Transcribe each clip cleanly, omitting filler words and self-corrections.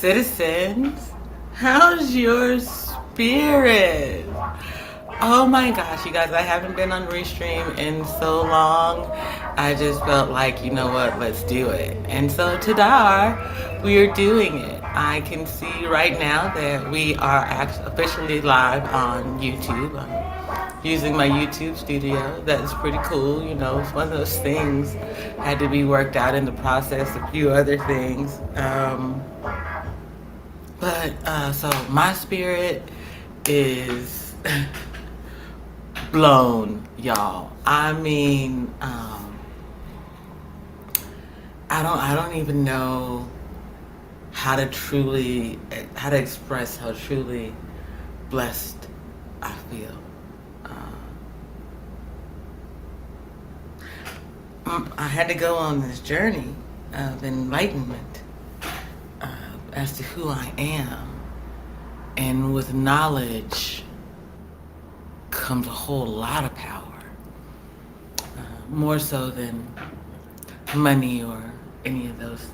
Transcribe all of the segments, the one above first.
citizens. How's your spirit? Oh my gosh, you guys, I haven't been on Restream in so long. I just felt like, you know what, let's do it. And so today, we are doing it. I can see right now that we are officially live on YouTube. I'm using my YouTube studio. That's pretty cool. You know, it's one of those things had to be worked out in the process, a few other things. So my spirit is blown, y'all. I mean, I don't even know how to express how truly blessed I feel. I had to go on this journey of enlightenment as to who I am, and with knowledge comes a whole lot of power, more so than money or any of those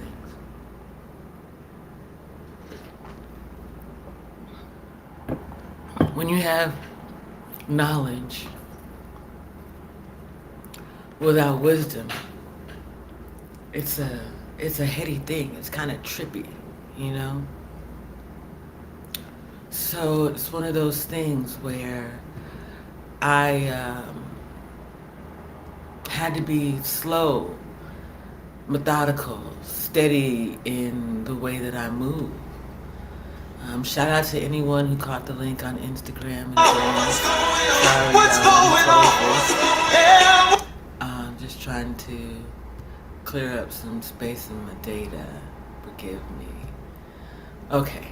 things. When you have knowledge without wisdom, it's a heady thing. It's kind of trippy, you know? So it's one of those things where I had to be slow, methodical, steady in the way that I move. Shout out to anyone who caught the link on Instagram. What's going on? Just trying to clear up some space in my data. Forgive me. Okay.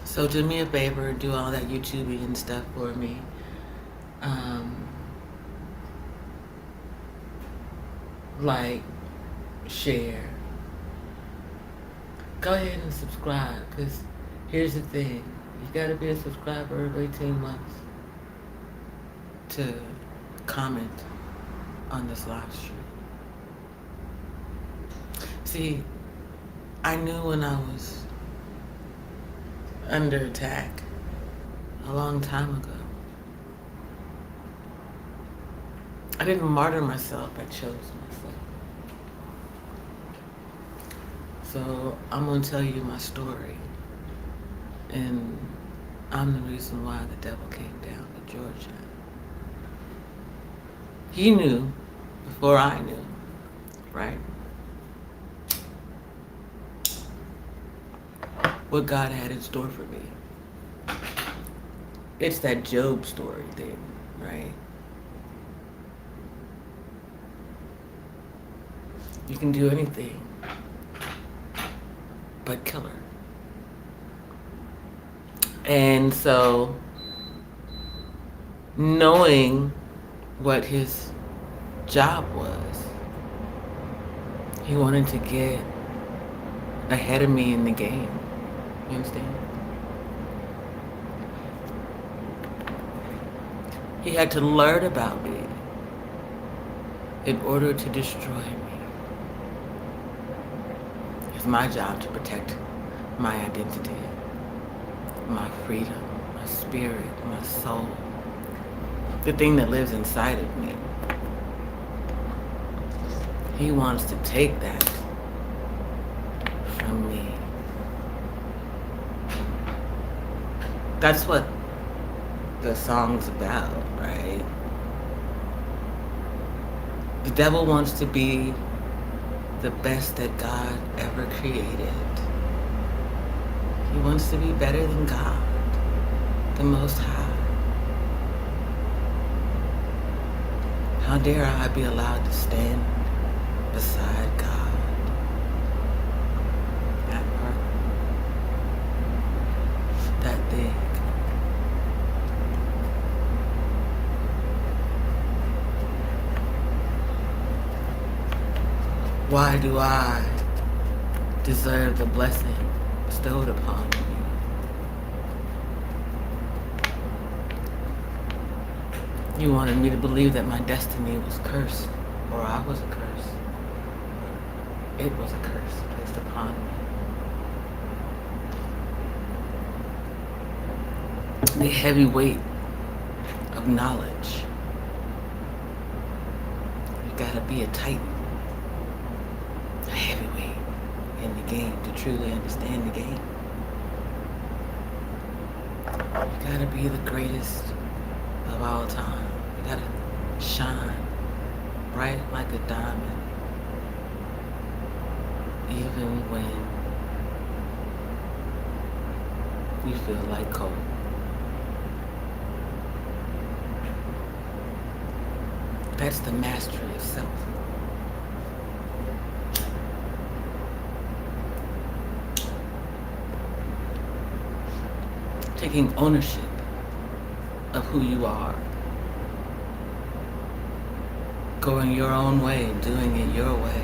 So do me a favor, do all that YouTubing and stuff for me. Like, share. Go ahead and subscribe, because here's the thing. You gotta be a subscriber of 18 months to comment on this live stream. See, I knew when I was under attack a long time ago. I didn't martyr myself, I chose myself. So I'm gonna tell you my story. And I'm the reason why the devil came down to Georgia. He knew before I knew, right? What God had in store for me. It's that Job story thing, right? You can do anything but kill her. And so, knowing what his job was, he wanted to get ahead of me in the game. You understand? He had to learn about me in order to destroy me. It's my job to protect my identity, my freedom, my spirit, my soul, the thing that lives inside of me. He wants to take that from me. That's what the song's about, right? The devil wants to be the best that God ever created. He wants to be better than God, the Most High. How dare I be allowed to stand beside God? That part, that big. Why do I deserve the blessing bestowed upon me? You wanted me to believe that my destiny was cursed, or I was a curse. It was a curse placed upon me. the heavy weight of knowledge. You gotta be a titan, a heavyweight in the game to truly understand the game. You gotta be the greatest of all time. You gotta shine bright like a diamond, even when you feel like coal. That's the mastery of self. Taking ownership of who you are. Going your own way, doing it your way.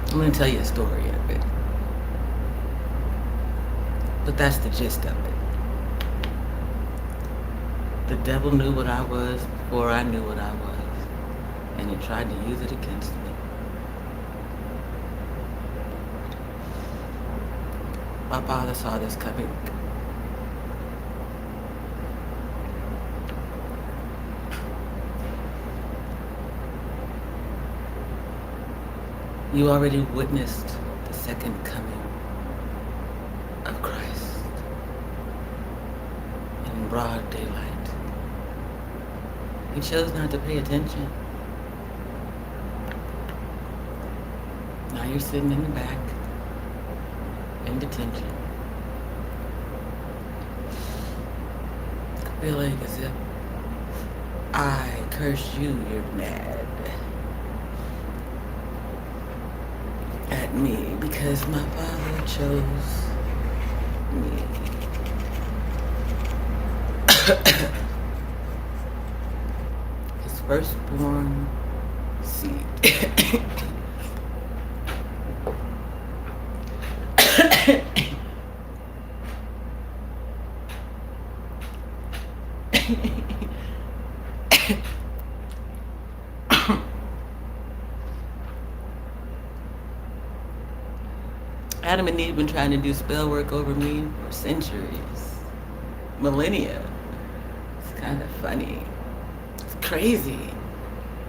I'm going to tell you a story of it. But that's the gist of it. The devil knew what I was before I knew what I was. And he tried to use it against me. My father saw this coming. You already witnessed the second coming of Christ in broad daylight. You chose not to pay attention. Now you're sitting in the back, in detention, feeling as if I curse you, you're mad at me because my father chose me. His firstborn seed. Adam and Eve have been trying to do spell work over me for centuries, millennia. It's kind of funny. It's crazy,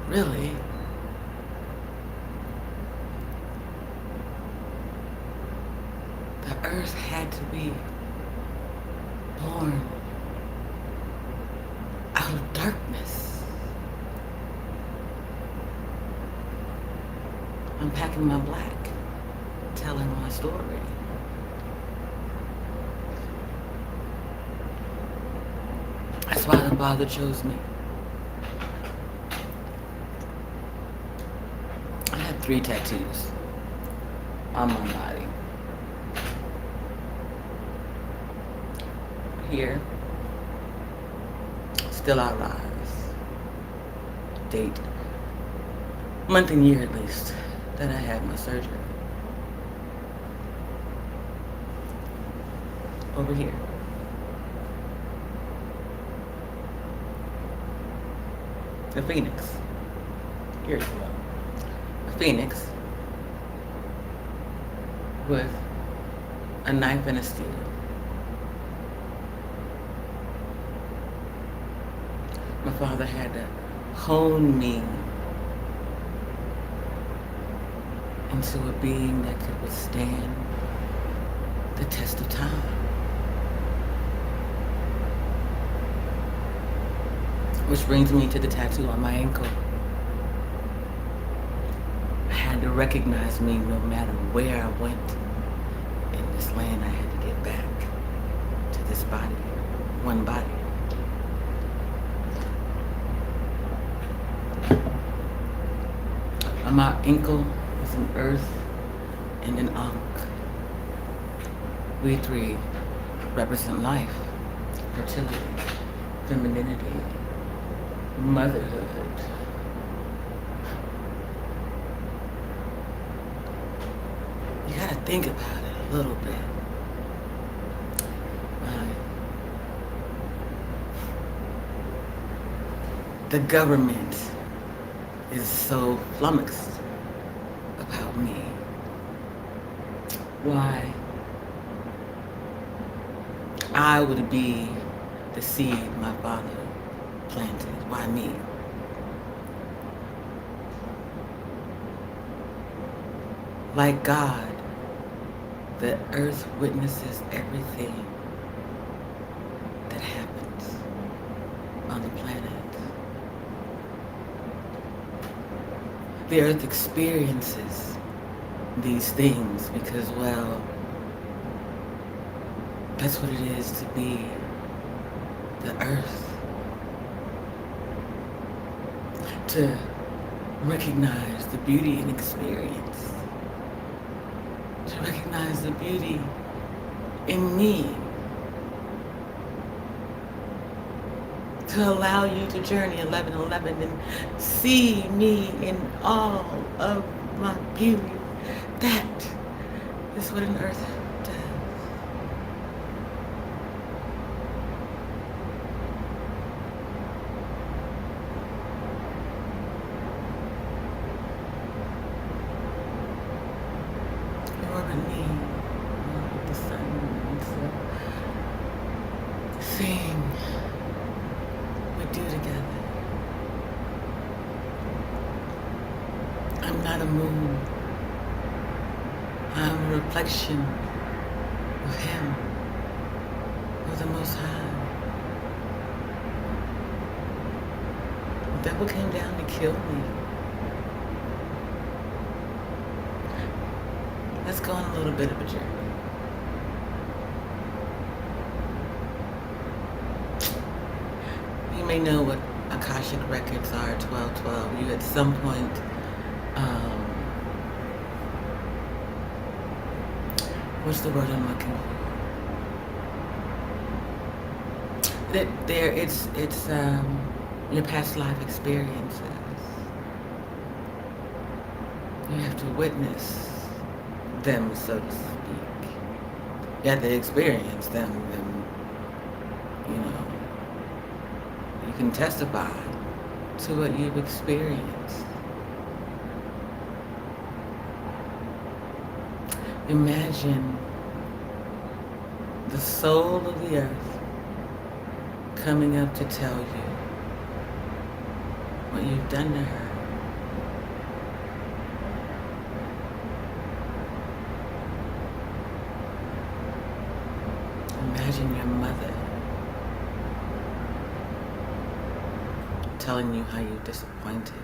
really. The earth had to be born out of darkness. Unpacking my black, telling my story. That's why the Father chose me. I had 3 tattoos on my body. Here, still I rise. Date, month and year at least, that I had my surgery. Over here. A phoenix. Here as well. A phoenix with a knife and a steel. My father had to hone me into a being that could withstand the test of time. Which brings me to the tattoo on my ankle. I had to recognize me no matter where I went in this land. I had to get back to this body, one body. On my ankle is an earth and an ankh. We 3 represent life, fertility, femininity, motherhood. You gotta think about it a little bit. The government is so flummoxed about me. Why I would be the seed my father planted. Why me? Like God, the earth witnesses everything that happens on the planet. The earth experiences these things because, well, that's what it is to be the earth. To recognize the beauty and experience. To recognize the beauty in me. To allow you to journey 1111 and see me in all of my beauty. That is what an earth does. You are with me, the sun, the thing we do together. I'm not a moon. I'm a reflection of Him, of the Most High. The devil came down to kill me. Let's go on a little bit of a journey. You may know what Akashic records are, 1212. You at some point what's the word I'm looking for? It's your past life experiences. You have to witness them, so to speak. You have to experience them, you know. You can testify to what you've experienced. Imagine the soul of the earth coming up to tell you what you've done to her. Imagine your mother telling you how you disappointed her.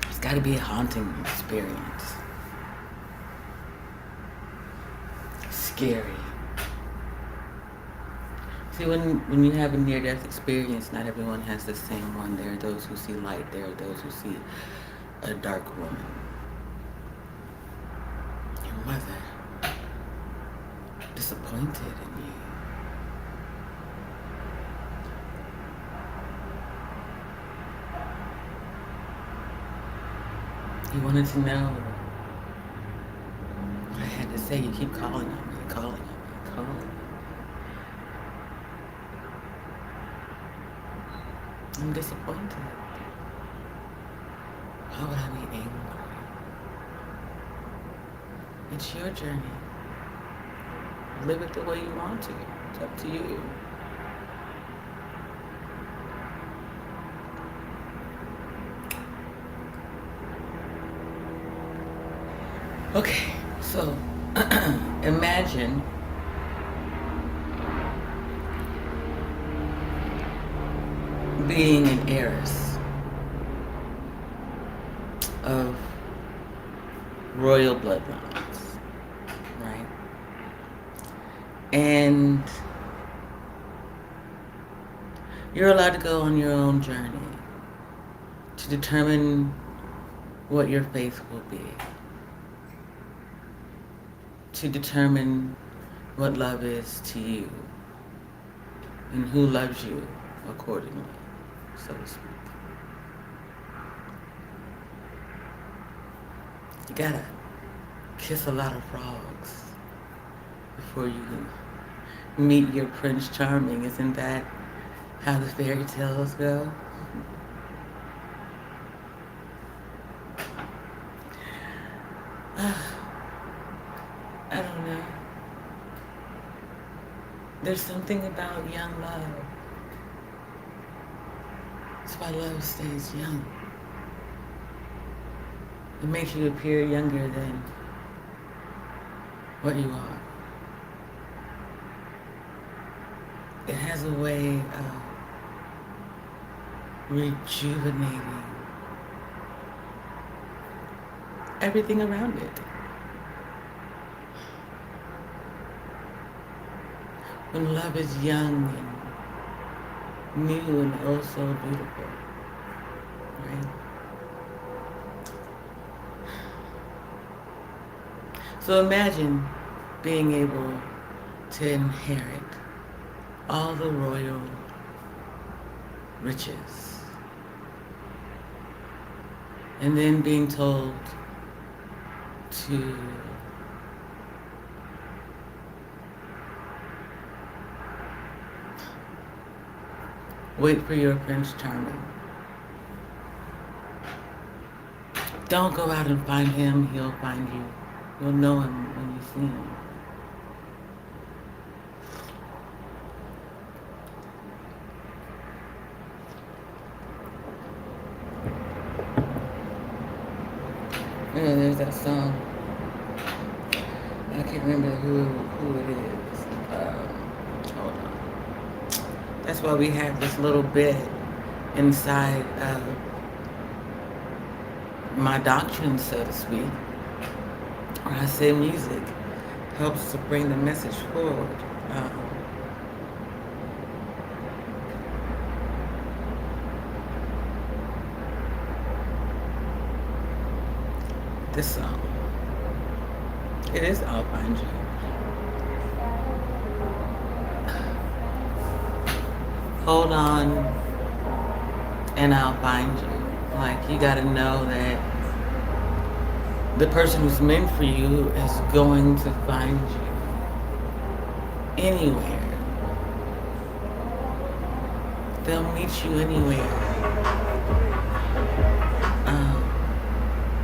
It's got to be a haunting experience. Scary. See, when you have a near-death experience, not everyone has the same one. There are those who see light. There are those who see a dark woman. Your mother disappointed in you. You wanted to know what I had to say. You keep calling on me, calling on me, calling on me. I'm disappointed. How would I be angry? It's your journey. Live it the way you want to. It's up to you. Okay, so imagine being an heiress of royal bloodlines, right? And you're allowed to go on your own journey to determine what your faith will be, to determine what love is to you and who loves you accordingly, so to speak. You gotta kiss a lot of frogs before you meet your Prince Charming. Isn't that how the fairy tales go. I don't know. There's something about young love. That's why love stays young. It makes you appear younger than what you are. It has a way of rejuvenating everything around it. When love is young and new and oh so beautiful, right? So imagine being able to inherit all the royal riches and then being told to wait for your Prince Charming. Don't go out and find him, he'll find you. You'll know him when you see him. Yeah, there's that song. I can't remember who it is. Hold on. That's why we have this little bit inside of my doctrine, so to speak. When I say music helps to bring the message forward. This song. It is I'll Find You. Hold on and I'll find you. Like, you gotta know that the person who's meant for you is going to find you anywhere. They'll meet you anywhere.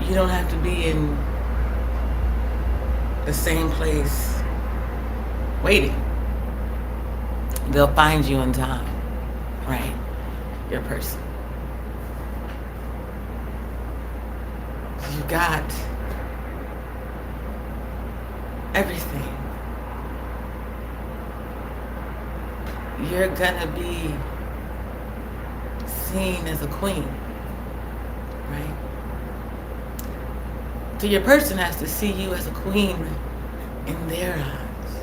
You don't have to be in the same place waiting. They'll find you in time, right? Your person. You got everything. You're gonna be seen as a queen, right? So your person has to see you as a queen in their eyes.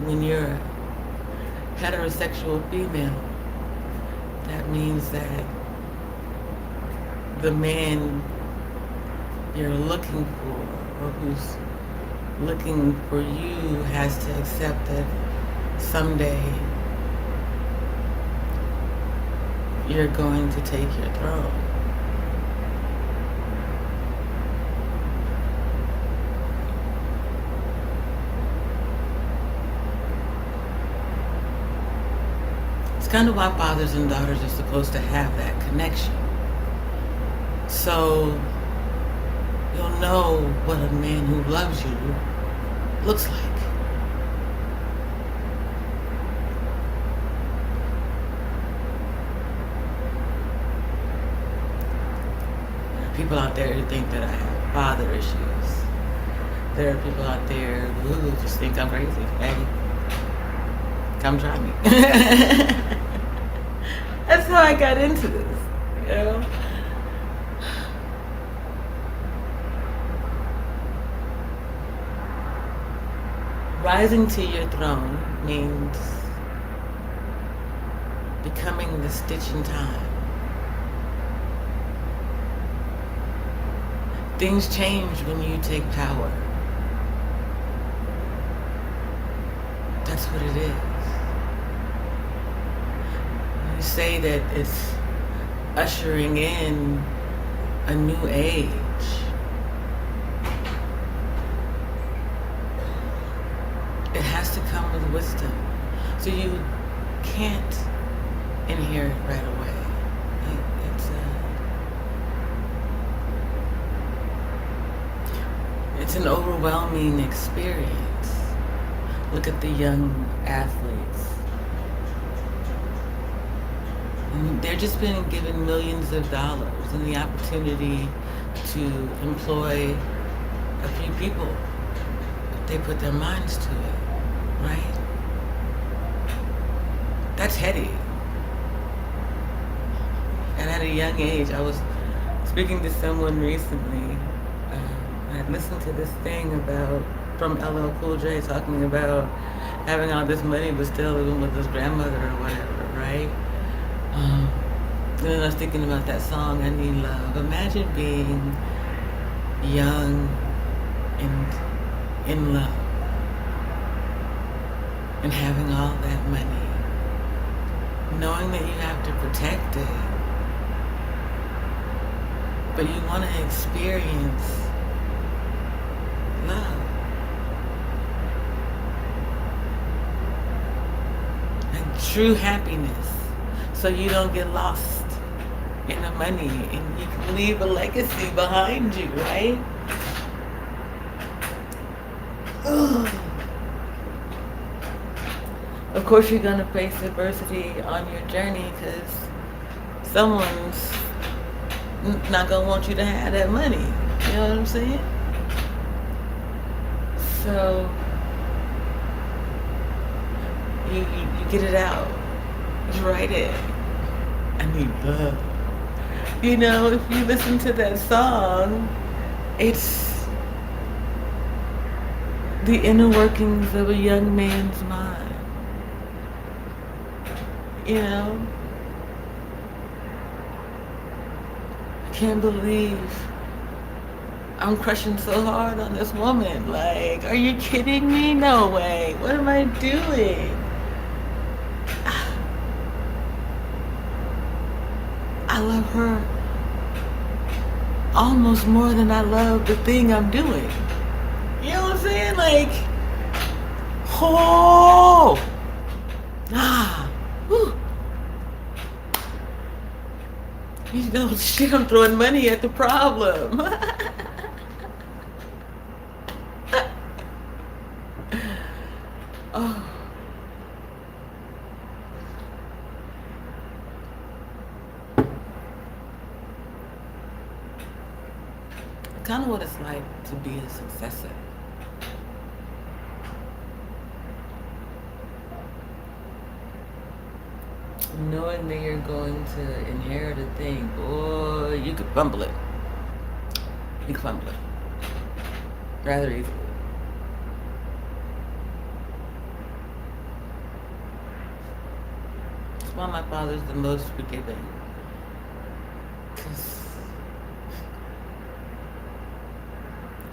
When you're a heterosexual female, that means that the man you're looking for or who's looking for you has to accept that someday you're going to take your throne. It's kind of why fathers and daughters are supposed to have that connection. So you'll know what a man who loves you looks like. People out there who think that I have father issues. There are people out there who just think I'm crazy. Hey, come try me. That's how I got into this, you know? Rising to your throne means becoming the stitch in time. Things change when you take power. That's what it is. You say that it's ushering in a new age. It has to come with wisdom. So you can't inherit right away. It's an overwhelming experience. Look at the young athletes. And they're just being given millions of dollars and the opportunity to employ a few people. They put their minds to it, right? That's heady. And at a young age, I was speaking to someone recently. I had listened to this thing from LL Cool J talking about having all this money but still living with his grandmother or whatever, right? And then I was thinking about that song, I Need Love. Imagine being young and in love and having all that money, knowing that you have to protect it, but you want to experience love and true happiness, so you don't get lost in the money and you can leave a legacy behind you, right? Ugh. Of course you're gonna face adversity on your journey because someone's not gonna want you to have that money. You know what I'm saying? So you get it out. You write it. I need love. You know, if you listen to that song, it's the inner workings of a young man's mind. You know? I can't believe I'm crushing so hard on this woman. Like, are you kidding me? No way. What am I doing? I love her almost more than I love the thing I'm doing. You know what I'm saying? Like, oh, whew. You know, shit, I'm throwing money at the problem. Oh. Kind of what it's like to be a successor. Knowing that you're going to inherit a thing, boy, you could fumble it. You could fumble it rather easily. That's why my father's the most forgiving. Because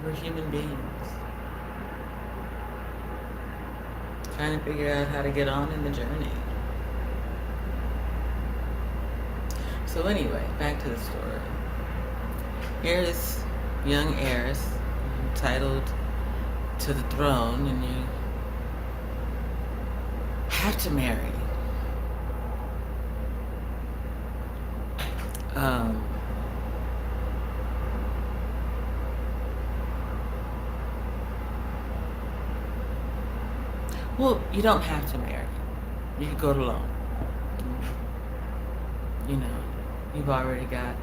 we're human beings trying to figure out how to get on in the journey. So anyway, back to the story. Here's young heirs entitled to the throne, and you have to marry. Well, you don't have to marry. You could go it alone. You know, you've already got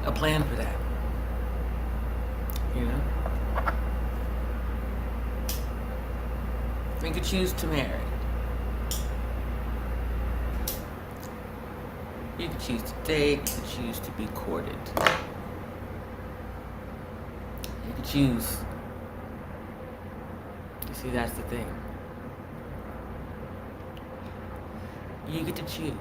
a plan for that. You know? You could choose to marry. You could choose to date. You could choose to be courted. You could choose. You see, that's the thing. You get to choose.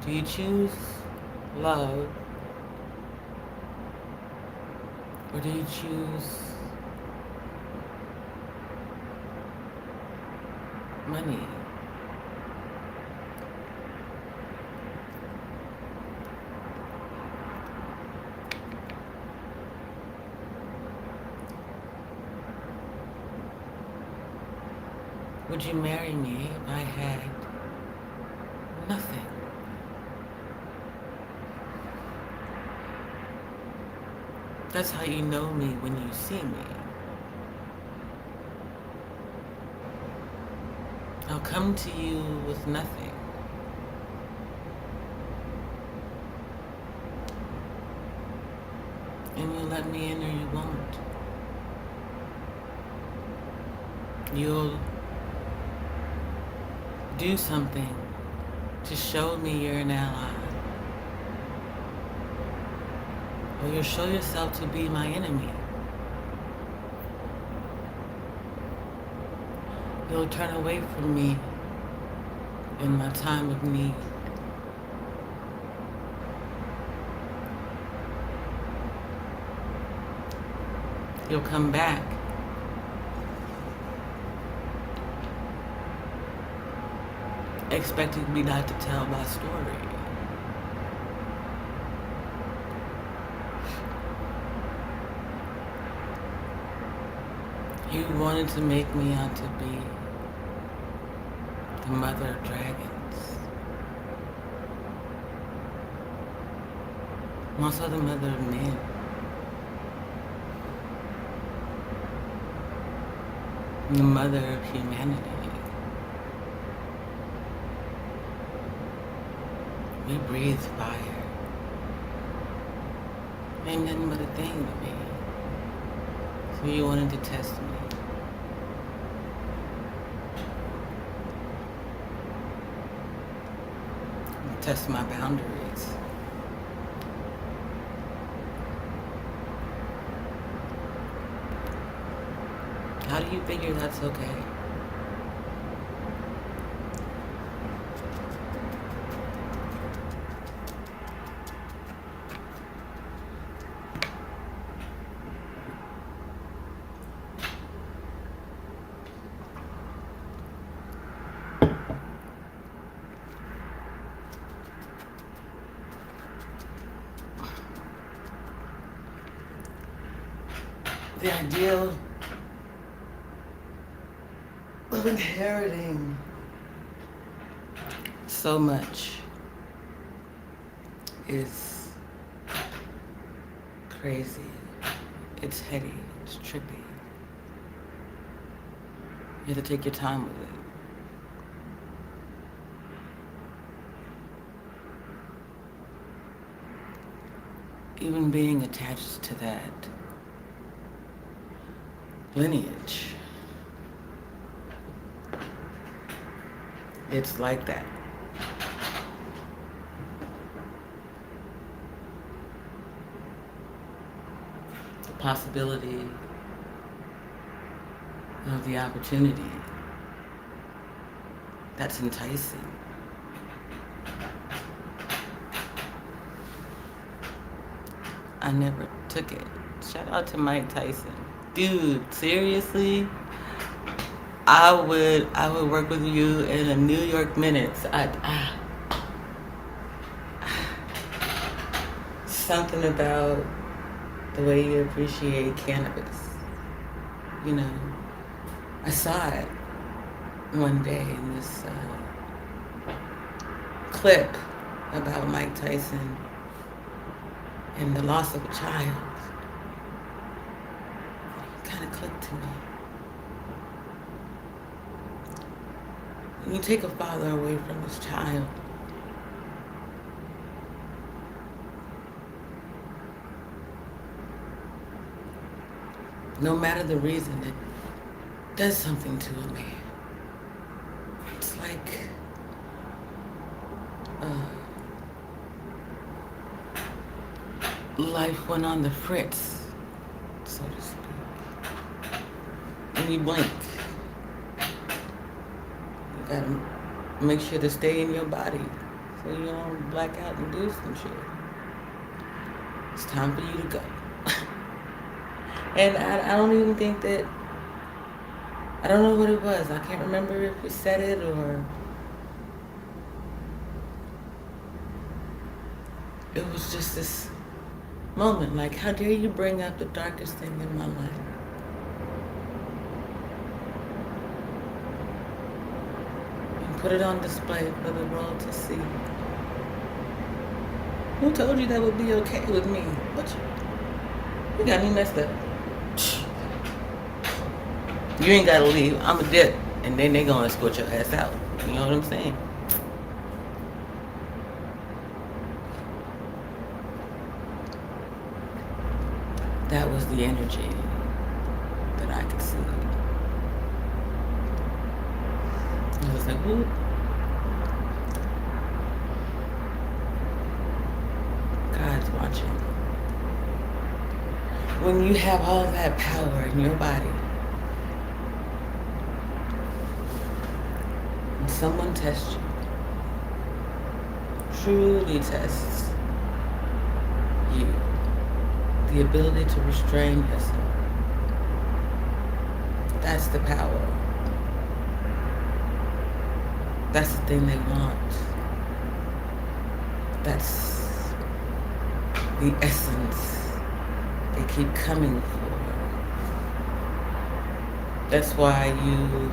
Do you choose love, or do you choose money. Would you marry me if I had nothing? That's how you know me when you see me. I'll come to you with nothing. And you'll let me in or you won't. You'll do something to show me you're an ally. Or you'll show yourself to be my enemy. You'll turn away from me in my time of need. You'll come back expecting me not to tell my story. You wanted to make me out to be the mother of dragons. I'm also the mother of men. I'm the mother of humanity. We breathe fire. Ain't nothing but a thing to me. So you wanted to test me. Test my boundaries. How do you figure that's okay? The ideal of inheriting so much is crazy. It's heady. It's trippy. You have to take your time with it. Even being attached to that lineage, it's like that. The possibility of the opportunity, that's enticing. I never took it. Shout out to Mike Tyson. Dude, seriously? I would work with you in a New York minutes. Something about the way you appreciate cannabis. You know, I saw it one day in this clip about Mike Tyson and the loss of a child. It kind of clicked to me. When you take a father away from his child, no matter the reason, it does something to a man. It's like life went on the fritz, so to speak. And you blink. You gotta make sure to stay in your body so you don't black out and do some shit. It's time for you to go. And I don't even think that I don't know what it was. I can't remember if we said it or it was just this moment. Like, how dare you bring up the darkest thing in my life? And put it on display for the world to see. Who told you that would be okay with me? What you got me messed up. You ain't gotta leave. I'm a dip. And then they gonna escort your ass out. You know what I'm saying? That was the energy that I could see. I was like, whoop. God's watching. When you have all that power in your body, and someone tests you, truly tests you, the ability to restrain yourself, that's the power. That's the thing they want. That's the essence they keep coming for. That's why you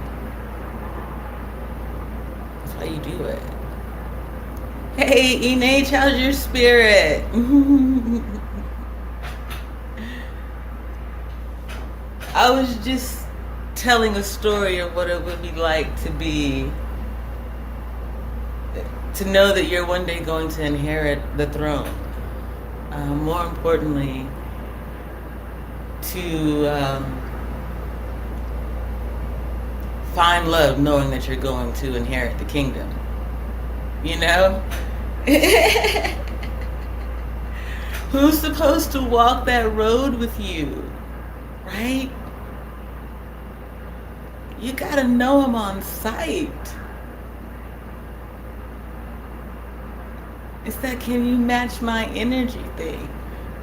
do it. Hey, Enage, how's your spirit? I was just telling a story of what it would be like to know that you're one day going to inherit the throne. More importantly, to find love knowing that you're going to inherit the kingdom. You know? Who's supposed to walk that road with you? Right? You gotta know him on sight. It's that can you match my energy thing.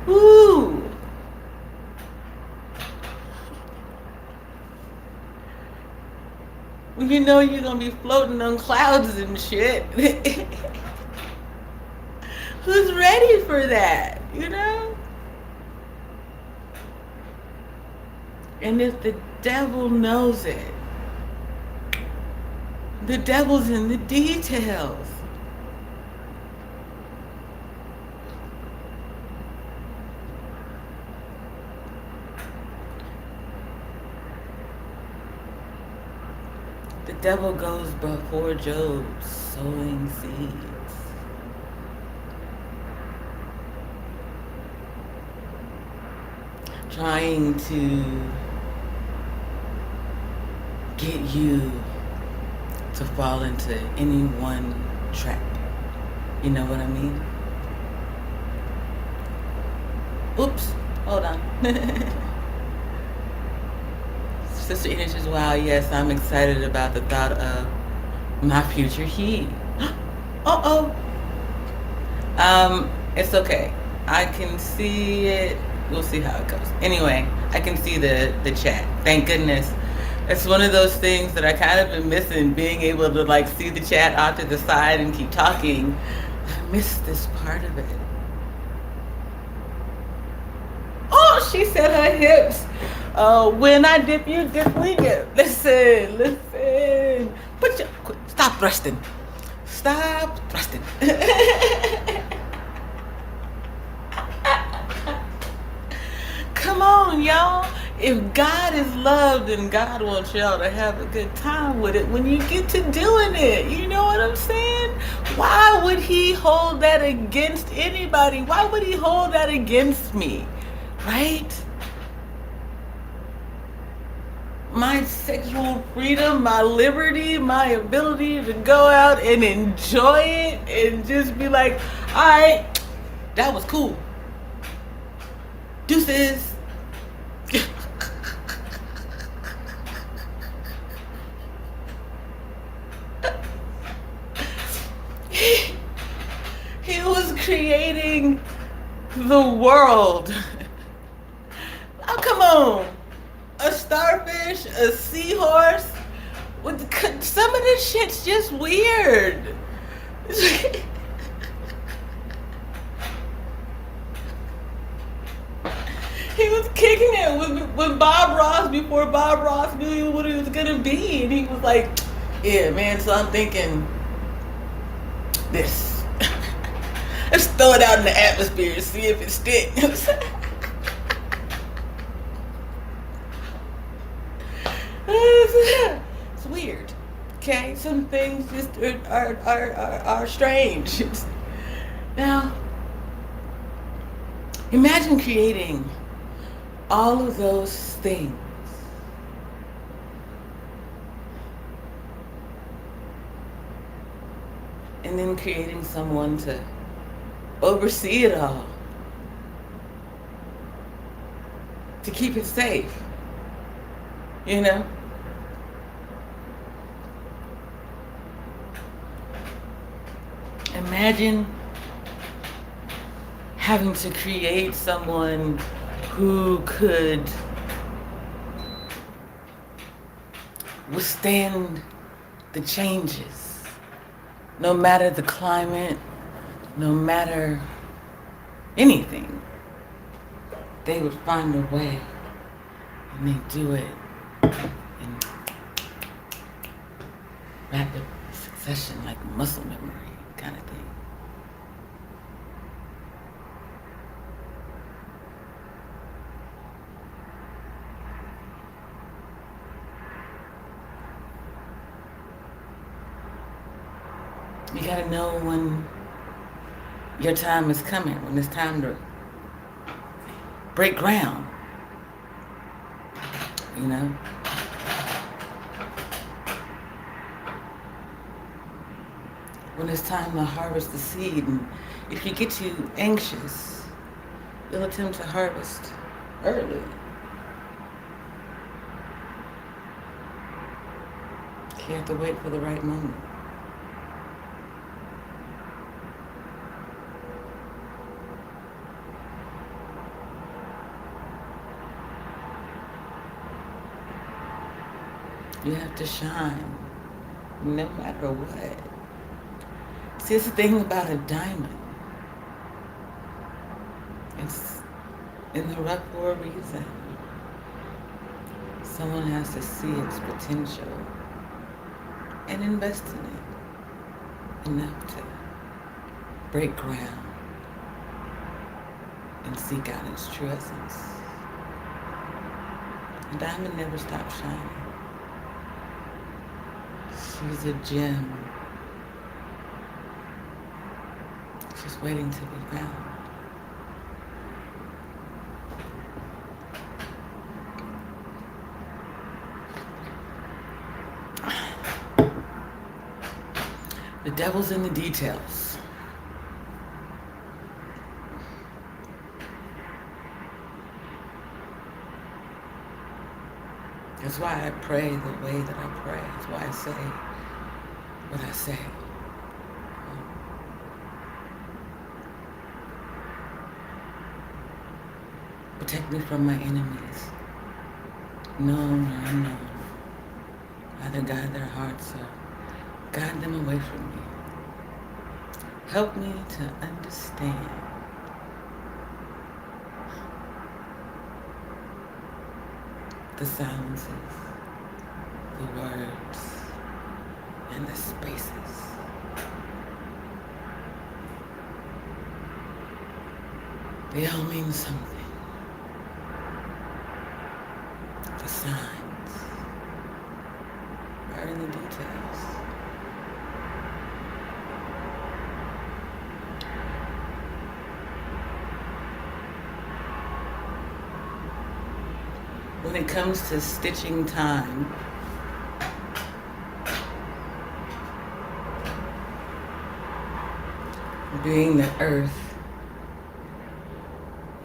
Woo! You know you're gonna be floating on clouds and shit. Who's ready for that? You know? And if the devil knows it, the devil's in the details. The devil goes before Job sowing seeds. Trying to get you to fall into any one trap. You know what I mean? Oops, hold on. Sister Enish is wow, yes, I'm excited about the thought of my future he. It's okay. I can see it. We'll see how it goes. Anyway, I can see the chat. Thank goodness. It's one of those things that I kind of been missing, being able to like see the chat off to the side and keep talking. I missed this part of it. Oh, she said her hips. When I dip, you dip, we dip. Listen. Stop thrusting. Stop thrusting. Come on, y'all. If God is love, then God wants y'all to have a good time with it when you get to doing it. You know what I'm saying? Why would he hold that against anybody? Why would he hold that against me? Right? My sexual freedom, my liberty, my ability to go out and enjoy it and just be like, all right, that was cool. Deuces. He was creating the world. Oh, come on. A starfish, a seahorse, some of this shit's just weird. He was kicking it with Bob Ross before Bob Ross knew what he was gonna be, and he was like, "Yeah, man. So I'm thinking this. Let's throw it out in the atmosphere and see if it sticks." It's weird. Okay, some things just are strange. Now, imagine creating all of those things and then creating someone to oversee it all, to keep it safe, you know? Imagine having to create someone who could withstand the changes, no matter the climate, no matter anything. They would find a way, and they do it in rapid succession, like muscle memory kind of thing. You gotta know when your time is coming, when it's time to break ground, you know? When it's time to harvest the seed, and if you get too anxious, you'll attempt to harvest early. You have to wait for the right moment. You have to shine, no matter what. See, it's the thing about a diamond. It's in the rough for a reason. Someone has to see its potential and invest in it enough to break ground and seek out its true essence. A diamond never stops shining. She's a gem, just waiting to be found. The devil's in the details. That's why I pray the way that I pray. That's why I say what I say. Protect me from my enemies, known or unknown. Either guide their hearts or guide them away from me. Help me to understand the silences, the words, and the spaces. They all mean something. The signs are in the details. When it comes to stitching time, being the earth,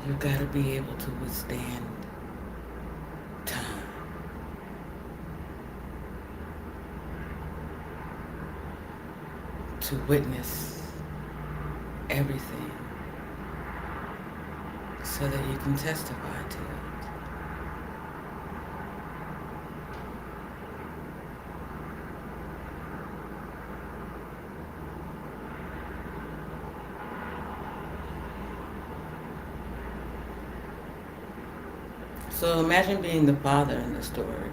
you've got to be able to withstand time. To witness everything so that you can testify to it. So imagine being the father in the story.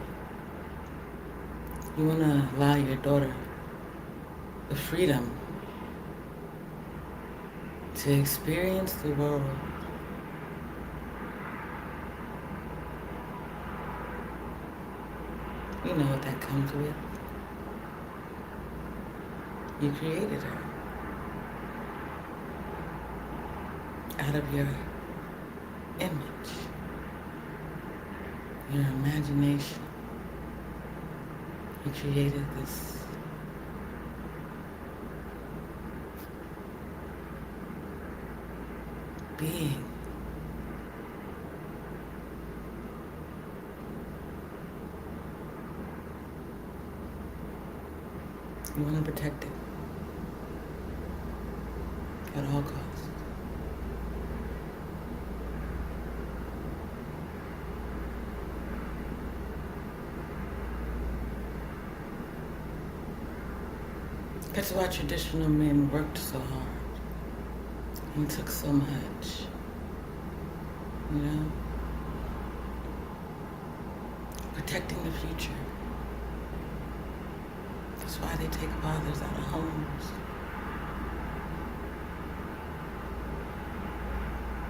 You want to allow your daughter the freedom to experience the world. You know what that comes with. You created her out of your image, your imagination. You created this being. You want to protect it at all costs. That's why traditional men worked so hard and took so much, you know? Protecting the future. That's why they take fathers out of homes.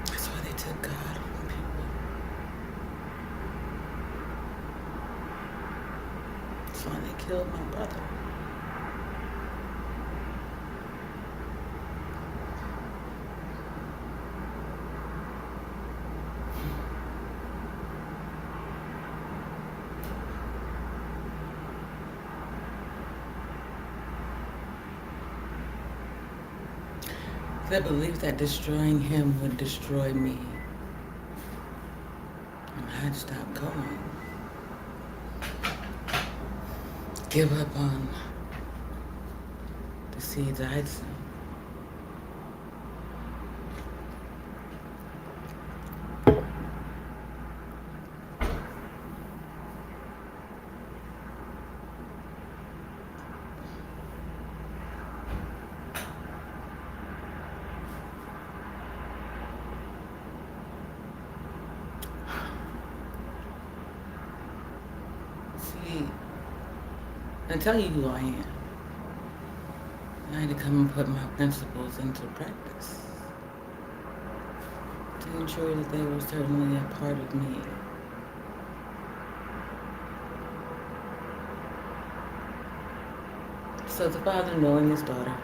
That's why they took God from people. That's why they killed my brother. The belief that destroying him would destroy me. And I'd stop going. Give up on the seeds I'd sown. See, I tell you who I am. I had to come and put my principles into practice to ensure that they were certainly a part of me. So the father, knowing his daughter,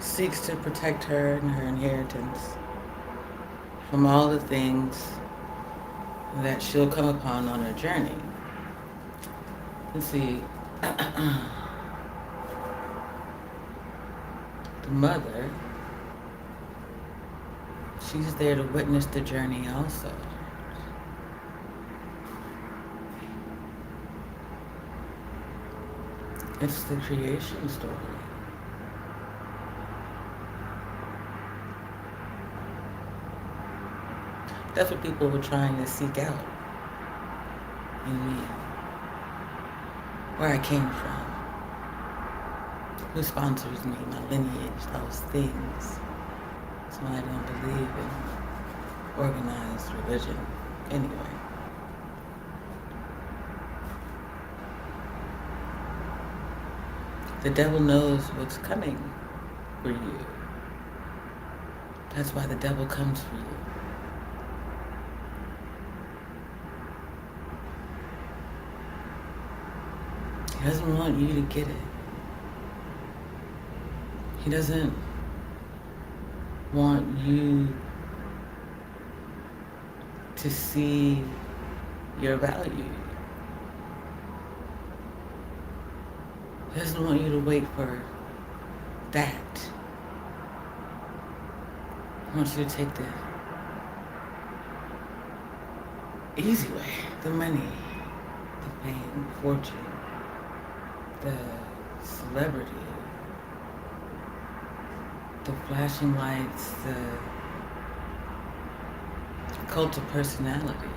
seeks to protect her and her inheritance from all the things that she'll come upon on her journey. Let's see. The mother, she's there to witness the journey also. It's the creation story. That's what people were trying to seek out in me. Where I came from. Who sponsors me, my lineage, those things. That's why I don't believe in organized religion anyway. The devil knows what's coming for you. That's why the devil comes for you. He doesn't want you to get it. He doesn't want you to see your value. He doesn't want you to wait for that. He wants you to take the easy way, the money, the fame, fortune, the celebrity, the flashing lights, the cult of personality.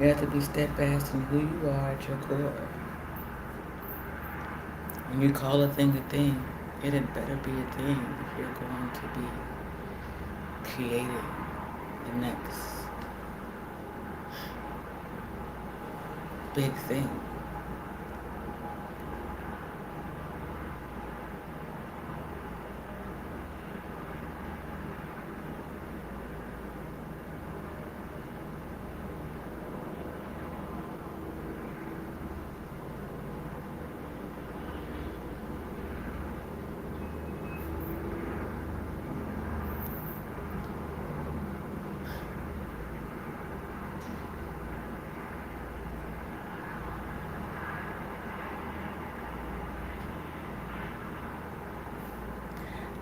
You have to be steadfast in who you are at your core. When you call a thing, it had better be a thing if you're going to be creating the next big thing.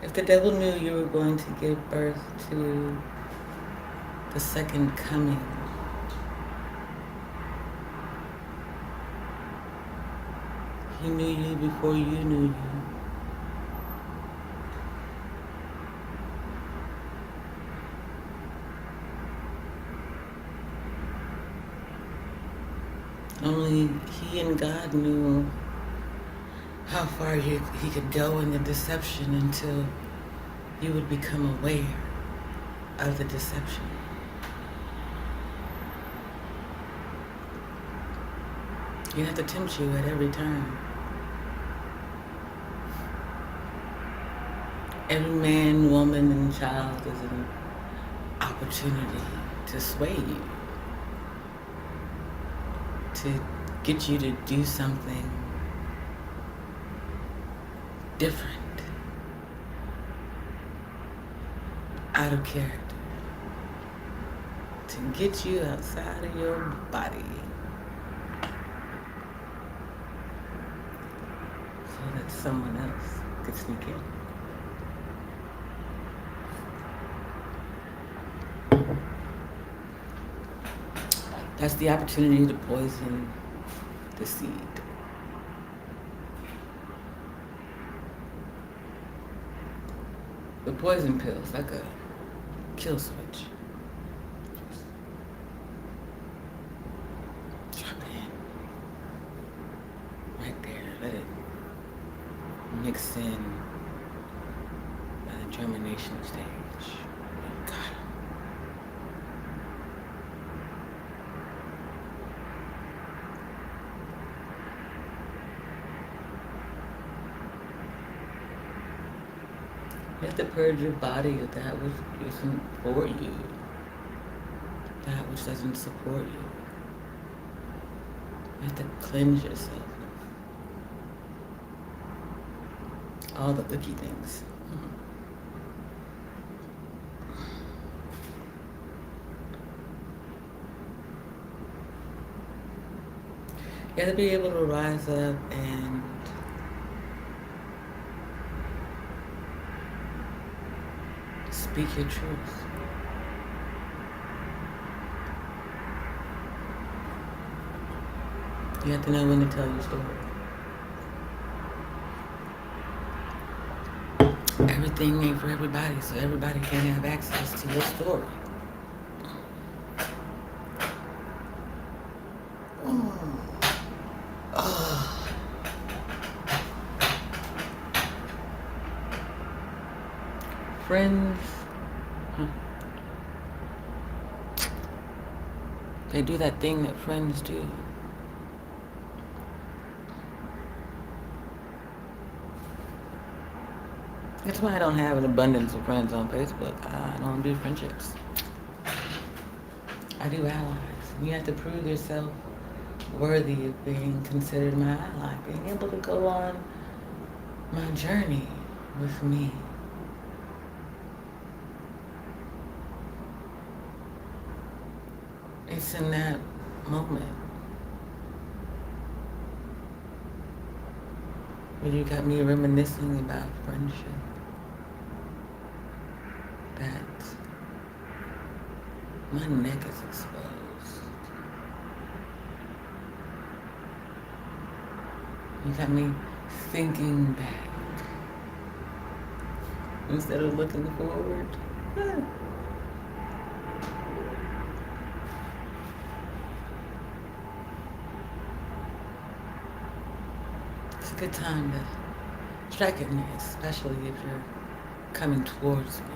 If the devil knew you were going to give birth to the second coming, he knew you before you knew you. Only he and God knew how far he could go in the deception until you would become aware of the deception. You have to tempt you at every turn. Every man, woman, and child is an opportunity to sway you, to get you to do something different, out of character, to get you outside of your body so that someone else could sneak in. That's the opportunity to poison the seed. The poison pill is like a kill switch. Just drop it in. Right there. Let it mix in by the germination stage. Got it. You have to purge your body of that which isn't for you, that which doesn't support you. You have to cleanse yourself of all the icky things. You have to be able to rise up and speak your truth. You have to know when to tell your story. Everything ain't for everybody, so everybody can't have access to your story. Friends, they do that thing that friends do. That's why I don't have an abundance of friends on Facebook. I don't do friendships. I do allies. You have to prove yourself worthy of being considered my ally, being able to go on my journey with me. It's in that moment where you got me reminiscing about friendship. That my neck is exposed. You got me thinking back instead of looking forward. a good time to strike at me, especially if you're coming towards me.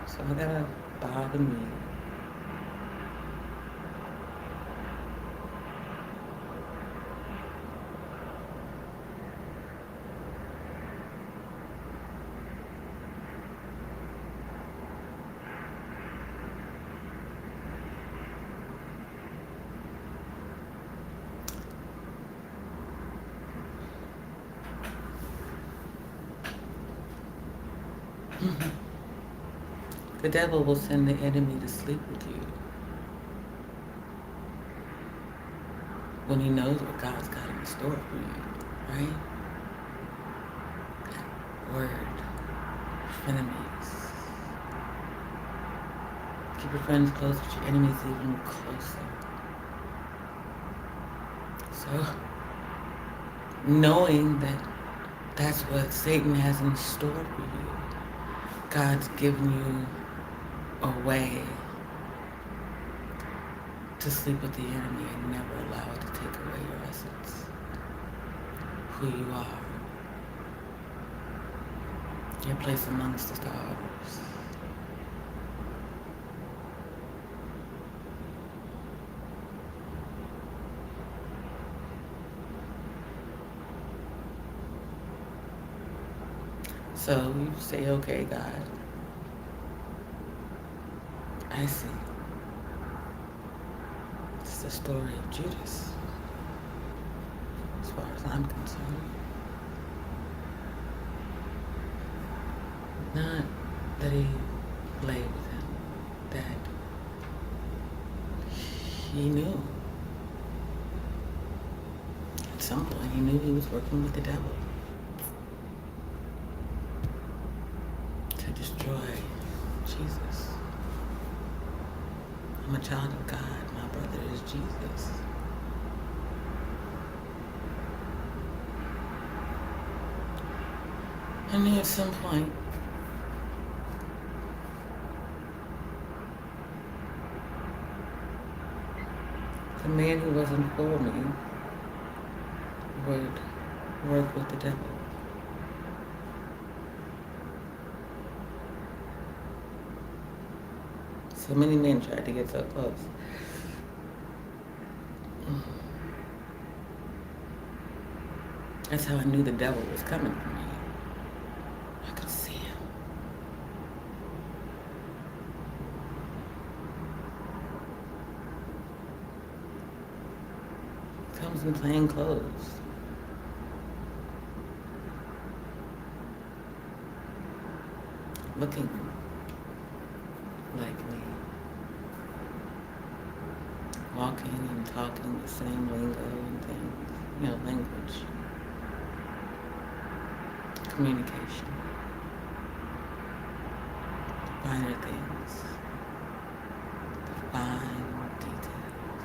So I gotta bow the knee. The devil will send the enemy to sleep with you when he knows what God's got in store for you, right? That word, frenemies. Keep your friends close, but your enemies even closer. So, knowing that that's what Satan has in store for you, God's given you a way to sleep with the enemy and never allow it to take away your essence, who you are, your place amongst the stars. So you say, okay, God, I see. It's the story of Judas, as far as I'm concerned. Not that he lay with him, that he knew. At some point, he knew he was working with the devil to destroy Jesus. I'm a child of God. My brother is Jesus. I knew at some point the man who wasn't for me would work with the devil. So many men tried to get so close. That's how I knew the devil was coming for me. I could see him. Comes in plain clothes. Looking like me. Walking and talking the same lingo and things. You know, language. Communication. Finer things. The fine details.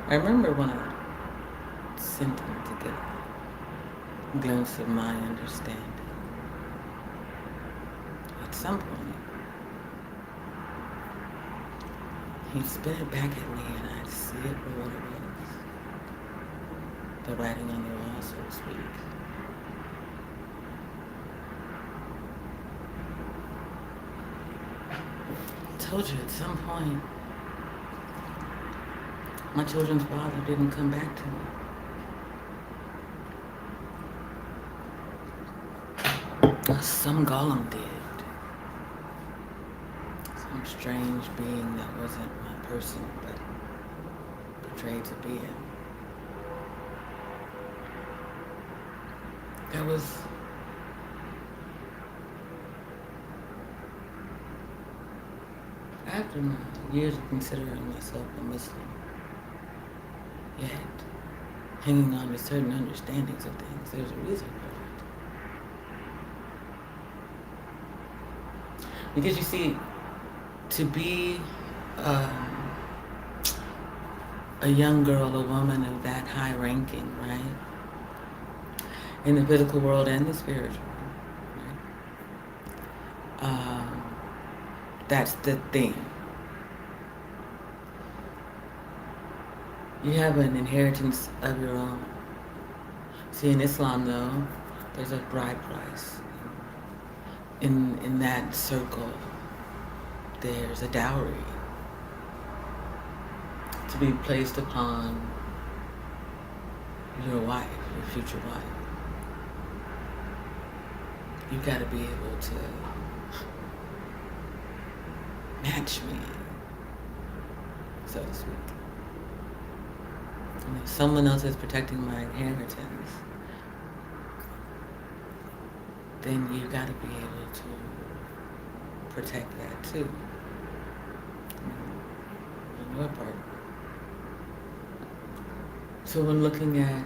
I remember when I sent him to get a glimpse of my understanding. At some point, he'd spit it back at me and I'd see it for what it was. The writing on the wall, so to speak. I told you at some point, my children's father didn't come back to me. Some golem did. Some strange being that wasn't my person, but portrayed to be it. That was after my years of considering myself a Muslim, yet hanging on to certain understandings of things. There's a reason for it. Because you see, to be a young girl, a woman of that high ranking, right? In the physical world and the spiritual, right? Um, that's the thing. You have an inheritance of your own. See, in Islam, though, there's a bride price. In that circle, there's a dowry to be placed upon your wife, your future wife. You've got to be able to match me, so to speak. And if someone else is protecting my inheritance, then you've got to be able to protect that too. On your part. So when looking at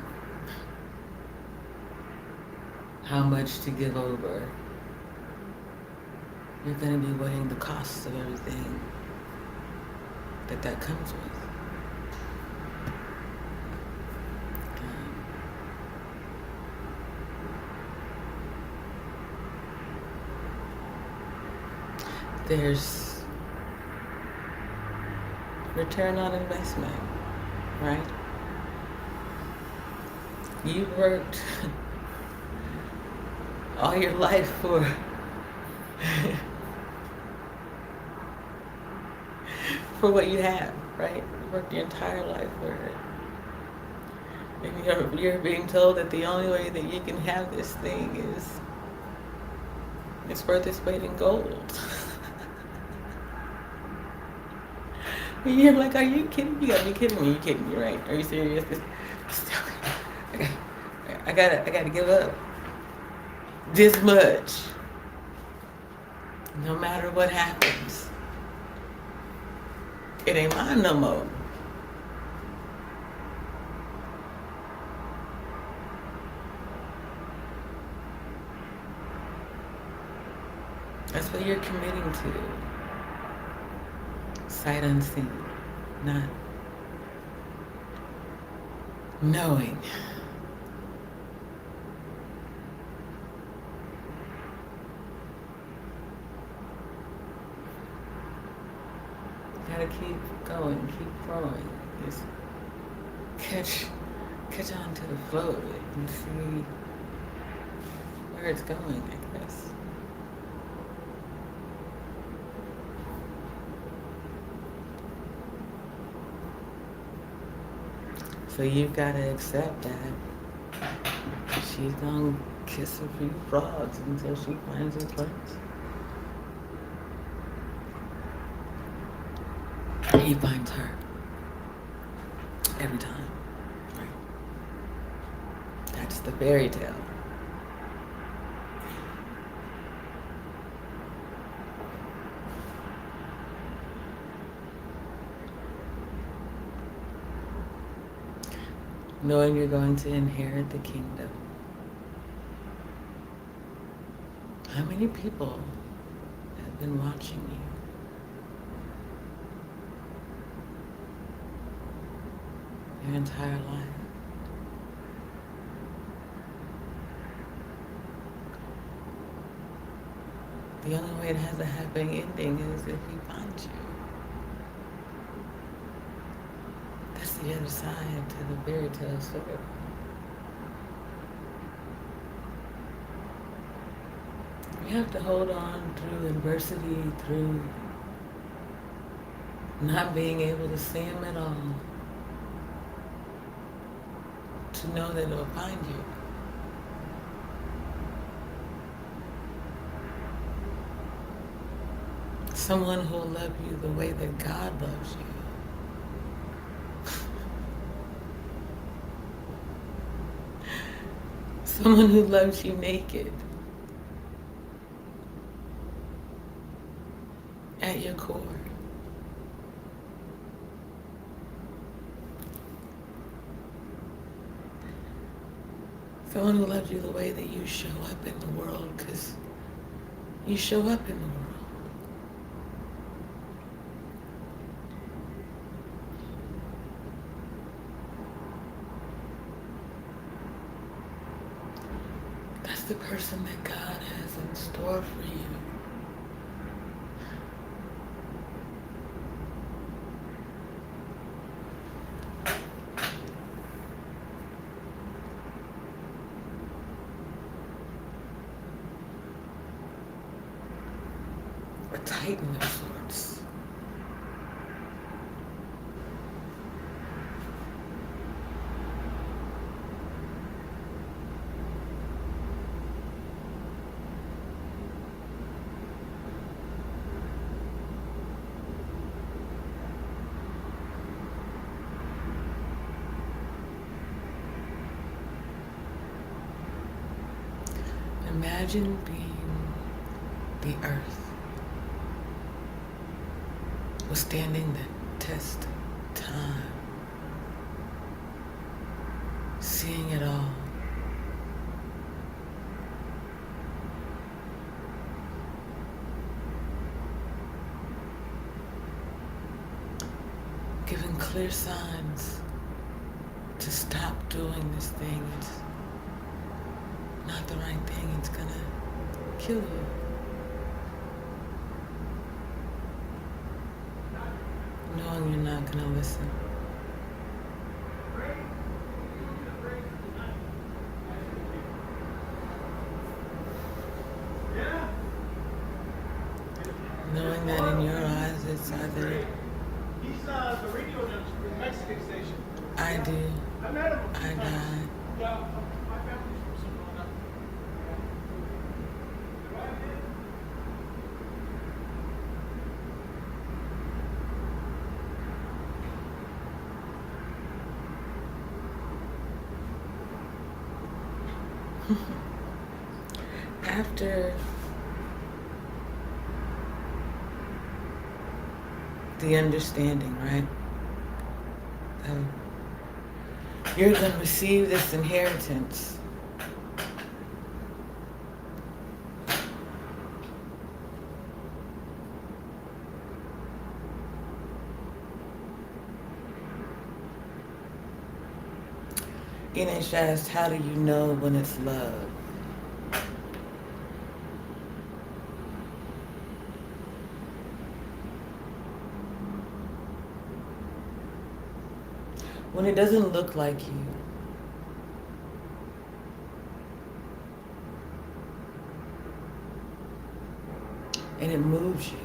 how much to give over, you're going to be weighing the costs of everything that comes with. There's return on investment, right? You worked all your life for for what you have, right? You worked your entire life for it. And you're being told that the only way that you can have this thing is it's worth its weight in gold. And you're like, are you kidding me? You gotta be kidding me. You're kidding me, right? Are you serious? I gotta give up this much. No matter what happens. It ain't mine no more. That's what you're committing to. Sight unseen, not knowing. Gotta keep going, keep growing. Just catch on to the flow of it and see where it's going, I guess. So you've got to accept that she's gonna kiss a few frogs until she finds her place. He finds her every time. Right? That's the fairy tale. Knowing you're going to inherit the kingdom. How many people have been watching you? Your entire life. The only way it has a happy ending is if he finds you. That's the other side to the fairy tale story. You have to hold on through adversity, through not being able to see him at all, to know that it'll find you. Someone who will love you the way that God loves you. Someone who loves you naked. At your core. Someone who loves you the way that you show up in the world, because you show up in the world. That's the person that God has in store for you. a titan of sorts. Imagine being the earth, withstanding the test of time, seeing it all. Giving clear signs to stop doing this thing. It's not the right thing. It's gonna kill you. Knowing you're not gonna listen. Knowing that in your eyes it's either He's the radio announcer for the Mexican station. I do, I met him. I die. Yeah, my family's from Sonora. After the understanding, right? You're going to receive this inheritance. Ganesh asked, how do you know when it's love? When it doesn't look like you. And it moves you.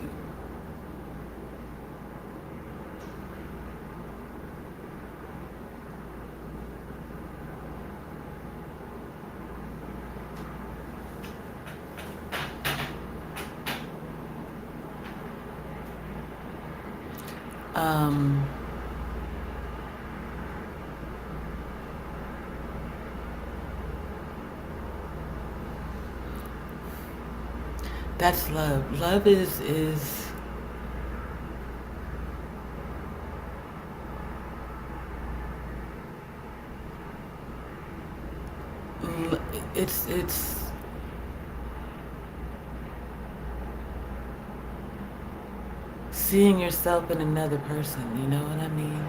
That's love. Love is it's seeing yourself in another person, you know what I mean?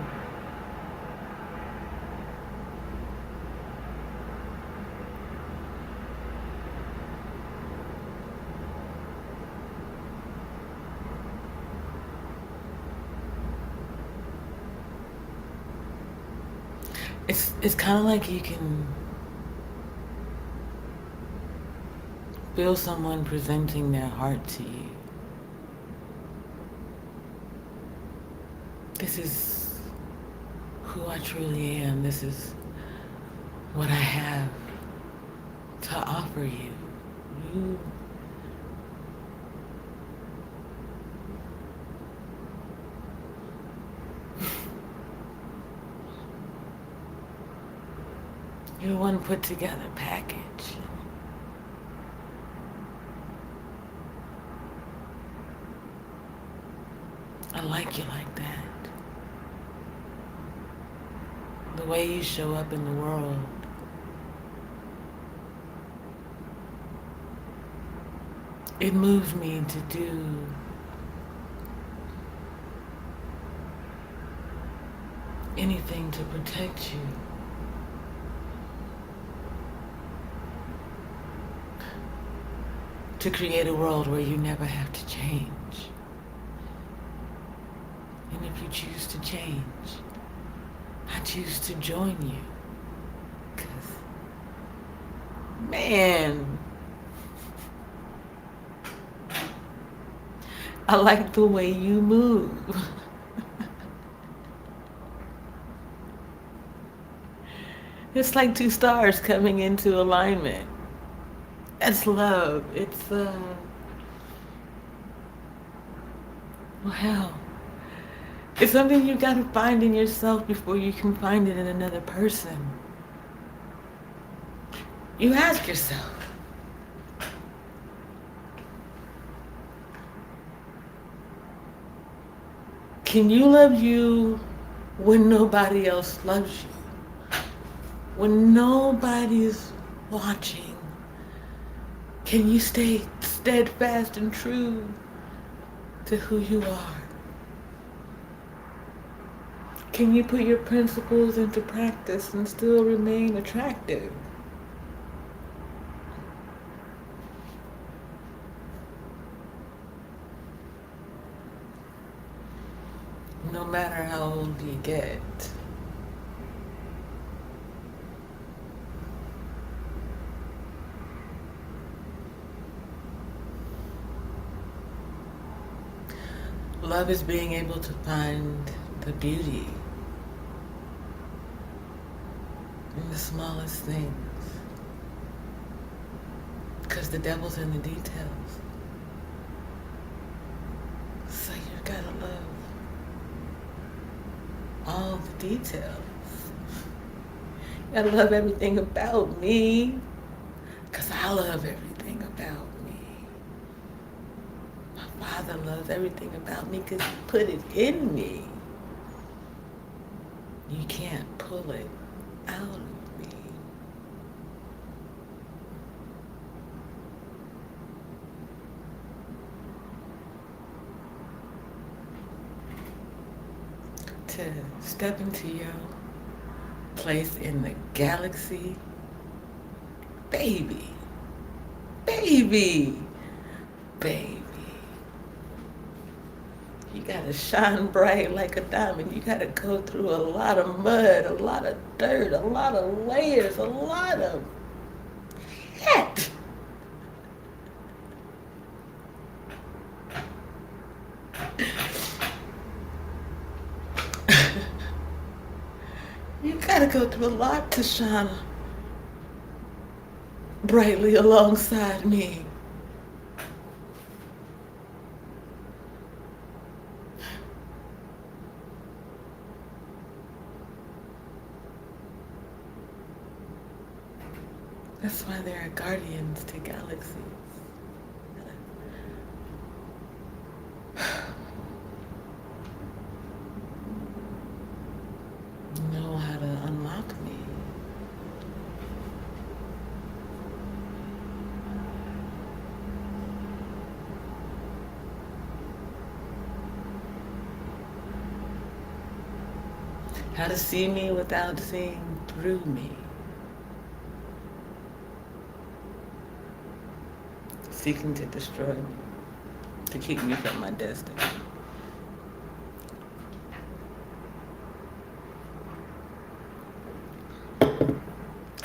It's kind of like you can feel someone presenting their heart to you. This is who I truly am. This is what I have to offer you. You're one put together package. I like you like that. The way you show up in the world. It moves me to do anything to protect you. To create a world where you never have to change. And if you choose to change, I choose to join you. 'Cause, man, I like the way you move. It's like two stars coming into alignment. That's love. Wow. It's something you gotta find in yourself before you can find it in another person. You ask yourself, can you love you when nobody else loves you? When nobody's watching? Can you stay steadfast and true to who you are? Can you put your principles into practice and still remain attractive? No matter how old you get. Love is being able to find the beauty in the smallest things. Because the devil's in the details. So you gotta love all the details. You gotta love everything about me. Because I love everything about me. My Father loves everything about me because he put it in me. You can't pull it out of me. To step into your place in the galaxy, baby, baby, baby. You gotta shine bright like a diamond. You gotta go through a lot of mud, a lot of dirt, a lot of layers, a lot of shit. You gotta go through a lot to shine brightly alongside me. That's why there are guardians to galaxies. Know how to unlock me. How to see me without seeing through me. Seeking to destroy me, to keep me from my destiny.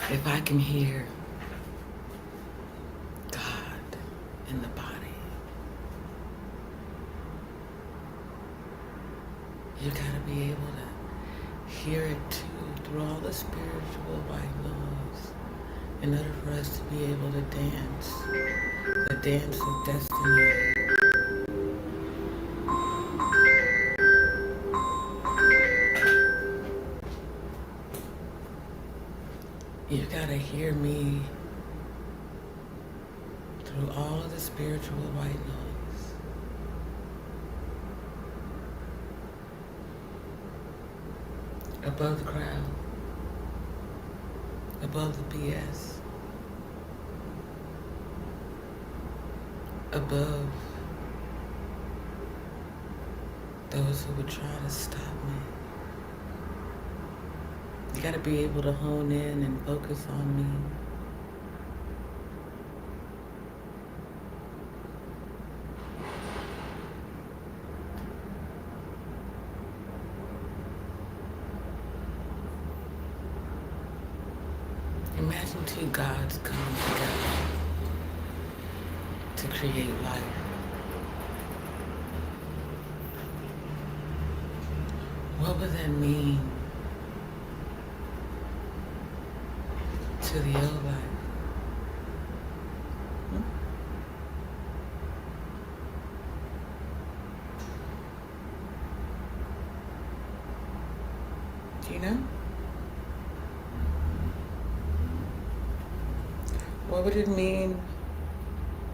If I can hear God in the body, you gotta be able to hear it too through all the spiritual white noise in order for us to be able to dance the dance of destiny. You gotta hear me through all of the spiritual white noise. Above the crowd. Above the BS. Above those who would try to stop me. You gotta be able to hone in and focus on me. Imagine two gods coming together to create life. What would that mean to the old life? Do you know? What would it mean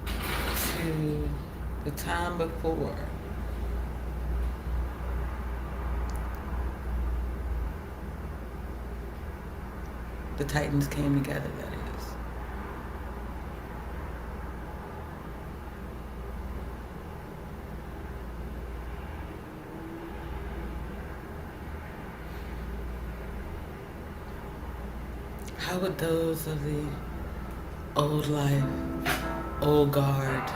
to the time before? The Titans came together, that is. How would those of the old life, old guard,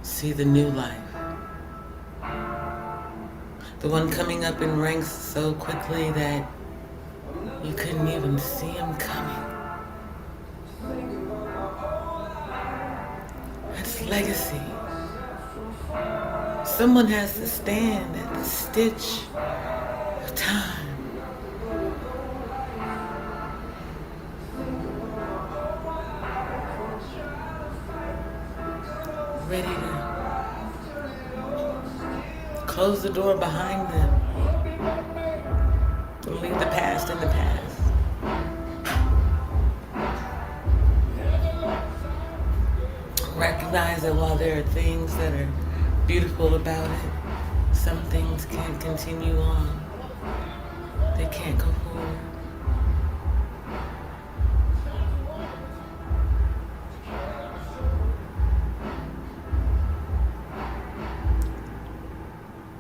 see the new life? The one coming up in ranks so quickly that you couldn't even see him coming. That's legacy. Someone has to stand at the stitch of time. Ready to close the door behind them and leave the past in the past. Recognize that while there are things that are beautiful about it, some things can't continue on. They can't go forward.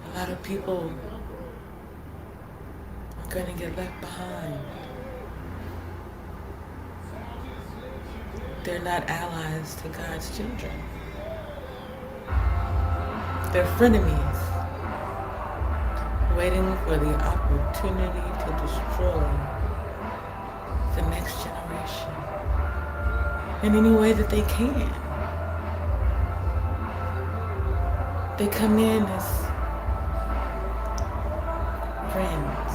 A lot of people are going to get left behind. They're not allies to God's children. They're frenemies, waiting for the opportunity to destroy the next generation in any way that they can. They come in as friends,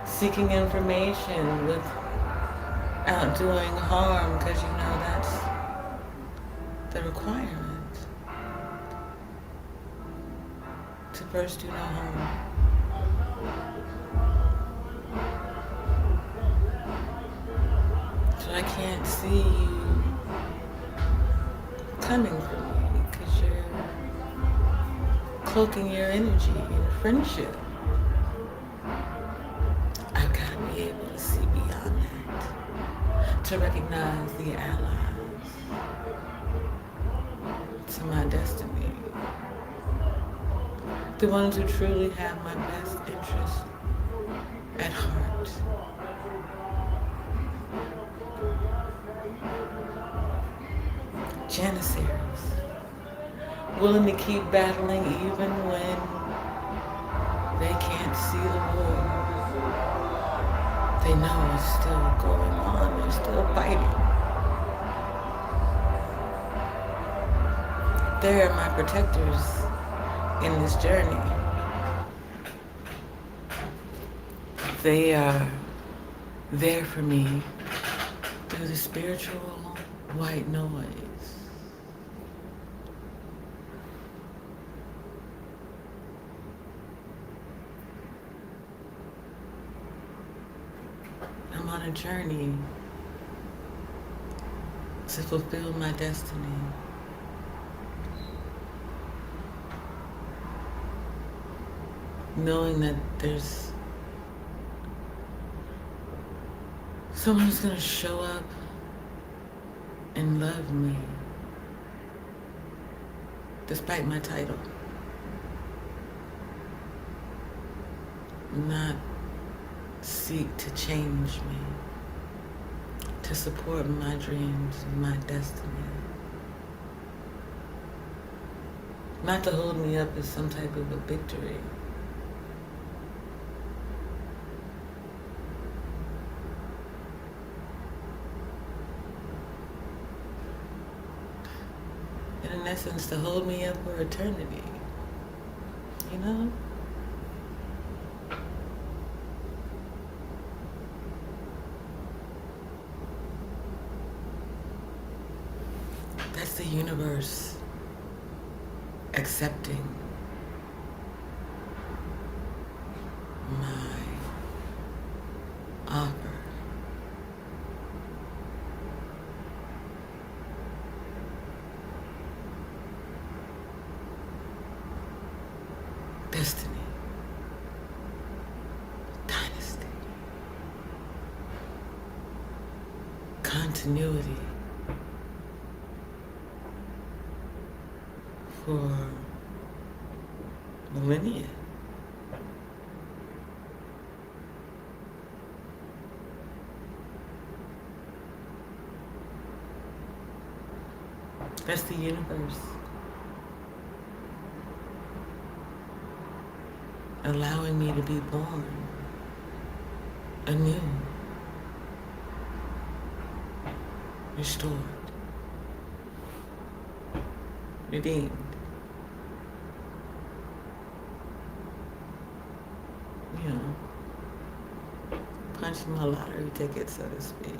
seeking information without doing harm, because you know that's the requirement. To first do no harm. So I can't see you coming for me because you're cloaking your energy in friendship. I've got to be able to see beyond that, to recognize the allies to my destiny. The ones who truly have my best interest at heart. Janissaries, willing to keep battling even when they can't see the war. They know it's still going on, they're still fighting. They're my protectors in this journey. They are there for me through the spiritual white noise. I'm on a journey to fulfill my destiny. Knowing that there's someone who's gonna show up and love me despite my title. Not seek to change me, to support my dreams and my destiny. Not to hold me up as some type of a victory. In essence, to hold me up for eternity, you know? universe accepting my offer. Destiny, dynasty, continuity for millennia. That's the universe allowing me to be born anew, restored, redeemed. You know, punching my lottery ticket, so to speak.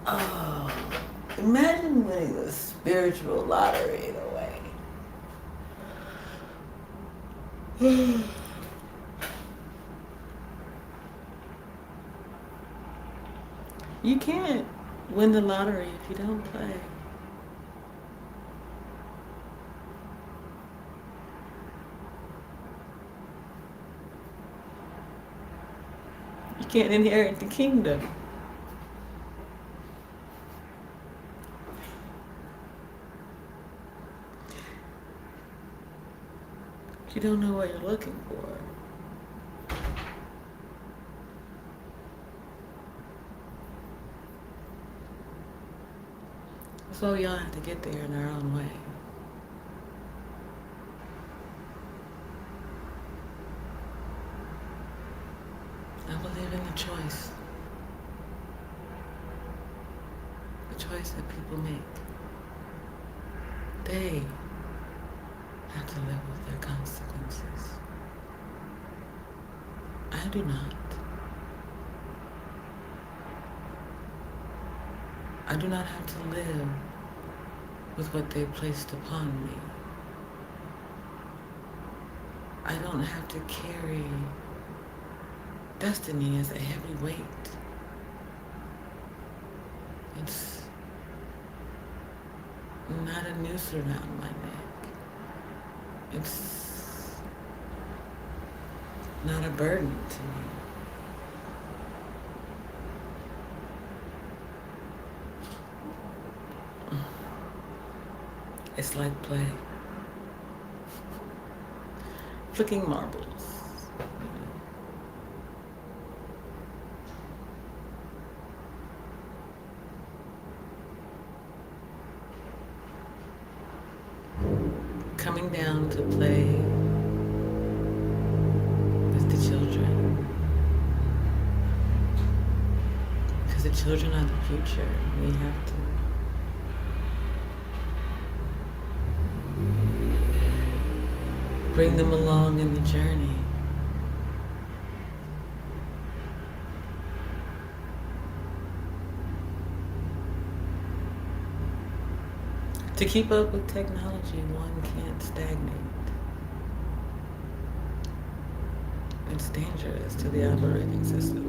Oh, imagine winning the spiritual lottery in a way. You can't win the lottery if you don't play. You can't inherit the kingdom. You don't know what you're looking for. So we all have to get there in our own way. I believe in the choice. The choice that people make. They have to live with their consequences. I do not. I do not have to live with what they placed upon me. I don't have to carry destiny as a heavy weight. It's not a noose around my neck. It's not a burden to me. It's like play. Flicking marbles. Coming down to play with the children. Because the children are the future. We have to bring them along in the journey. To keep up with technology, one can't stagnate. It's dangerous to the operating system.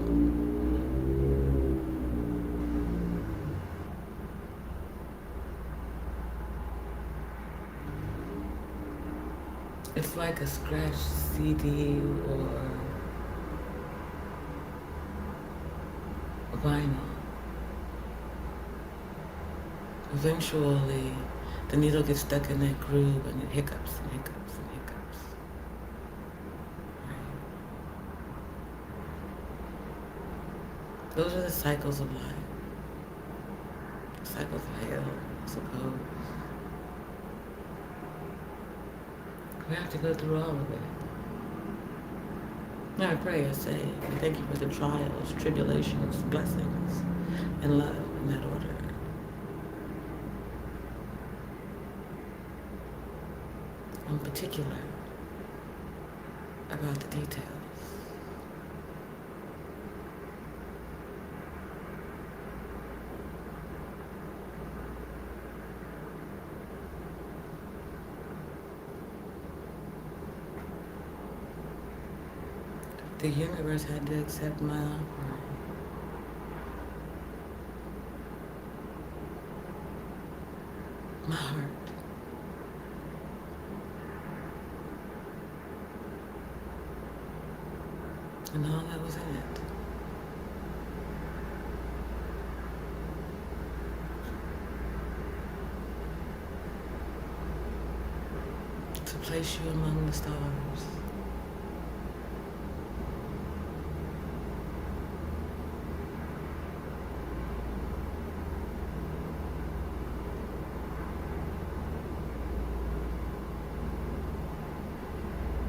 It's like a scratched CD or vinyl. Eventually, the needle gets stuck in that groove and it hiccups and hiccups and hiccups. Right? Those are the cycles of life. Cycles of hell, I suppose. We have to go through all of it. Now I pray, I say, and thank you for the trials, tribulations, blessings, and love in that order. I'm particular about the details. The universe had to accept my offering. My heart. And all that was in it. To place you among the stars.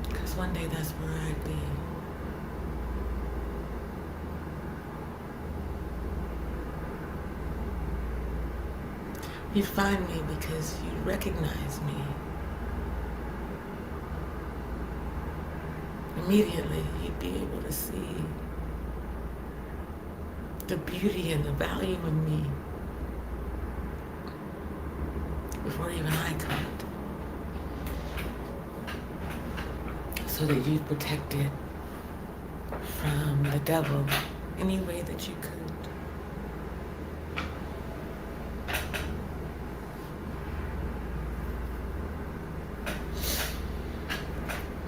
Because one day that's where I'd be. You'd find me because you'd recognize me. Immediately, you'd be able to see the beauty and the value of me before even I could. So that you'd protect it from the devil any way that you could.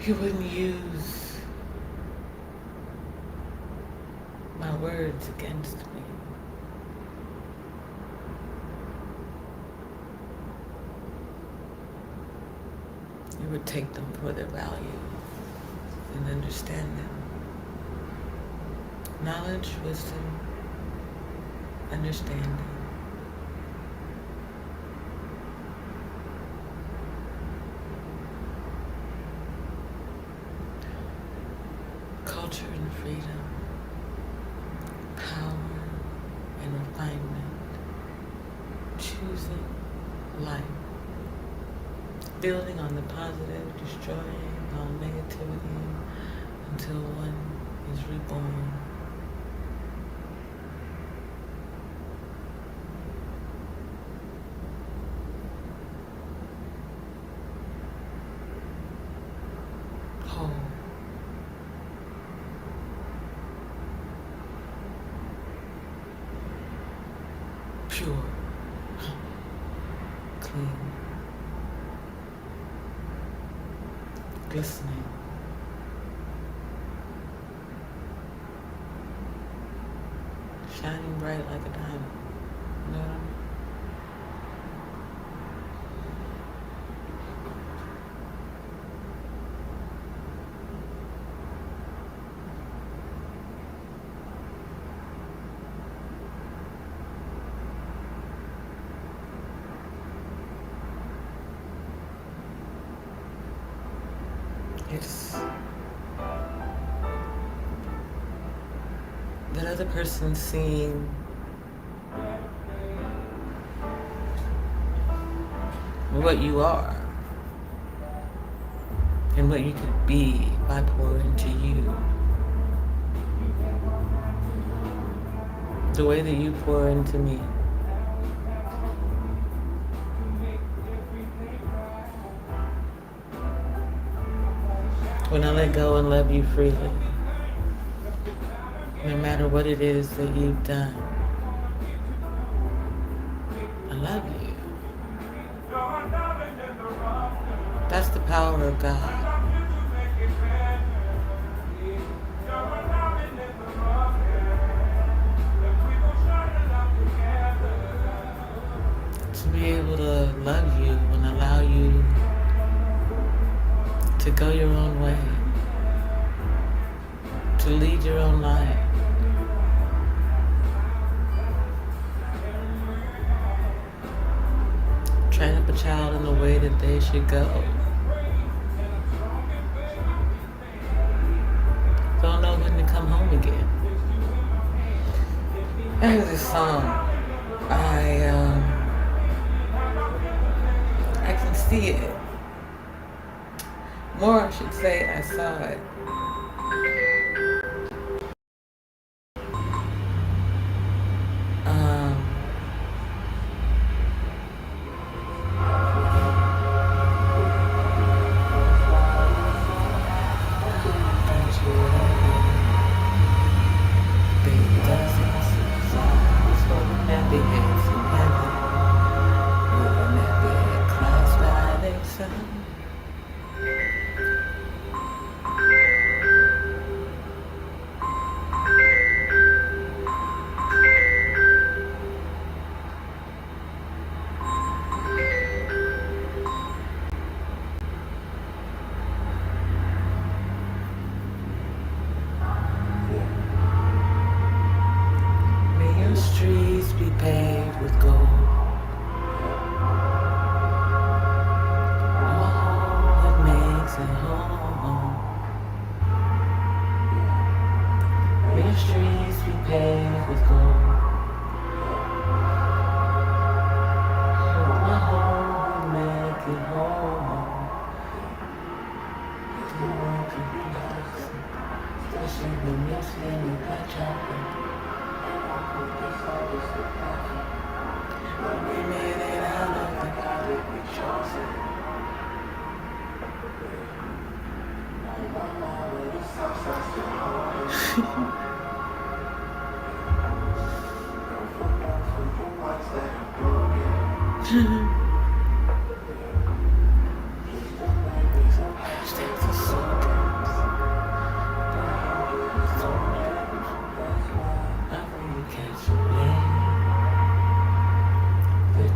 You wouldn't use my words against me. You would take them for their value and understand them. Knowledge, wisdom, understanding. Culture and freedom, power and refinement, choosing life, building on the positive, destroying all negativity until one is reborn. Whole. Pure, clean, glistening, shining bright like a diamond. You know what I mean? It's that other person seeing what you are and what you could be if I pour into you. The way that you pour into me. When I let go and love you freely, no matter what it is that you've done, I love you. That's the power of God. To be able to love you and allow you to go your own way, to lead your own life. Train up a child in the way that they should go. Don't know when to come home again. There's this song. I can see it. More, I should say, I saw it. Don't you worry. It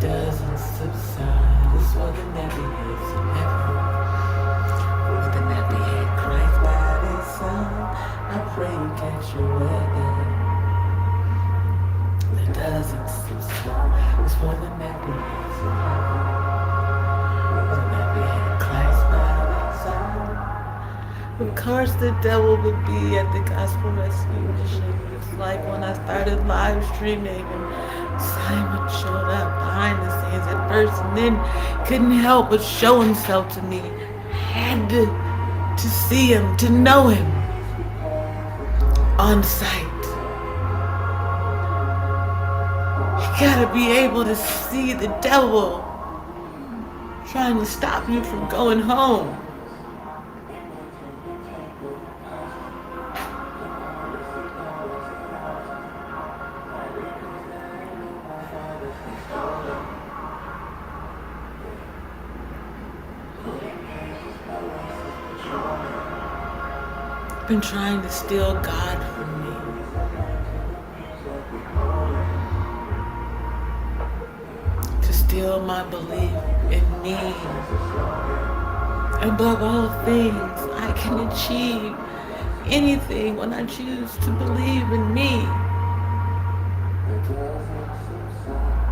doesn't subside. It's for the nappy heads in heaven. For the nappy head Christ by his side. I pray you catch your weather. It doesn't subside. It's for the nappy heads in heaven. For the nappy head Christ by his side. Of course, the devil would be at the gospel rescue mission. It's like when I started live streaming and Simon showed up behind the scenes at first and then couldn't help but show himself to me. Had to see him, to know him on sight. You gotta be able to see the devil trying to stop you from going home. Been trying to steal God from me. To steal my belief in me. Above all things, I can achieve anything when I choose to believe in me.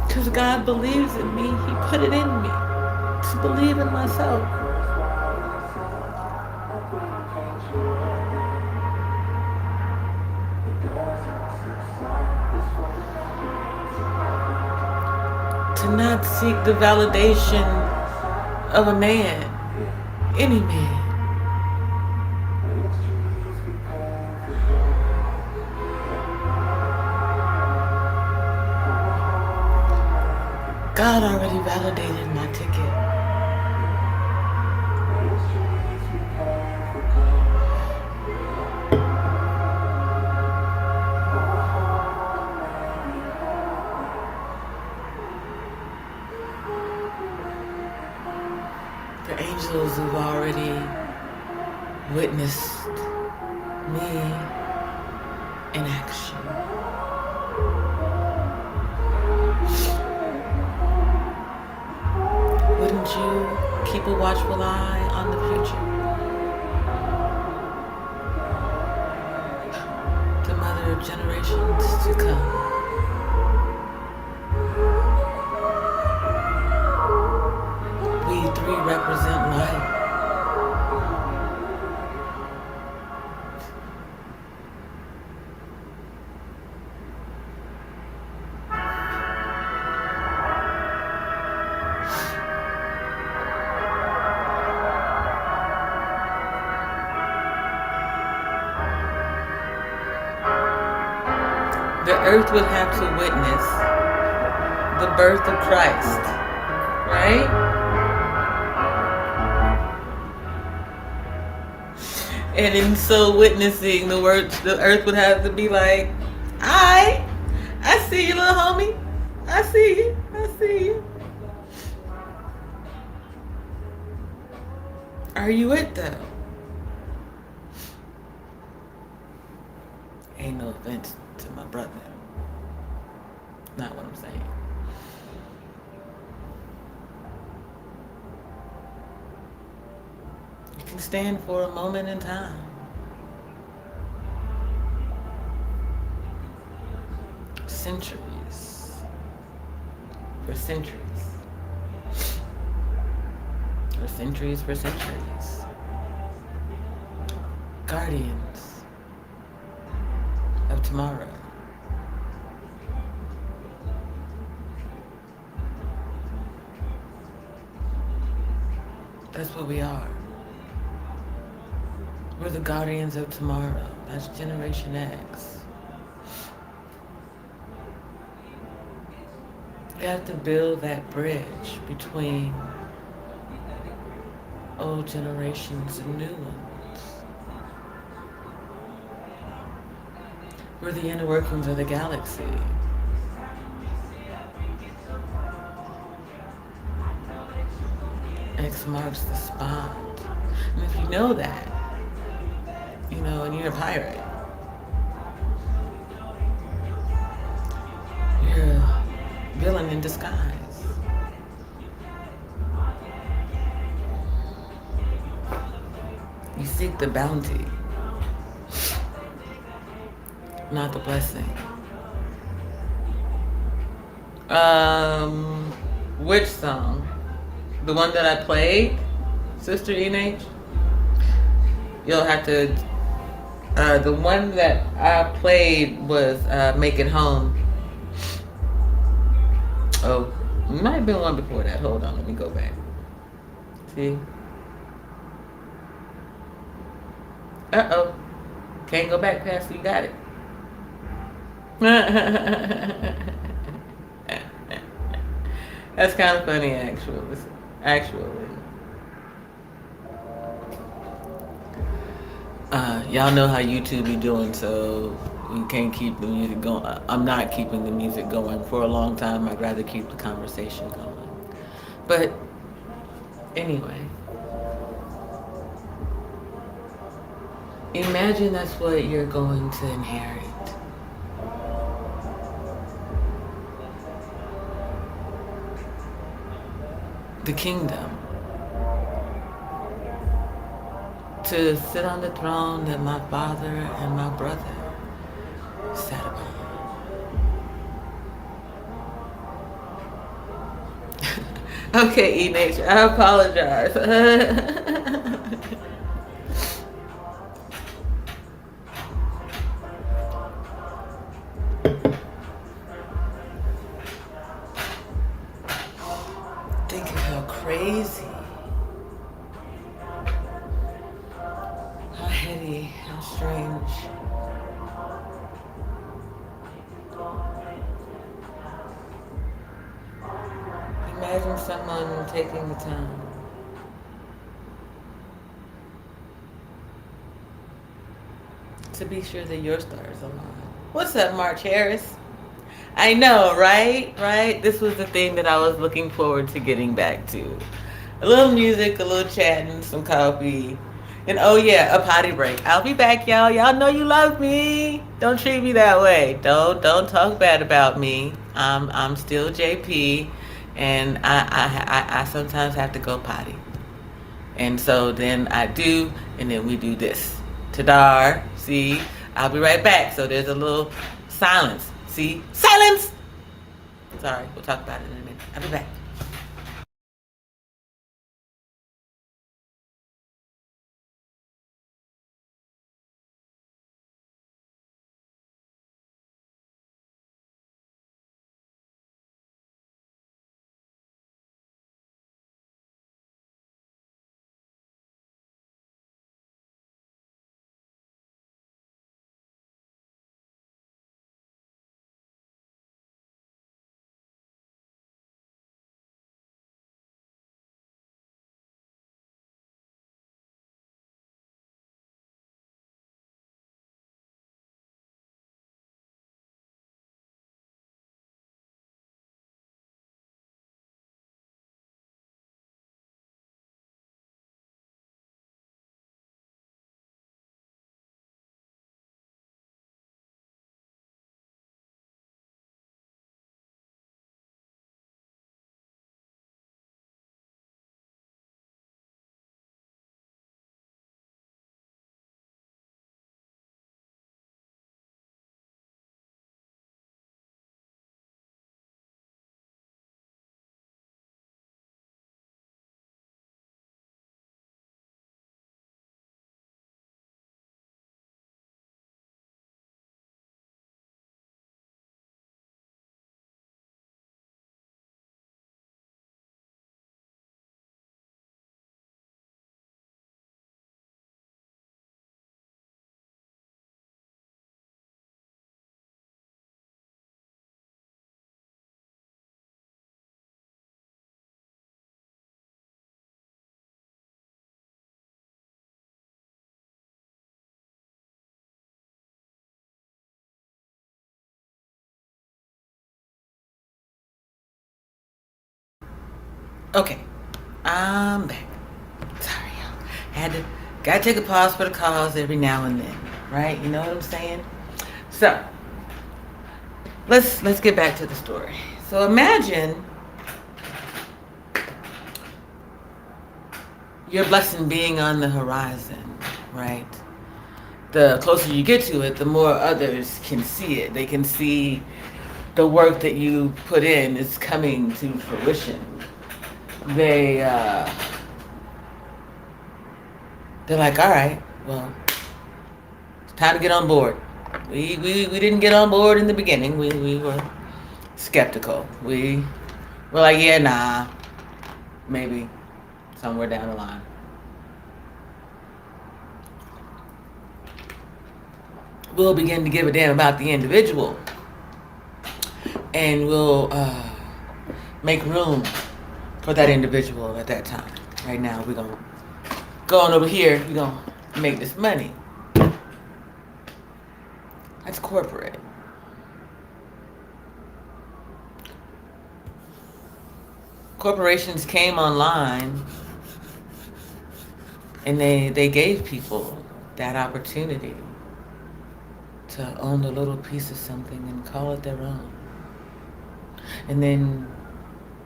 Because God believes in me, He put it in me to believe in myself. To not seek the validation of a man, any man. God already validated my ticket. The angels have already witnessed me in action. Wouldn't you keep a watchful eye on the future? The mother of generations to come. We three represent light. The earth would have to witness the birth of Christ, right? And in so witnessing, the earth would have to be like, I see you, little homie. I see you. I see you. Are you it though? Ain't no offense to my brother. Not what I'm saying. You can stand for a moment in time. Centuries. For centuries. For centuries, for centuries. Guardians of tomorrow. That's what we are. We're the guardians of tomorrow. That's Generation X. We have to build that bridge between old generations and new ones. We're the inner workings of the galaxy. X marks the spot. And if you know that, and you're a pirate, you're a villain in disguise. You seek the bounty, not the blessing. Which song? The one that I played, Sister Enage? You'll have to. The one that I played was Make It Home. Oh, might have been one before that. Hold on, let me go back. See? Uh-oh. Can't go back past you got it. That's kind of funny, actually. Y'all know how YouTube be doing, so you can't keep the music going. I'm not keeping the music going for a long time. I'd rather keep the conversation going. But anyway, imagine that's what you're going to inherit. The kingdom. To sit on the throne that my father and my brother sat upon. Okay, E-Nature, I apologize. Think of how crazy, how heady, how strange. Imagine someone taking the time to be sure that your stars align. What's up, March Harris? I know, right? Right? This was the thing that I was looking forward to getting back to. A little music, a little chatting, some coffee. And oh yeah, a potty break. I'll be back, y'all. Y'all know you love me. Don't treat me that way. Don't talk bad about me. I'm still JP, and I sometimes have to go potty. And so then I do, and then we do this. Tadar, see? I'll be right back. So there's a little silence. See? Silence! Sorry, we'll talk about it in a minute. I'll be back. Okay, I'm back. Sorry, y'all. Gotta take a pause for the calls every now and then, right? You know what I'm saying? So let's get back to the story. So imagine your blessing being on the horizon, right? The closer you get to it, the more others can see it. They can see the work that you put in is coming to fruition. They they're like, all right, well, it's time to get on board. We didn't get on board in the beginning. We were skeptical. We were like, yeah, nah, maybe somewhere down the line. We'll begin to give a damn about the individual, and we'll make room for that individual at that time. Right now, we're gonna go on over here. We're gonna make this money. That's corporate. Corporations came online and they gave people that opportunity to own a little piece of something and call it their own. And then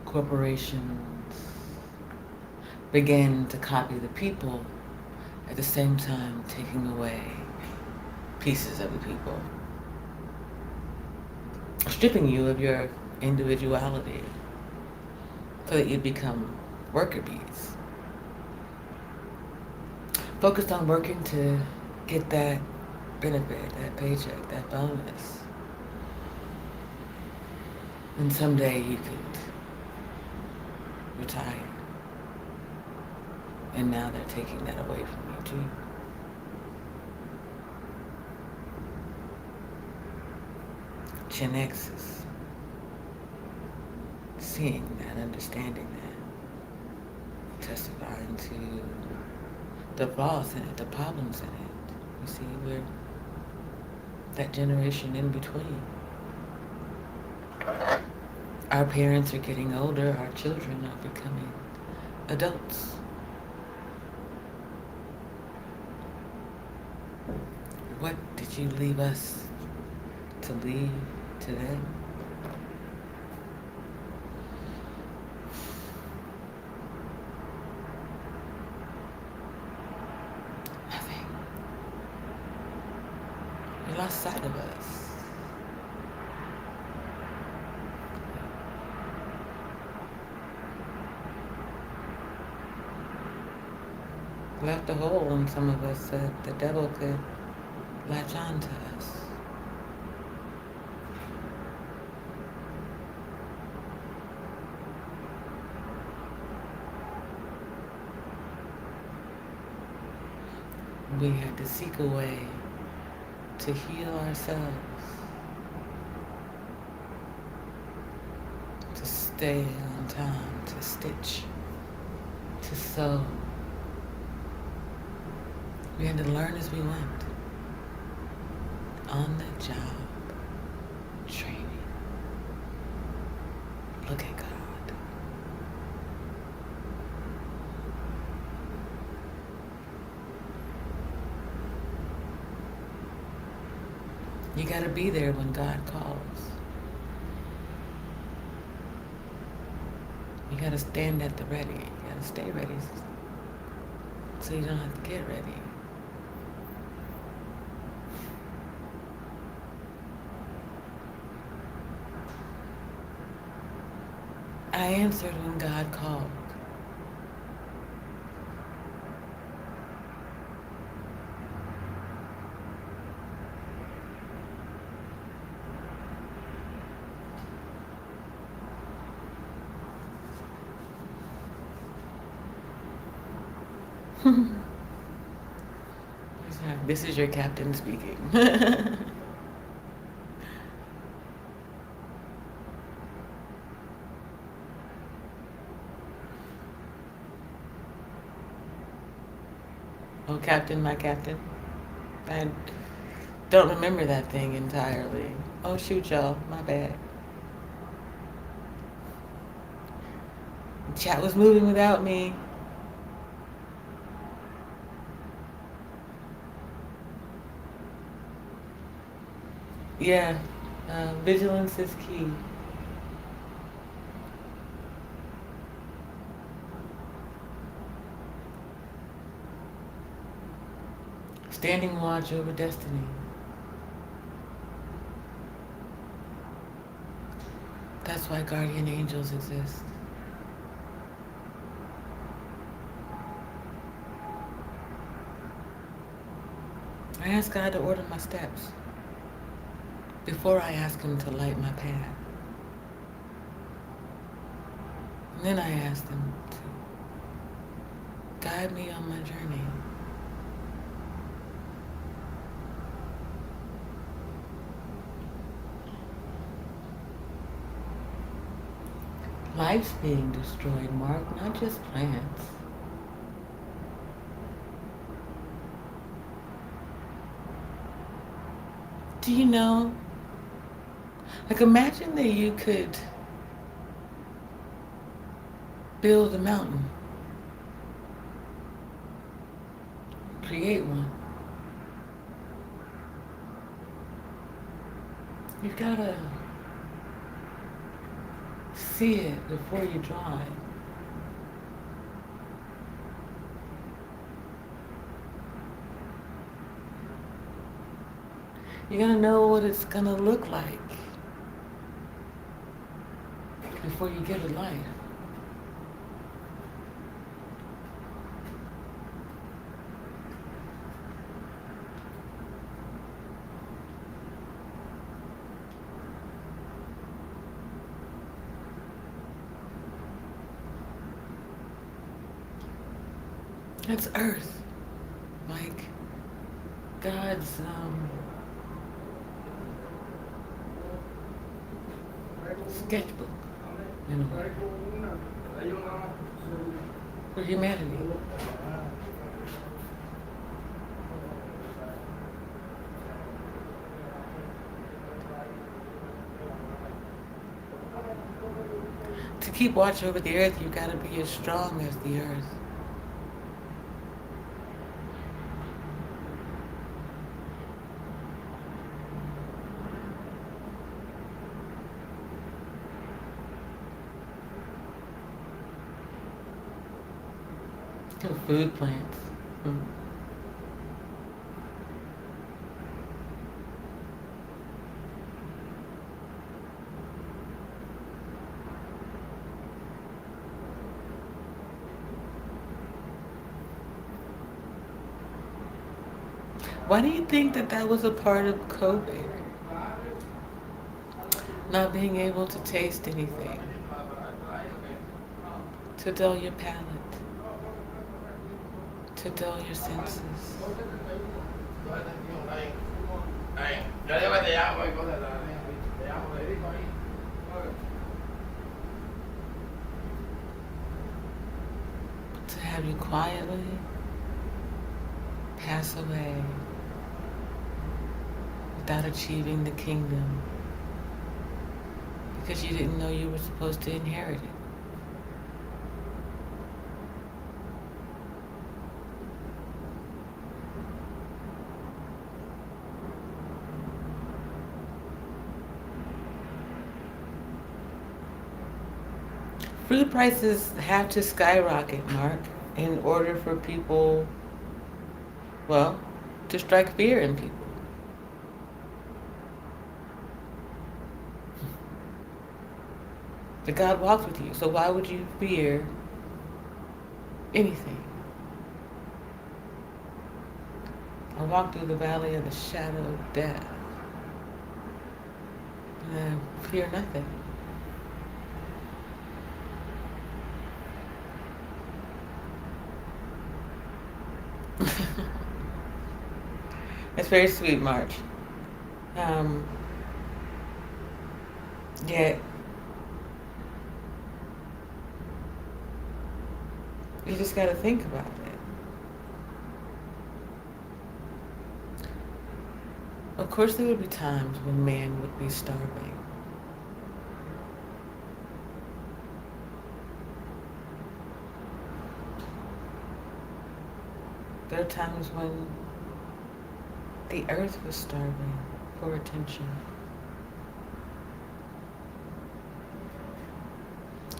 corporations began to copy the people, at the same time taking away pieces of the people, stripping you of your individuality so that you become worker bees. Focused on working to get that benefit, that paycheck, that bonus. And someday you could retire. And now they're taking that away from you too. Gen X is seeing that, understanding that, testifying to the flaws in it, the problems in it. You see, we're that generation in between. Our parents are getting older, our children are becoming adults. What did you leave us to leave to them? Nothing. You lost sight of us. Left a hole in some of us that the devil could latch on to us. We had to seek a way to heal ourselves, to stay on time, to stitch, to sew. We had to learn as we went. On the job training. Look at God. You gotta be there when God calls. You gotta stand at the ready. You gotta stay ready so you don't have to get ready. I answered when God called. This is your captain speaking. Oh, Captain, my captain. I don't remember that thing entirely. Oh, shoot, y'all. My bad. Chat was moving without me. Yeah, vigilance is key. Standing watch over destiny. That's why guardian angels exist. I ask God to order my steps before I ask Him to light my path. And then I ask Him to guide me on my journey. Life's being destroyed, Mark, not just plants. Do you know? Like, imagine that you could build a mountain, create one. You've got to see it before you draw it. You're going to know what it's going to look like before you give it life. It's Earth, like God's sketchbook, in a way, for humanity. To keep watch over the earth, you've got to be as strong as the earth. To food plants. Why do you think that that was a part of COVID? Not being able to taste anything, to dull your palate, to dull your senses. To have you quietly pass away without achieving the kingdom because you didn't know you were supposed to inherit it. Food prices have to skyrocket, Mark, in order for people, well, to strike fear in people. But God walks with you, so why would you fear anything? I walk through the valley of the shadow of death, and I fear nothing. It's very sweet, March. Yet, you just got to think about it. Of course, there would be times when man would be starving. There are times when the earth was starving for attention,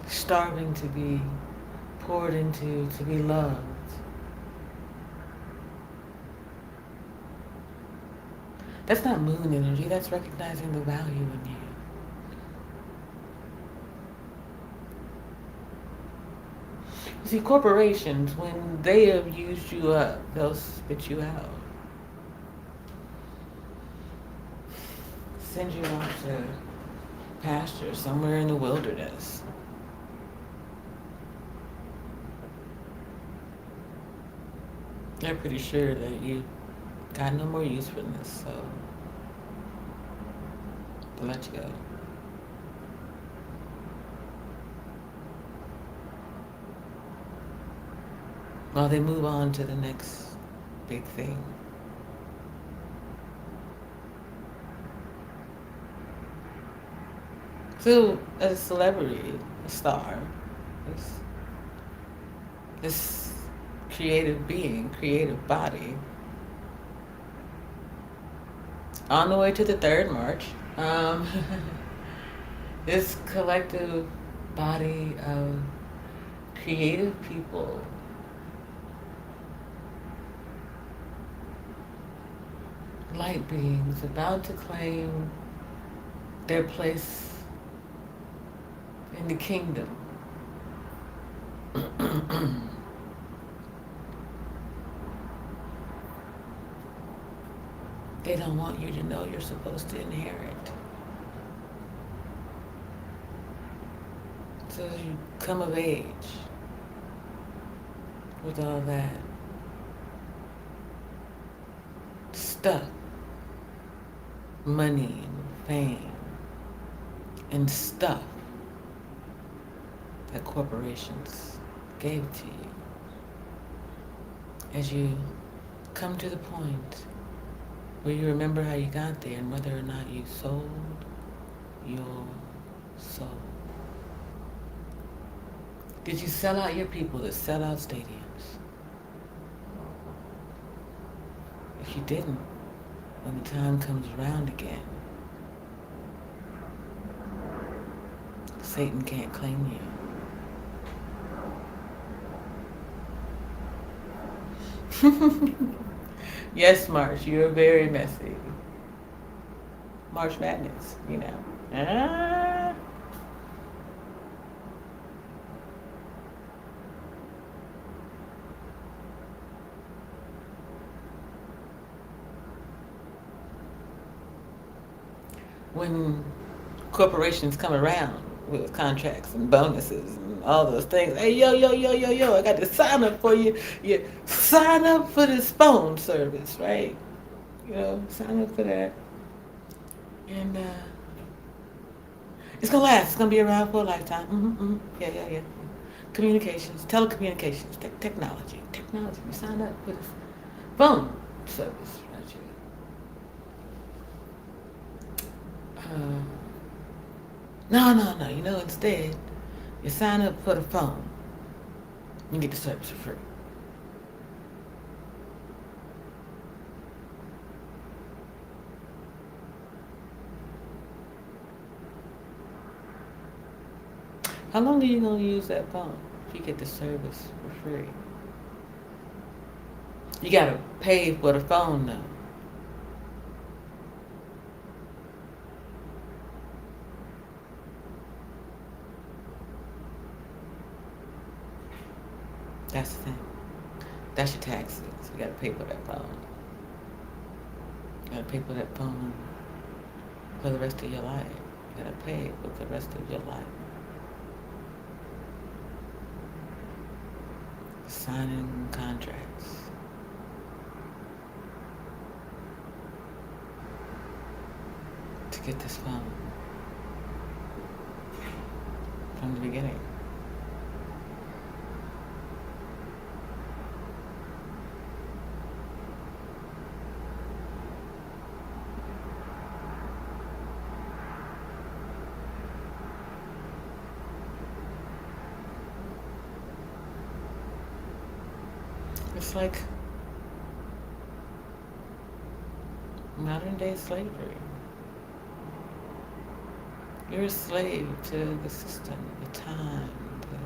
starving to be poured into, to be loved. That's not moon energy, that's recognizing the value in you. You see, corporations, when they have used you up, they'll spit you out. Send you off to pasture somewhere in the wilderness. They're pretty sure that you got no more usefulness, so they'll let you go. While they move on to the next big thing. So, as a celebrity, a star, this creative being, creative body, on the way to the third march, this collective body of creative people light beings about to claim their place in the kingdom. They don't want you to know you're supposed to inherit. So as you come of age with all that stuff, money and fame and stuff that corporations gave to you, as you come to the point where you remember how you got there and whether or not you sold your soul. Did you sell out your people to sell out stadiums? If you didn't, when the time comes around again, Satan can't claim you. Yes, March, you're very messy. March Madness, you know. Ah. When corporations come around with contracts and bonuses and all those things, hey, yo, I got to sign up for you. You sign up for this phone service, right? You know, sign up for that. And it's going to last. It's going to be around for a lifetime. Yeah. Communications, telecommunications, technology. You sign up for this phone service, right? No. You know, instead, you sign up for the phone. You get the service for free. How long are you going to use that phone if you get the service for free? You got to pay for the phone, though. That's the thing. That's your taxes. You gotta pay for that phone. You gotta pay for that phone for the rest of your life. You gotta pay for the rest of your life. Signing contracts. To get this phone. From the beginning. It's like Modern day slavery. You're a slave to the system, the time, the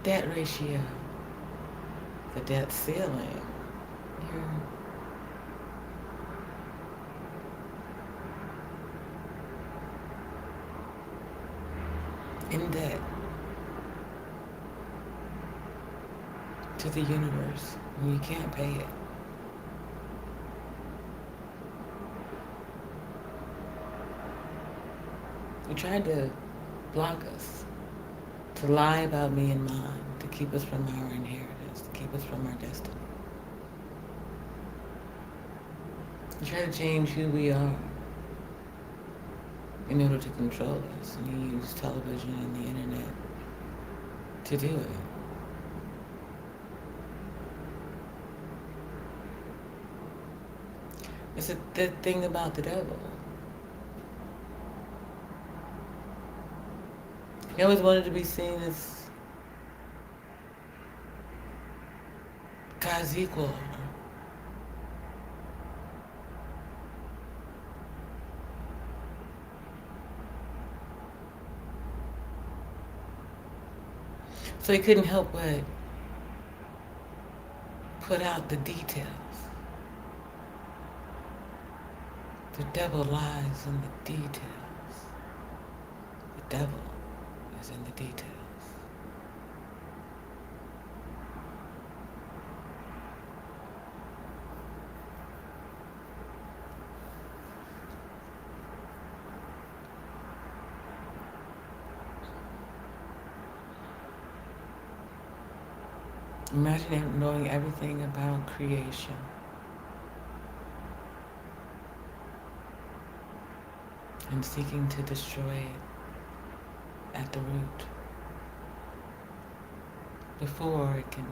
debt ratio, the debt ceiling. You're in debt to the universe and you can't pay it. You tried to block us, to lie about me and mine, to keep us from our inheritance, to keep us from our destiny. You try to change who we are in order to control us, and you use television and the internet to do it. It's the thing about the devil. He always wanted to be seen as God's equal. So he couldn't help but put out the details. The devil lies in the details. The devil is in the details. Imagine knowing everything about creation. And seeking to destroy it at the root before it can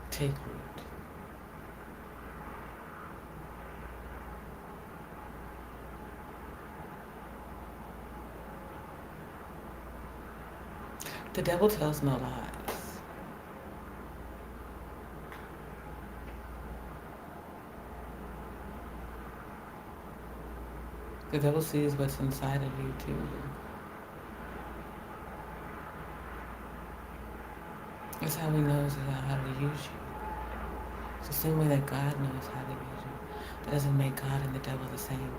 take root. The devil tells no lies. The devil sees what's inside of you too. That's how he knows how to use you. It's the same way that God knows how to use you. That doesn't make God and the devil the same.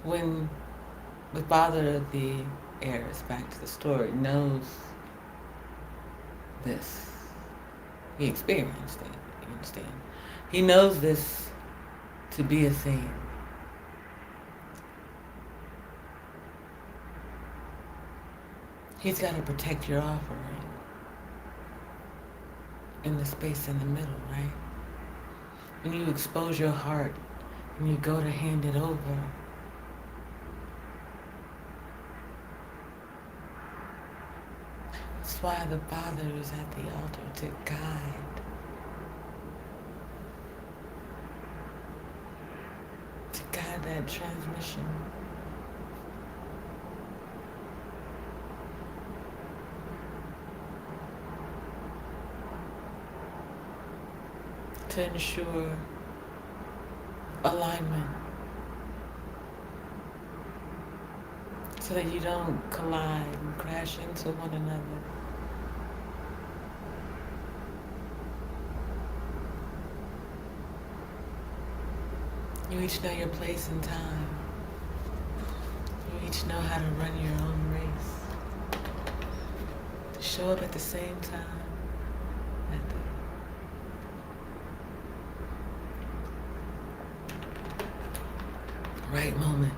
When the father of the heirs, back to the story, knows this, he experienced it, you understand? He knows this to be a thing. He's got to protect your offering in the space in the middle, right? When you expose your heart and you go to hand it over, that's why the Father is at the altar to guide. To guide that transmission. To ensure alignment. So that you don't collide and crash into one another. You each know your place in time. You each know how to run your own race. To show up at the same time. At the right moment.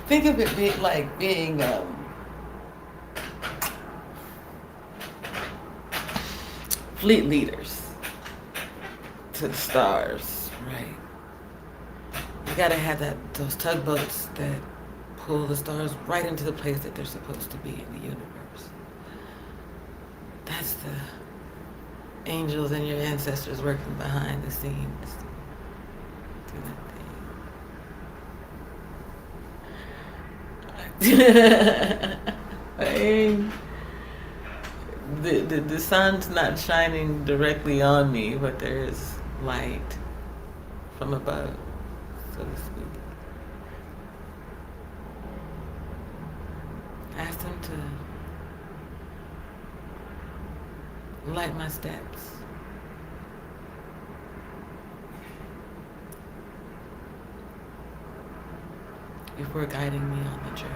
Think of it like being fleet leaders to the stars, right? You gotta have those tugboats that pull the stars right into the place that they're supposed to be in the universe. That's the angels and your ancestors working behind the scenes. Do that thing. I mean, the sun's not shining directly on me, but there is light from above, so to speak. Ask them to light my steps. Before guiding me on the journey.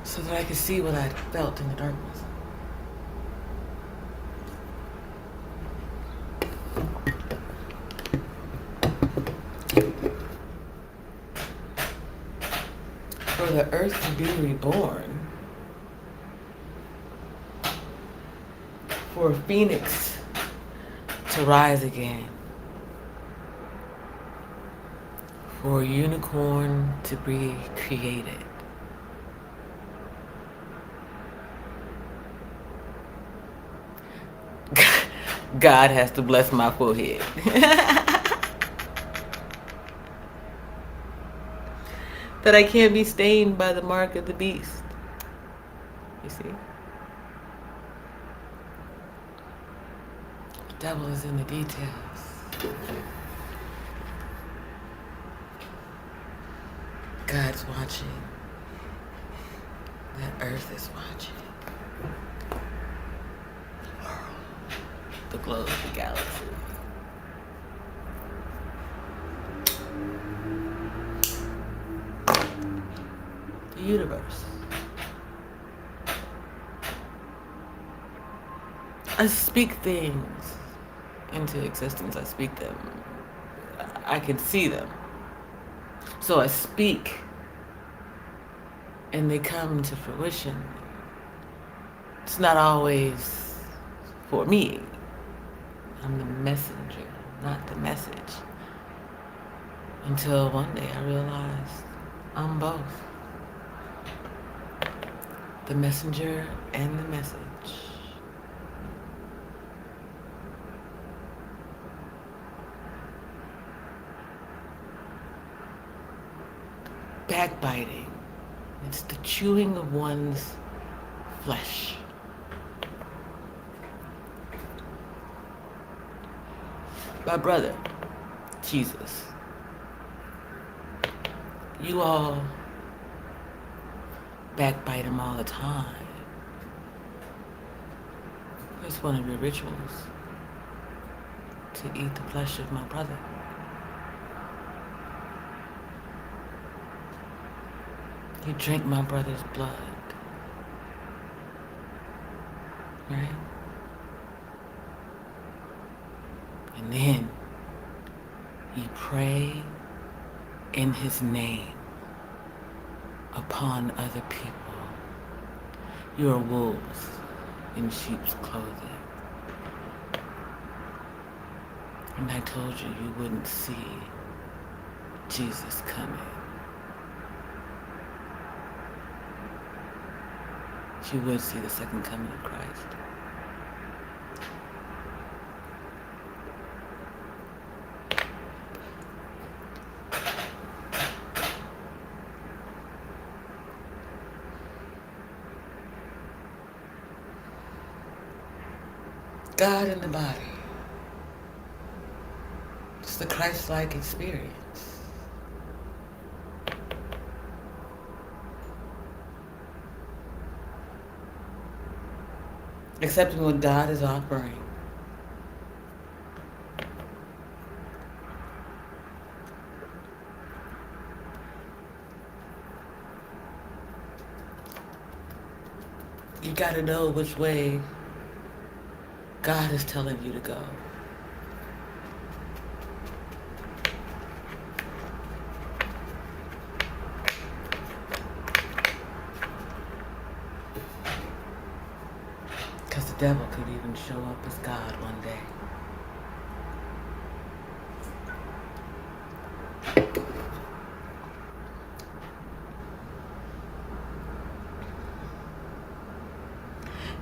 So that I could see what I felt in the darkness. For the earth to be reborn, for a phoenix to rise again, for a unicorn to be created. God has to bless my forehead. That I can't be stained by the mark of the beast. You see? The devil is in the details. God's watching. That earth is watching. The world, the globe, the galaxy. The universe. I speak things into existence. I speak them. I can see them. So I speak and they come to fruition. It's not always for me. I'm the messenger, not the message. Until one day I realized I'm both. The messenger and the message. Backbiting. It's the chewing of one's flesh. My brother, Jesus. You all backbite him all the time. It's one of your rituals to eat the flesh of my brother. You drink my brother's blood. Right? And then you pray in his name upon other people. You are wolves in sheep's clothing. And I told you you wouldn't see Jesus coming. You would see the second coming of Christ. God in the body. It's the Christ-like experience. Accepting what God is offering. You gotta know which way God is telling you to go. devil could even show up as God one day.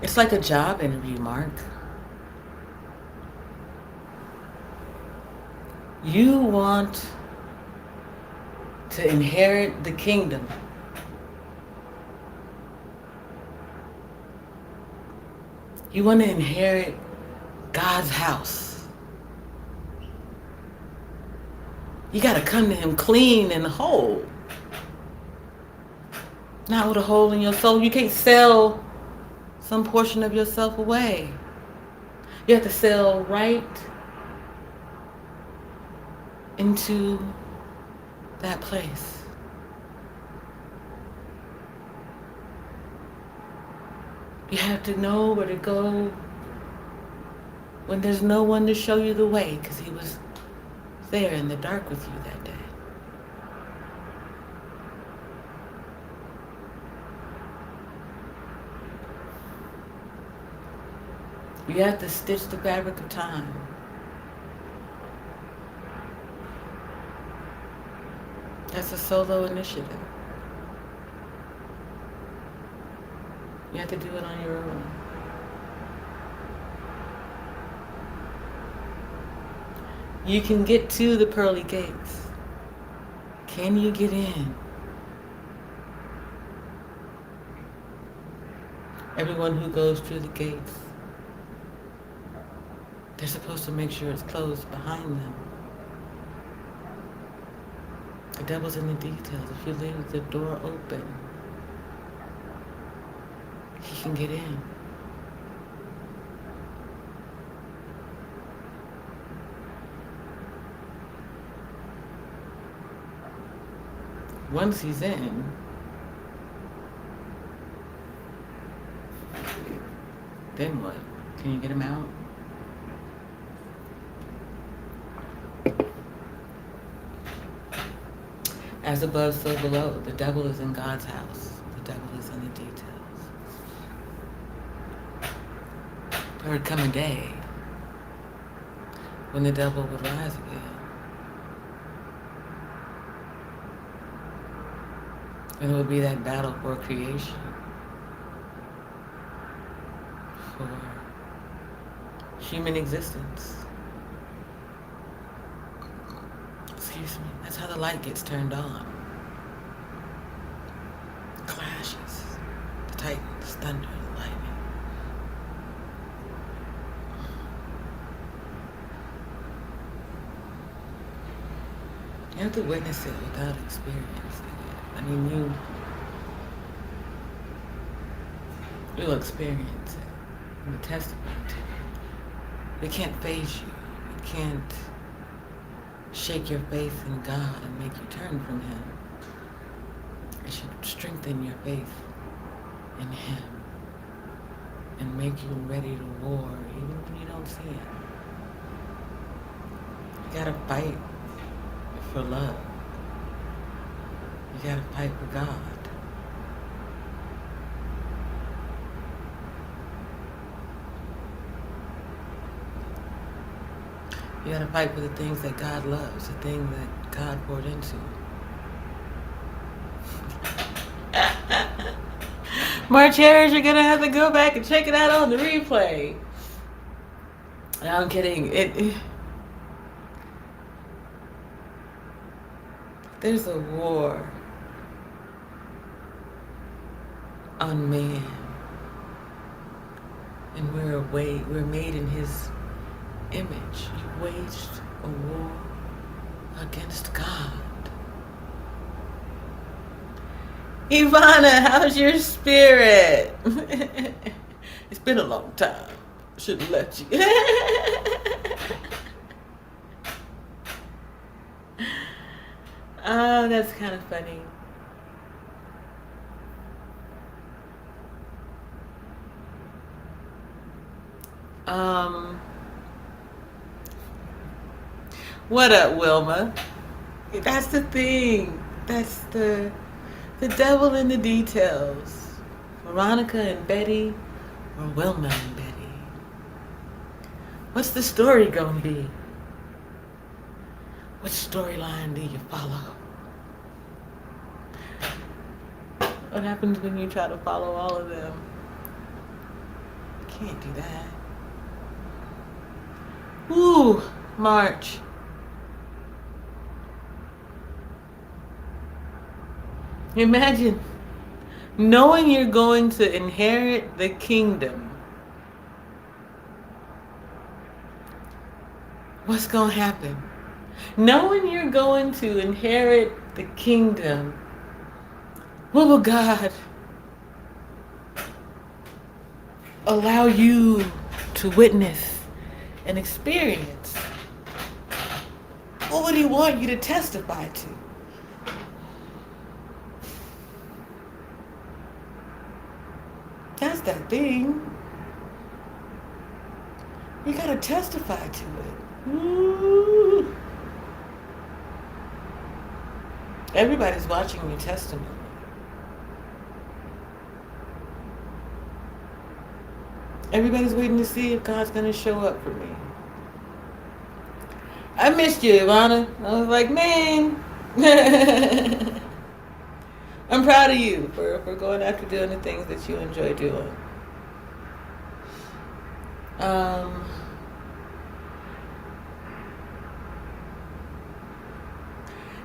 It's like a job interview, Mark. You want to inherit the kingdom. You want to inherit God's house. You got to come to him clean and whole. Not with a hole in your soul. You can't sell some portion of yourself away. You have to sell right into that place. You have to know where to go when there's no one to show you the way, because he was there in the dark with you that day. You have to stitch the fabric of time. That's a solo initiative. You have to do it on your own. You can get to the pearly gates. Can you get in? Everyone who goes through the gates, they're supposed to make sure it's closed behind them. The devil's in the details. If you leave the door open, he can get in. Once he's in, then what? Can you get him out? As above, so below. The devil is in God's house. The devil is in the details. There would come a day when the devil would rise again. And it would be that battle for creation. For human existence. Excuse me. That's how the light gets turned on. Clashes. The titans, thunder, the lightning. You have to witness it without experiencing it. I mean, you'll experience it. You'll testify to it. It can't faze you. It can't shake your faith in God and make you turn from him. It should strengthen your faith in him and make you ready to war even when you don't see it. You gotta fight for love. You gotta fight for God. You gotta fight for the things that God loves, the thing that God poured into. Matriarch, you're gonna have to go back and check it out on the replay. No, I'm kidding. There's a war on man, and we're made in his image. You waged a war against God. Ivana, how's your spirit? It's been a long time. Shouldn't let you. Oh, that's kind of funny. What up, Wilma? That's the thing. That's the devil in the details. Veronica and Betty, or Wilma and Betty. What's the story gonna be? Which storyline do you follow? What happens when you try to follow all of them? Can't do that. Ooh, March. Imagine knowing you're going to inherit the kingdom. What's going to happen? Knowing you're going to inherit the kingdom, what will God allow you to witness and experience? What would He want you to testify to? That's that thing. You gotta testify to it. Ooh. Everybody's watching your testimony. Everybody's waiting to see if God's gonna show up for me. I missed you, Ivana. I was like, man. I'm proud of you for going after doing the things that you enjoy doing.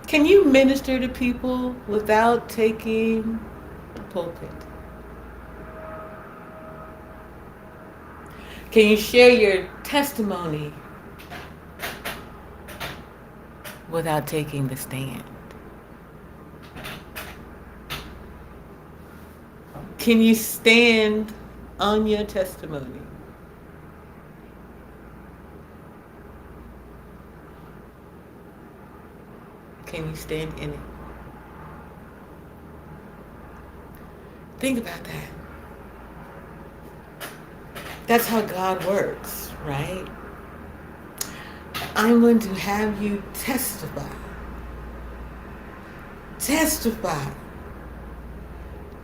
Can you minister to people without taking the pulpit? Can you share your testimony without taking the stand? Can you stand on your testimony? Can you stand in it? Think about that. That's how God works, right? I'm going to have you testify. Testify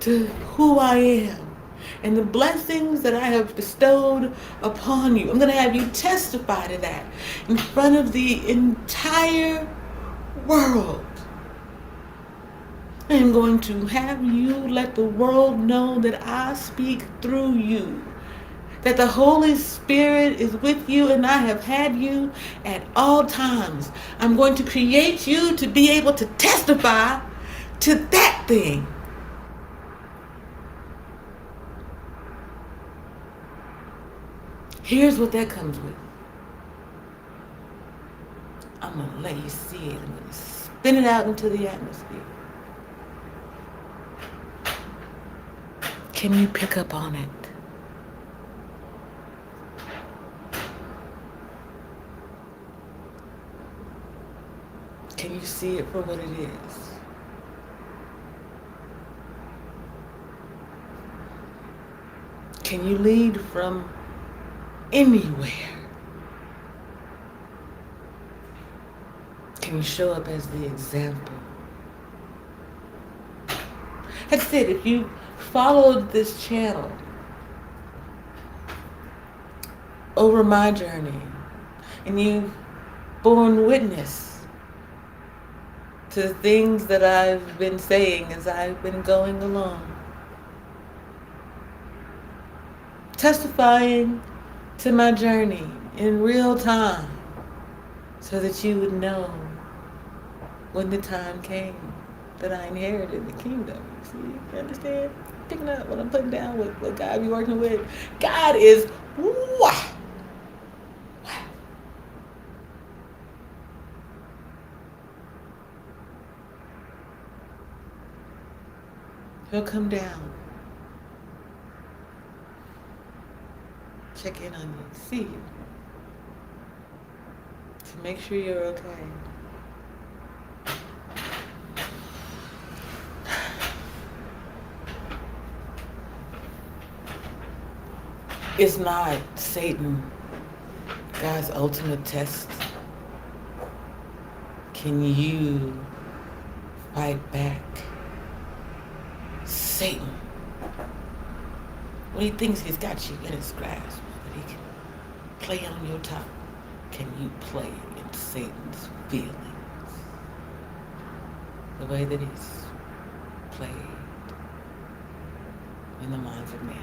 to who I am and the blessings that I have bestowed upon you. I'm going to have you testify to that in front of the entire world. I am going to have you let the world know that I speak through you, that the Holy Spirit is with you and I have had you at all times. I'm going to create you to be able to testify to that thing. Here's what that comes with. I'm going to let you see it. I'm going to spin it out into the atmosphere. Can you pick up on it? Can you see it for what it is? Can you lead from anywhere? Can you show up as the example? That's it. If you followed this channel over my journey and you've borne witness to the things that I've been saying as I've been going along, testifying to my journey in real time so that you would know when the time came that I inherited the kingdom. See, you understand? Picking up what I'm putting down with what God be working with. God is wow. He'll come down. Check in on you, see you, to make sure you're okay. Is not Satan God's ultimate test? Can you fight back Satan when he thinks he's got you in his grasp? But play on your top? Can you play in Satan's feelings? The way that he's played in the minds of man.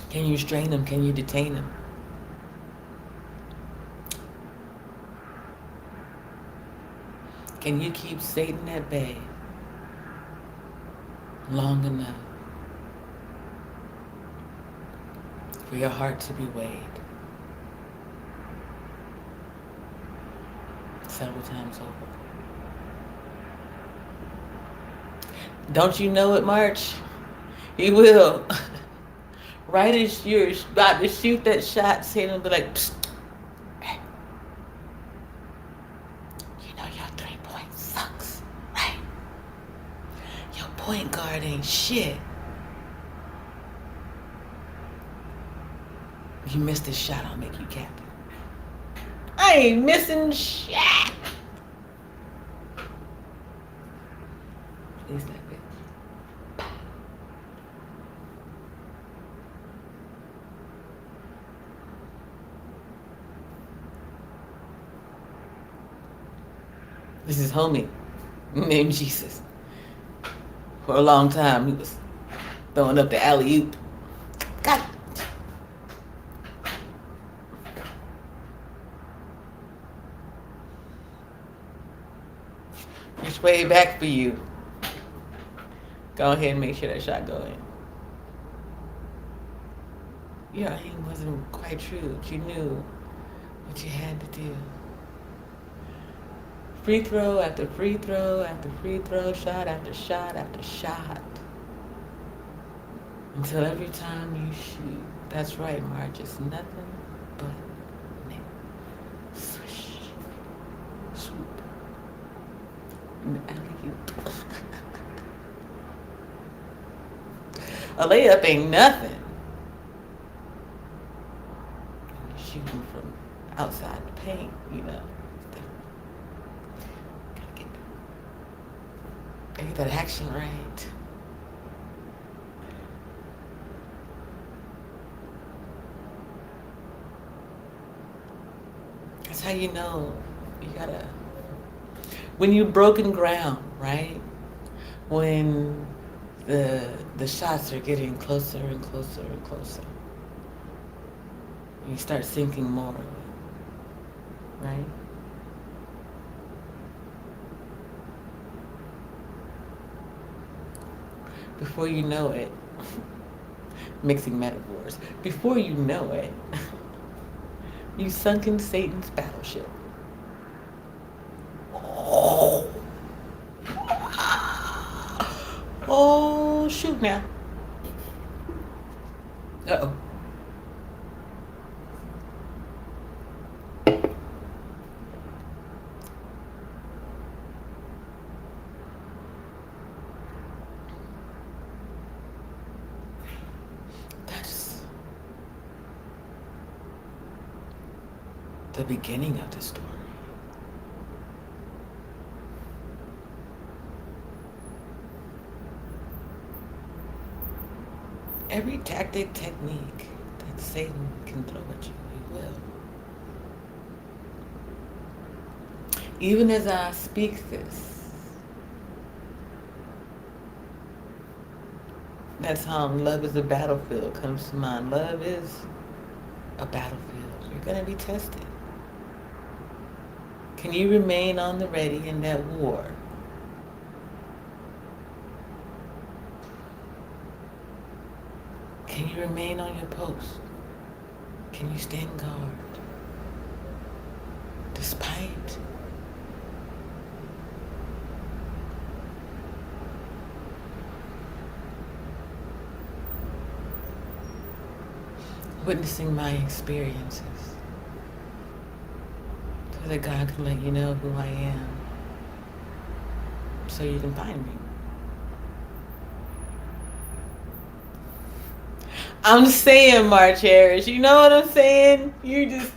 Can you restrain him? Can you detain him? Can you keep Satan at bay long enough for your heart to be weighed several times over? Don't you know it, March? He will. Right as you're about to shoot that shot, Satan will be like, psst. Hey. You know your 3-point sucks, right? Your point guard ain't shit. You missed this shot, I'll make you captain. I ain't missing shit. Please let me. This is homie named Jesus. For a long time, he was throwing up the alley-oop. God. It's way back for you. Go ahead and make sure that shot go in. Your aim wasn't quite true, but you knew what you had to do. Free throw after free throw after free throw, shot after shot after shot. Until every time you shoot, that's right, Marge, it's nothing but net. Swish, swoop, and alley-oop. A layup ain't nothing. You're shooting from outside the paint, you know. Get that action right. That's how you know you gotta. When you're broken ground, right? When the shots are getting closer and closer and closer, you start sinking more, right? Before you know it, mixing metaphors, before you know it, you sunk in Satan's battleship. Oh, shoot now. Uh-oh. The beginning of the story. Every tactic, technique that Satan can throw at you, he will. Even as I speak this, that song, Love is a Battlefield, comes to mind. Love is a battlefield. You're going to be tested. Can you remain on the ready in that war? Can you remain on your post? Can you stand guard? Despite witnessing my experiences, so that God can let you know who I am, so you can find me. I'm saying, March Harris, you know what I'm saying? You just,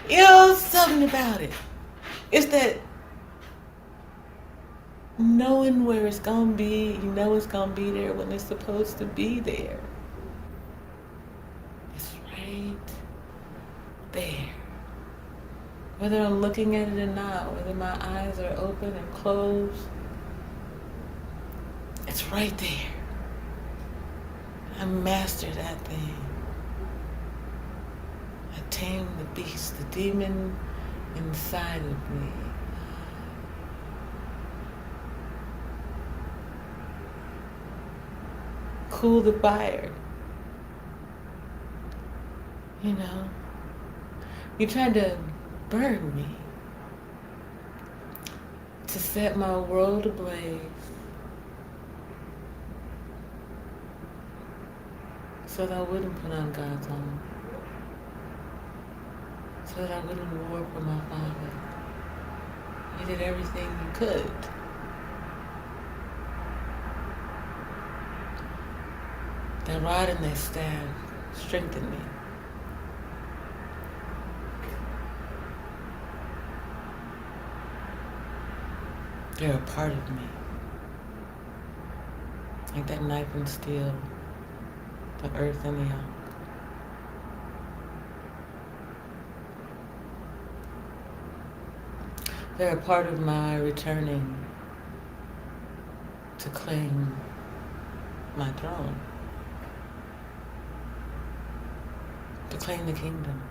you know, something about it. It's that knowing where it's gonna be. You know it's gonna be there when it's supposed to be there. It's right there. Whether I'm looking at it or not, whether my eyes are open or closed, it's right there. I mastered that thing. I tamed the beast, the demon inside of me. Cool the fire. You know, you tried to burn me, to set my world ablaze, so that I wouldn't put on God's armor, so that I wouldn't war for my Father. You did everything you could. That rod and that staff strengthened me. They're a part of me. Like that knife and steel, the earth and the oak. They're a part of my returning to claim my throne, to claim the kingdom.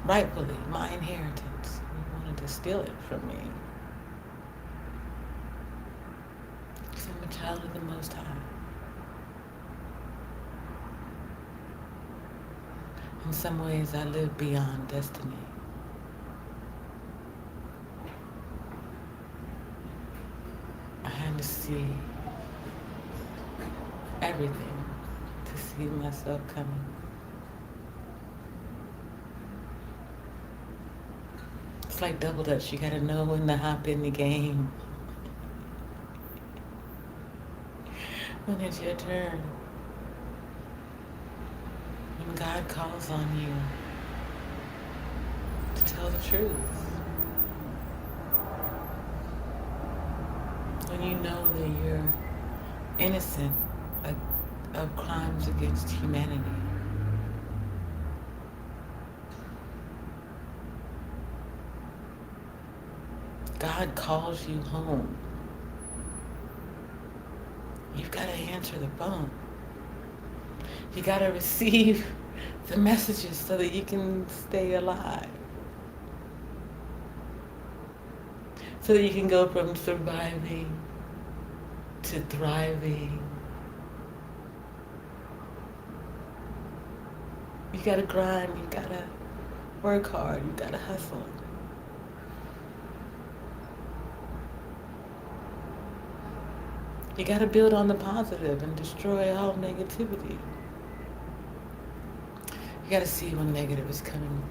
Rightfully, my inheritance. You wanted to steal it from me. Because I'm a child of the Most High. In some ways, I live beyond destiny. I had to see everything to see myself coming. It's like double dutch. You gotta know when to hop in the game. When it's your turn. When God calls on you to tell the truth. When you know that you're innocent of crimes against humanity. God calls you home. You've got to answer the phone. You got to receive the messages so that you can stay alive. So that you can go from surviving to thriving. You got to grind. You got to work hard. You got to hustle. You got to build on the positive and destroy all negativity. You got to see when negative is coming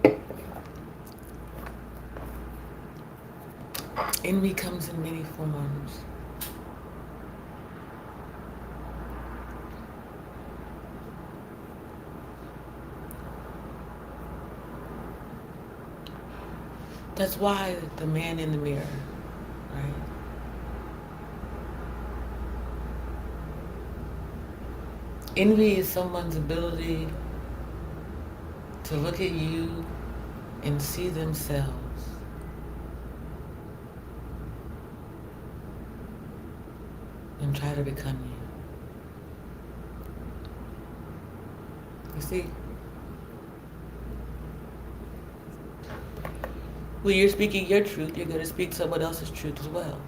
for you. Envy comes in many forms. That's why the man in the mirror, right? Envy is someone's ability to look at you and see themselves. And try to become you. You see? When you're speaking your truth, you're going to speak someone else's truth as well.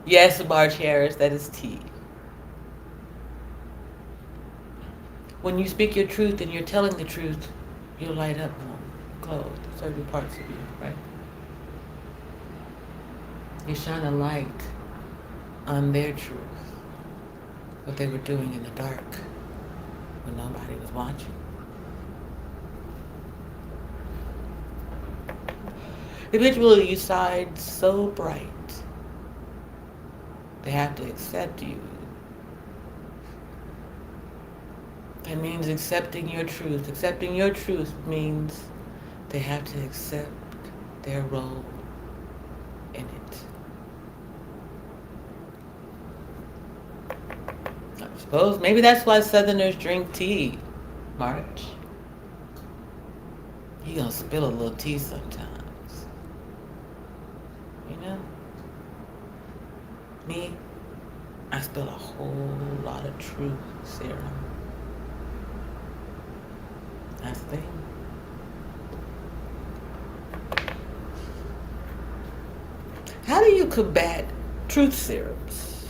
Yes, March Harris, that is T. When you speak your truth and you're telling the truth, you'll light up more, clothed certain parts of you, right? You shine a light on their truth, what they were doing in the dark when nobody was watching. Eventually you shine so bright, they have to accept you. That means accepting your truth. Accepting your truth means They have to accept their role in it. I suppose maybe that's why Southerners drink tea, March. You gonna spill a little tea sometimes. You know? Me, I spill a whole lot of truth serum. That's the thing. How do you combat truth serums?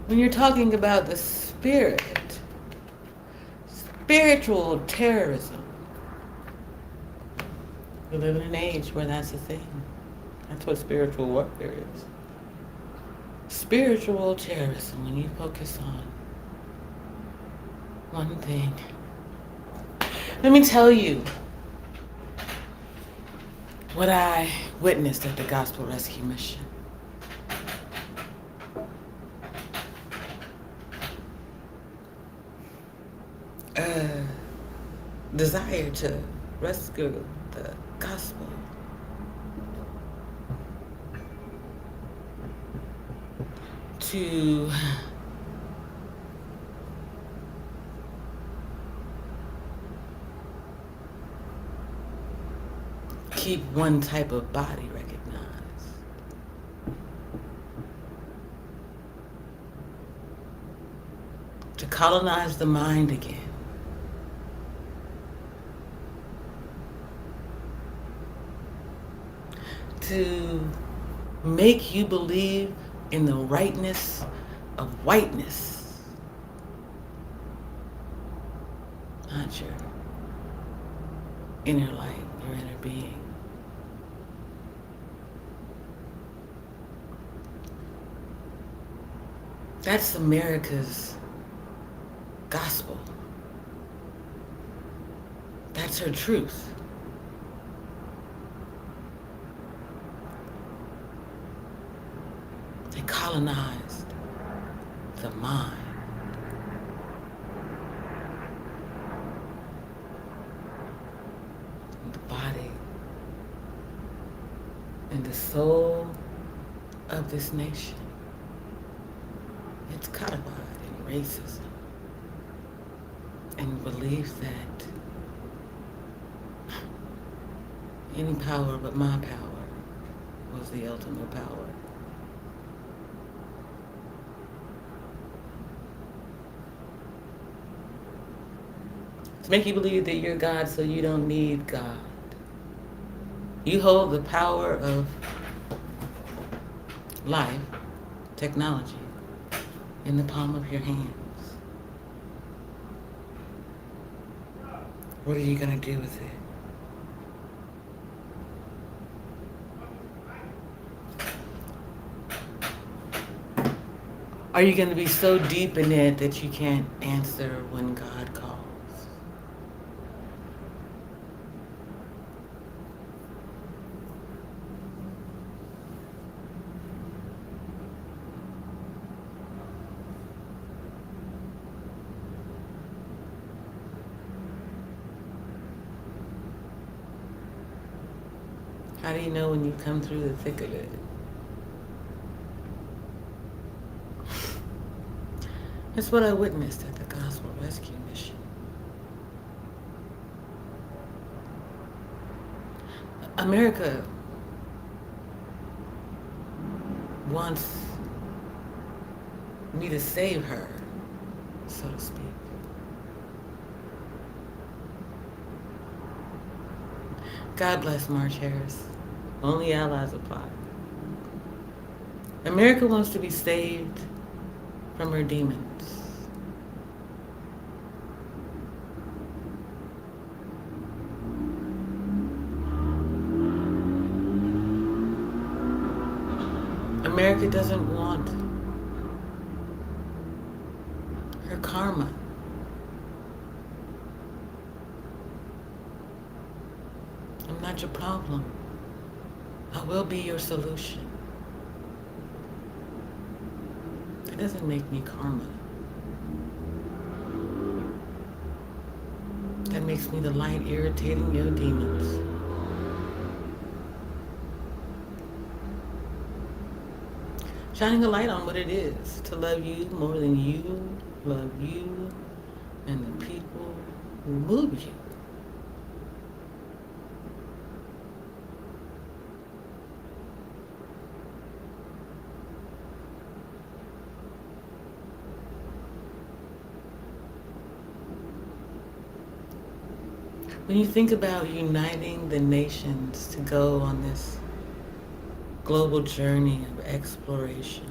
When you're talking about the spiritual terrorism, we live in an age where that's a thing. That's what spiritual warfare is. Spiritual terrorism, when you focus on one thing. Let me tell you what I witnessed at the Gospel Rescue Mission. Desire to rescue the gospel. To keep one type of body recognized. To colonize the mind again. To make you believe in the rightness of whiteness. Not your inner light, your inner being. That's America's gospel. That's her truth. They colonized the mind. The body. And the soul of this nation. It's codified in racism and belief that any power but my power was the ultimate power. To make you believe that you're God so you don't need God. You hold the power of life, technology, in the palm of your hands. What are you going to do with it? Are you going to be so deep in it that you can't answer when God calls? How do you know when you come through the thick of it? That's what I witnessed at the Gospel Rescue Mission. America wants me to save her, so to speak. God bless March Harris. Only allies apply. America wants to be saved from her demons. America doesn't want her karma. I'm not your problem. I will be your solution. It doesn't make me karma. makes me the light irritating your demons. Shining a light on what it is to love you more than you love you and the people who move you. When you think about uniting the nations to go on this global journey of exploration,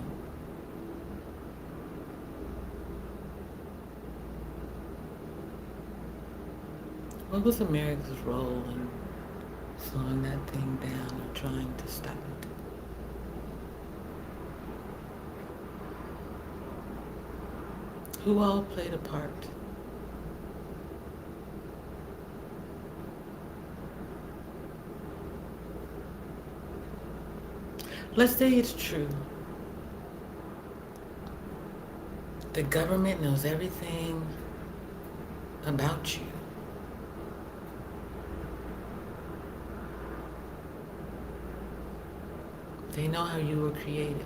what was America's role in slowing that thing down or trying to stop it? Who all played a part? Let's say it's true. The government knows everything about you. They know how you were created.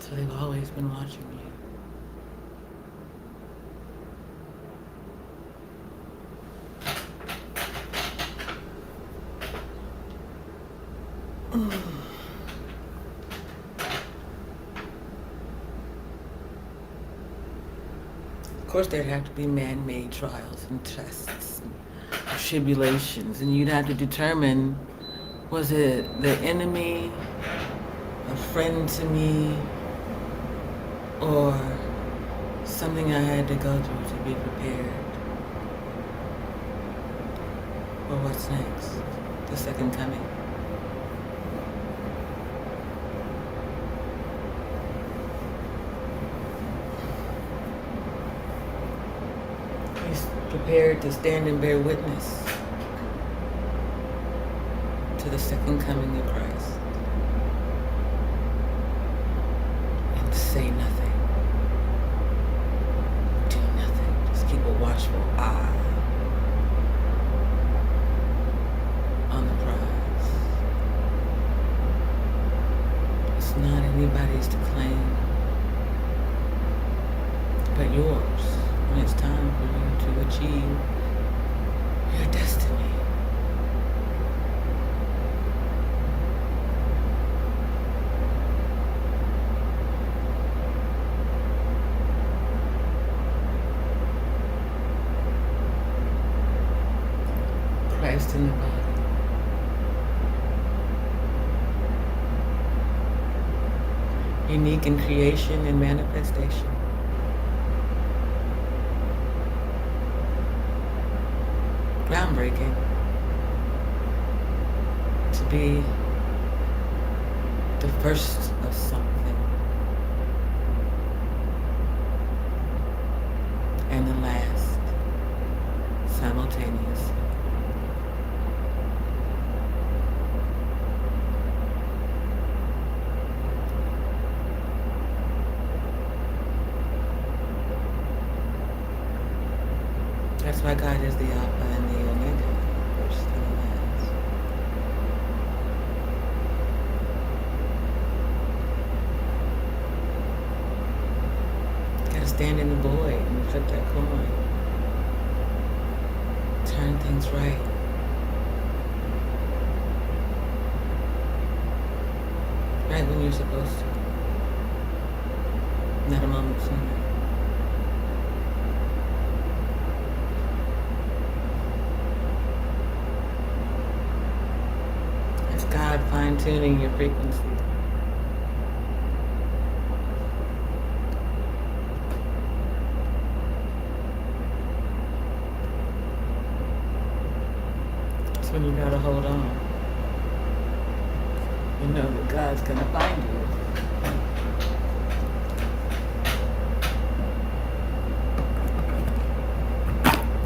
So they've always been watching you. Of course, there'd have to be man-made trials and tests and tribulations, and you'd have to determine, was it the enemy, a friend to me, or something I had to go through to be prepared? Or what's next? The second coming. He's prepared to stand and bear witness to the second coming of Christ and say nothing, do nothing, just keep a watchful eye on the prize. It's not anybody's to claim but yours when it's time for you to achieve your destiny. Christ in the body. Unique in creation and manifestation. Groundbreaking. To be the first of something and the last simultaneously. That's why God is the Alpha and the Omega, first and the last. Gotta stand in the void and flip that coin. Turn things right. Right when you're supposed to. Not a moment sooner. God fine-tuning your frequency. That's when you gotta hold on. You know that God's gonna find you.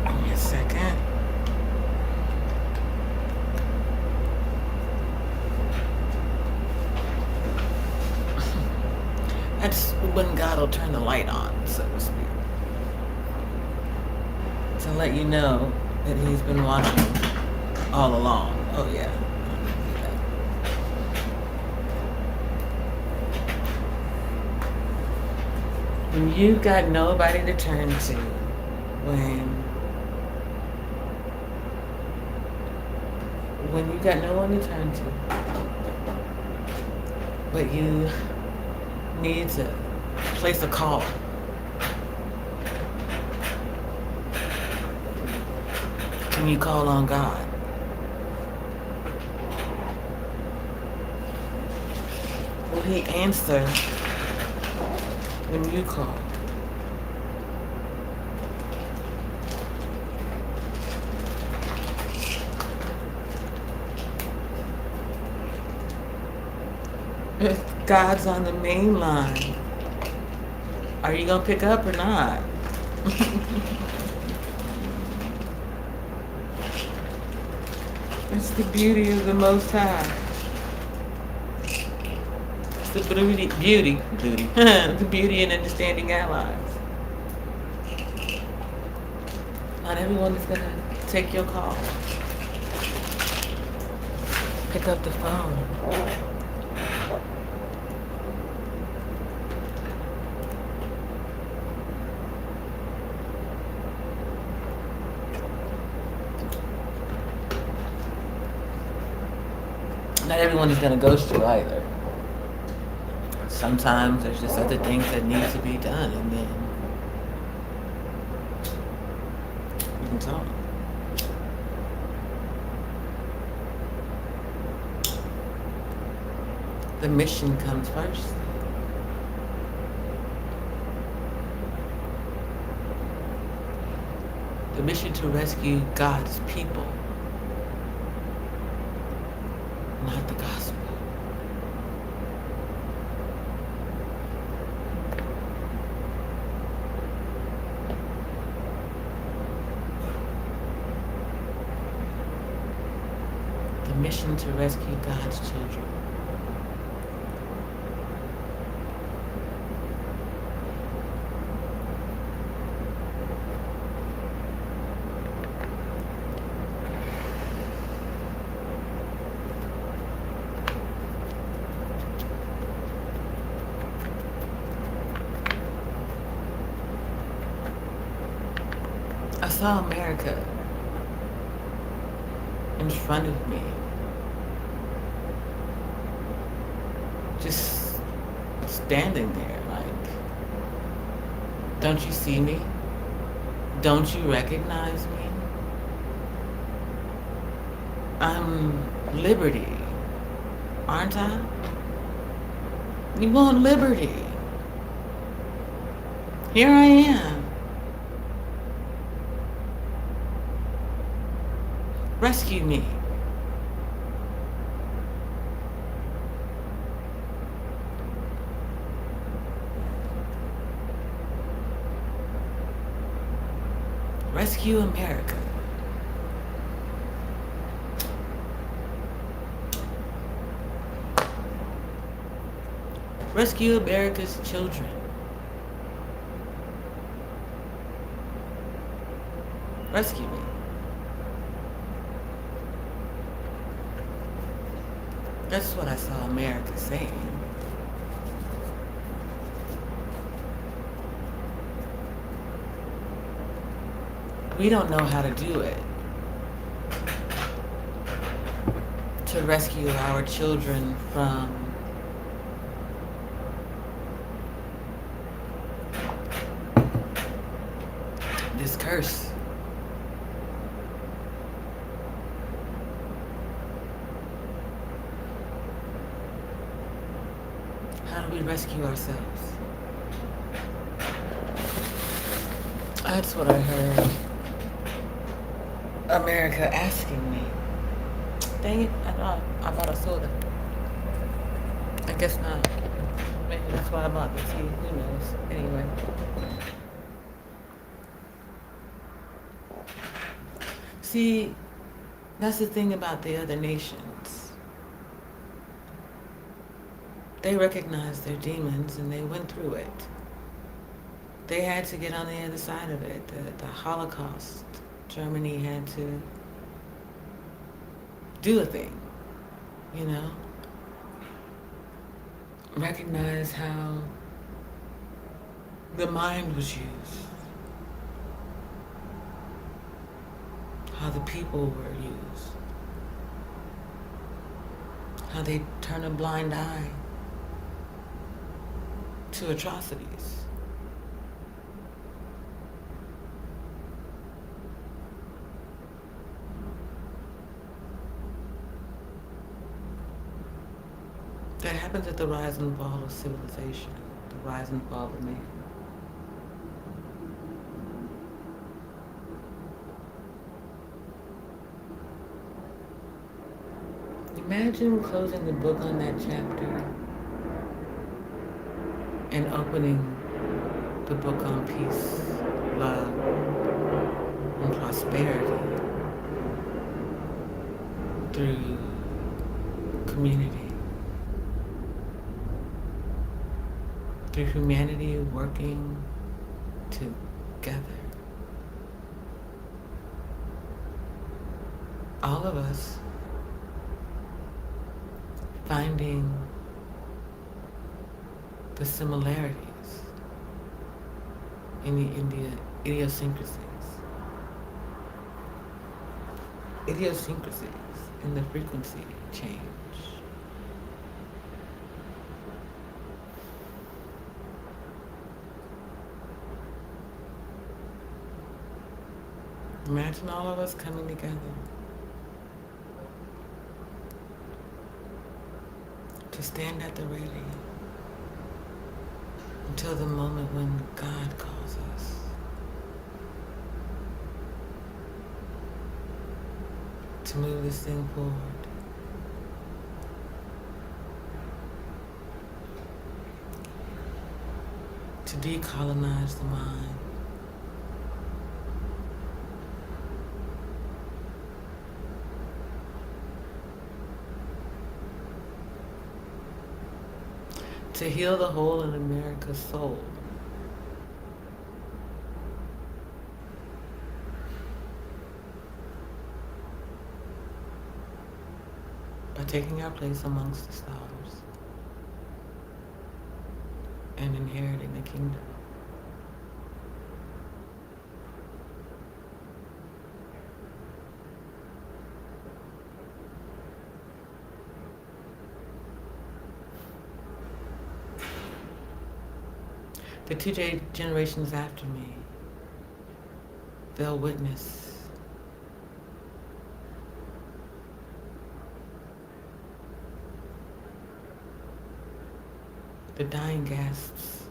Give me a second. when God will turn the light on, so to speak, to let you know that He's been watching all along. Oh yeah. When you've got nobody to turn to, when you got no one to turn to, but you need to place a call. Can you call on God? Will He answer when you call? If God's on the main line, are you gonna pick up or not? It's the beauty of the Most High. It's the beauty, the beauty in understanding allies. Not everyone is gonna take your call. Pick up the phone. Not everyone is going to ghost you either. Sometimes there's just other things that need to be done, and then you can talk. The mission comes first. The mission to rescue God's people, not the gospel. The mission to rescue God's children. I saw America in front of me, just standing there like, don't you see me? Don't you recognize me? I'm liberty, aren't I? You want liberty. Here I am. Rescue me. Rescue America. Rescue America's children. Rescue me. That's what I saw America saying. We don't know how to do it. To rescue our children from this curse. How do we rescue ourselves? That's what I heard America asking me. Dang it, I thought I bought a soda. I guess not. Maybe that's why I bought the tea. Who knows? Anyway. See, that's the thing about the other nations. They recognized their demons and they went through it. They had to get on the other side of it. The Holocaust, Germany had to do a thing, you know? Recognize how the mind was used, how the people were used, how they turn a blind eye to atrocities. That happens at the rise and fall of civilization, the rise and fall of man. Imagine closing the book on that chapter and opening the book on peace, love, and prosperity through community, through humanity working together. All of us finding the similarities in the idiosyncrasies in the frequency change. Imagine all of us coming together to stand at the ready until the moment when God calls us. To move this thing forward. To decolonize the mind. To heal the hole in America's soul. By taking our place amongst the stars and inheriting the kingdom. The two generations after me, they'll witness the dying gasps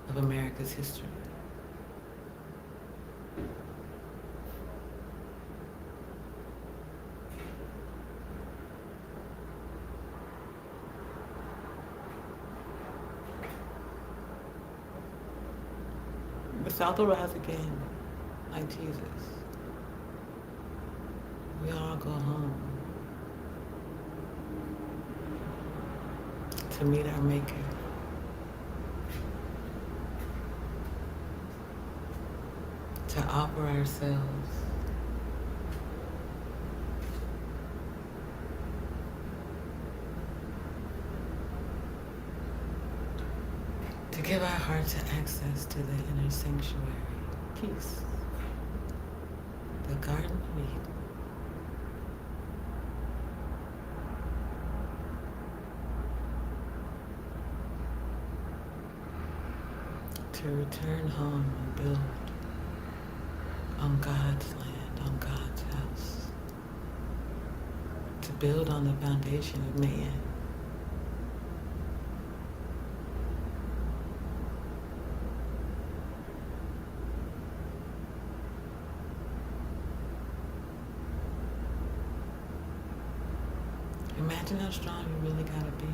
of America's history. The South will rise again, like Jesus. We all go home to meet our Maker. To offer ourselves to give our hearts access to the inner sanctuary, peace, the Garden of Eden. To return home and build on God's land, on God's house. To build on the foundation of man. Imagine how strong you really gotta be.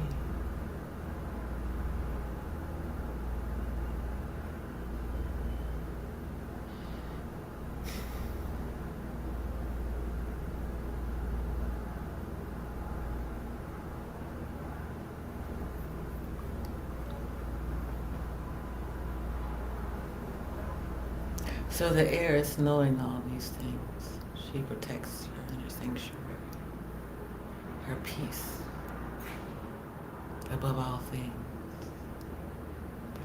So the air is knowing all these things. She protects her inner sanctuary, her peace above all things,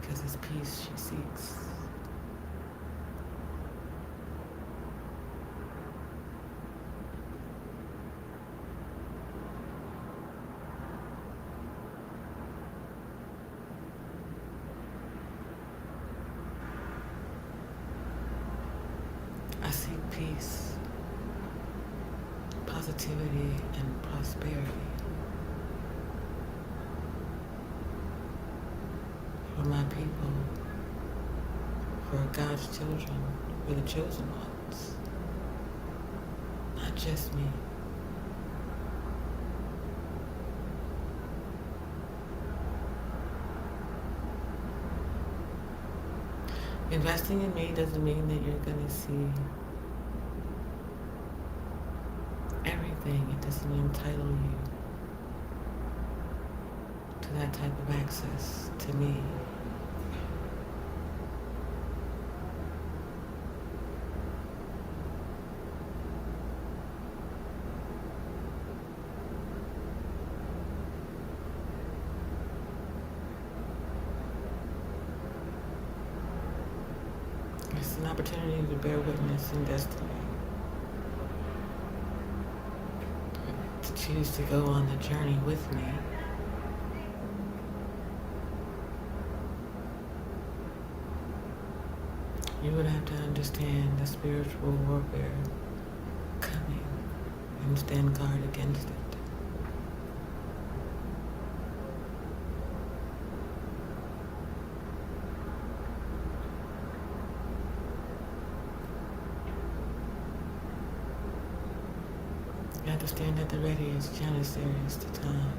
because it's peace she seeks. I seek peace, positivity, and prosperity for my people, for God's children, for the chosen ones, not just me. Investing in me doesn't mean that you're going to see everything. It doesn't entitle you to that type of access to me. It's an opportunity to bear witness in destiny, to choose to go on the journey with me. You would have to understand the spiritual warfare coming and stand guard against it. You have to stand at the ready as Janissaries to time.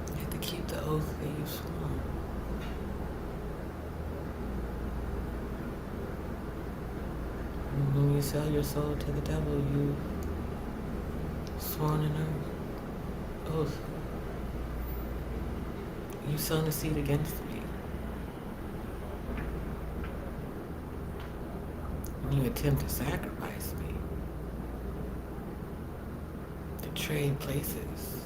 You have to keep the oath that you've sworn. And when you sell your soul to the devil, you've sworn an oath. You've sown a seed against me. When you attempt to sacrifice me, to trade places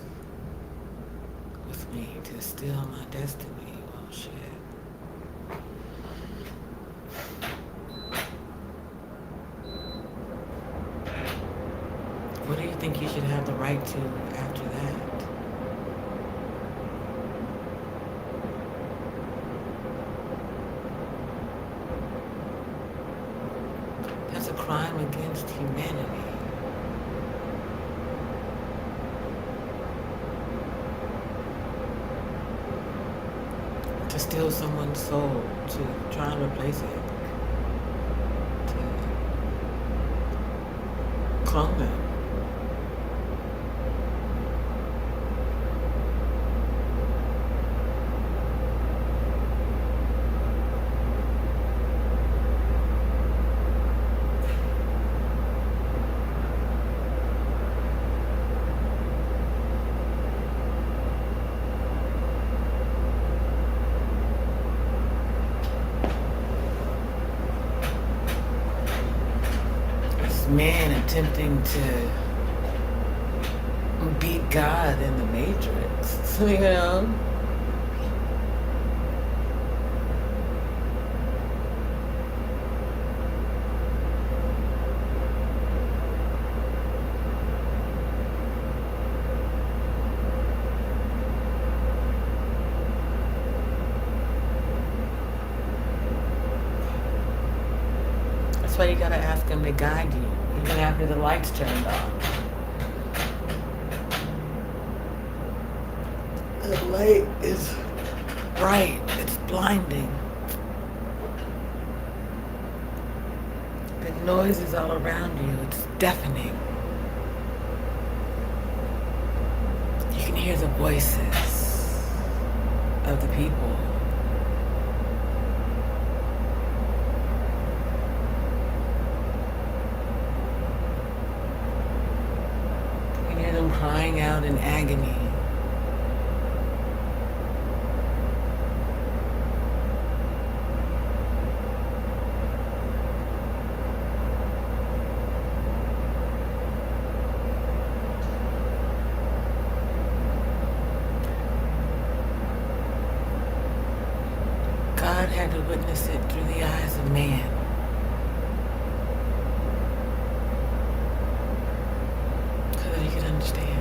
with me, to steal my destiny, well, shit. What do you think you should have the right to after that? That's a crime against humanity. To steal someone's soul, to try and replace it, to clone them. Man attempting to beat God in the Matrix, so, you know. That's why you gotta ask him to guide you, even after the lights turned on. The light is bright, it's blinding. The noise is all around you, it's deafening. You can hear the voices of the people. crying out in agony. God had to witness it through the eyes of man. So that he could understand.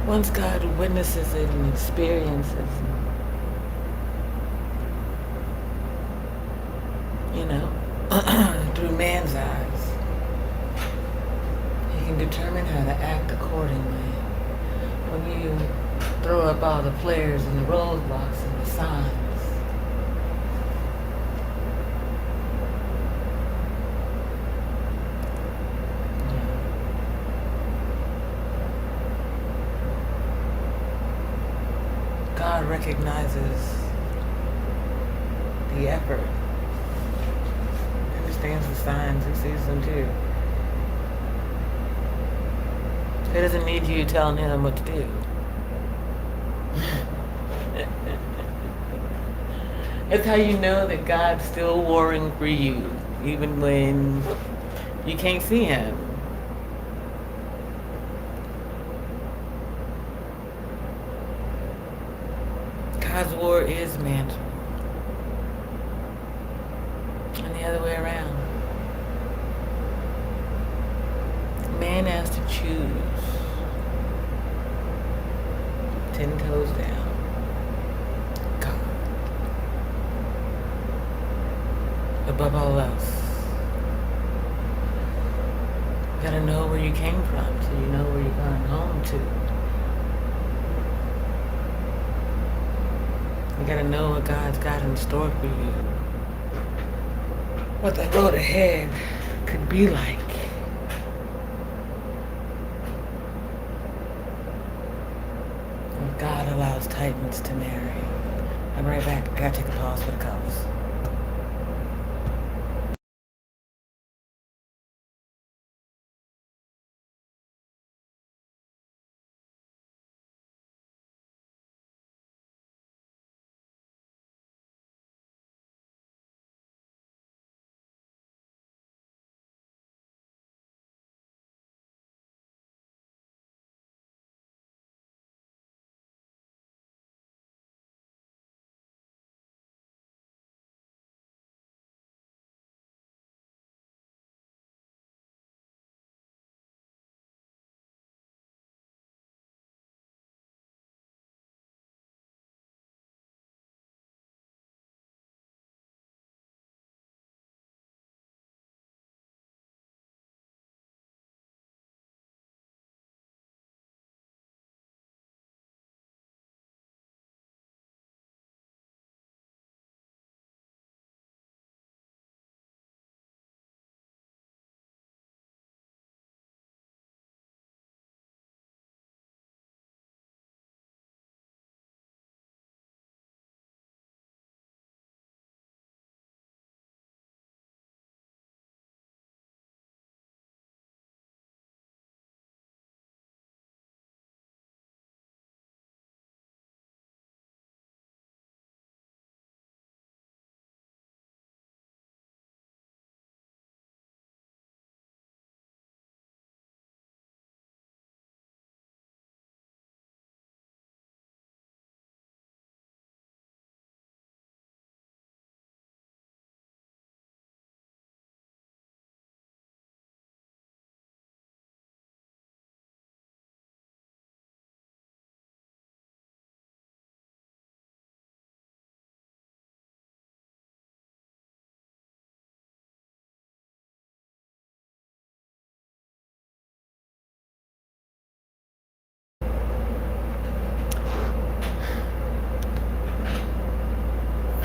Once God witnesses it and experiences it, you know, through man's eyes, he can determine how to act accordingly. When you throw up all the flares and the roadblocks and the signs, God recognizes the effort, understands the signs, he sees them too. He doesn't need you telling him what to do. That's how you know that God's still warring for you, even when you can't see him. God's war is man's war. And the other way around. Man has to choose. 10 toes down. God. Above all else. You gotta know where you came from so you know where you're going home to. You gotta know what God's got in store for you. What the road ahead could be like. When God allows titans to marry. I'm right back. I gotta take a pause for the cows.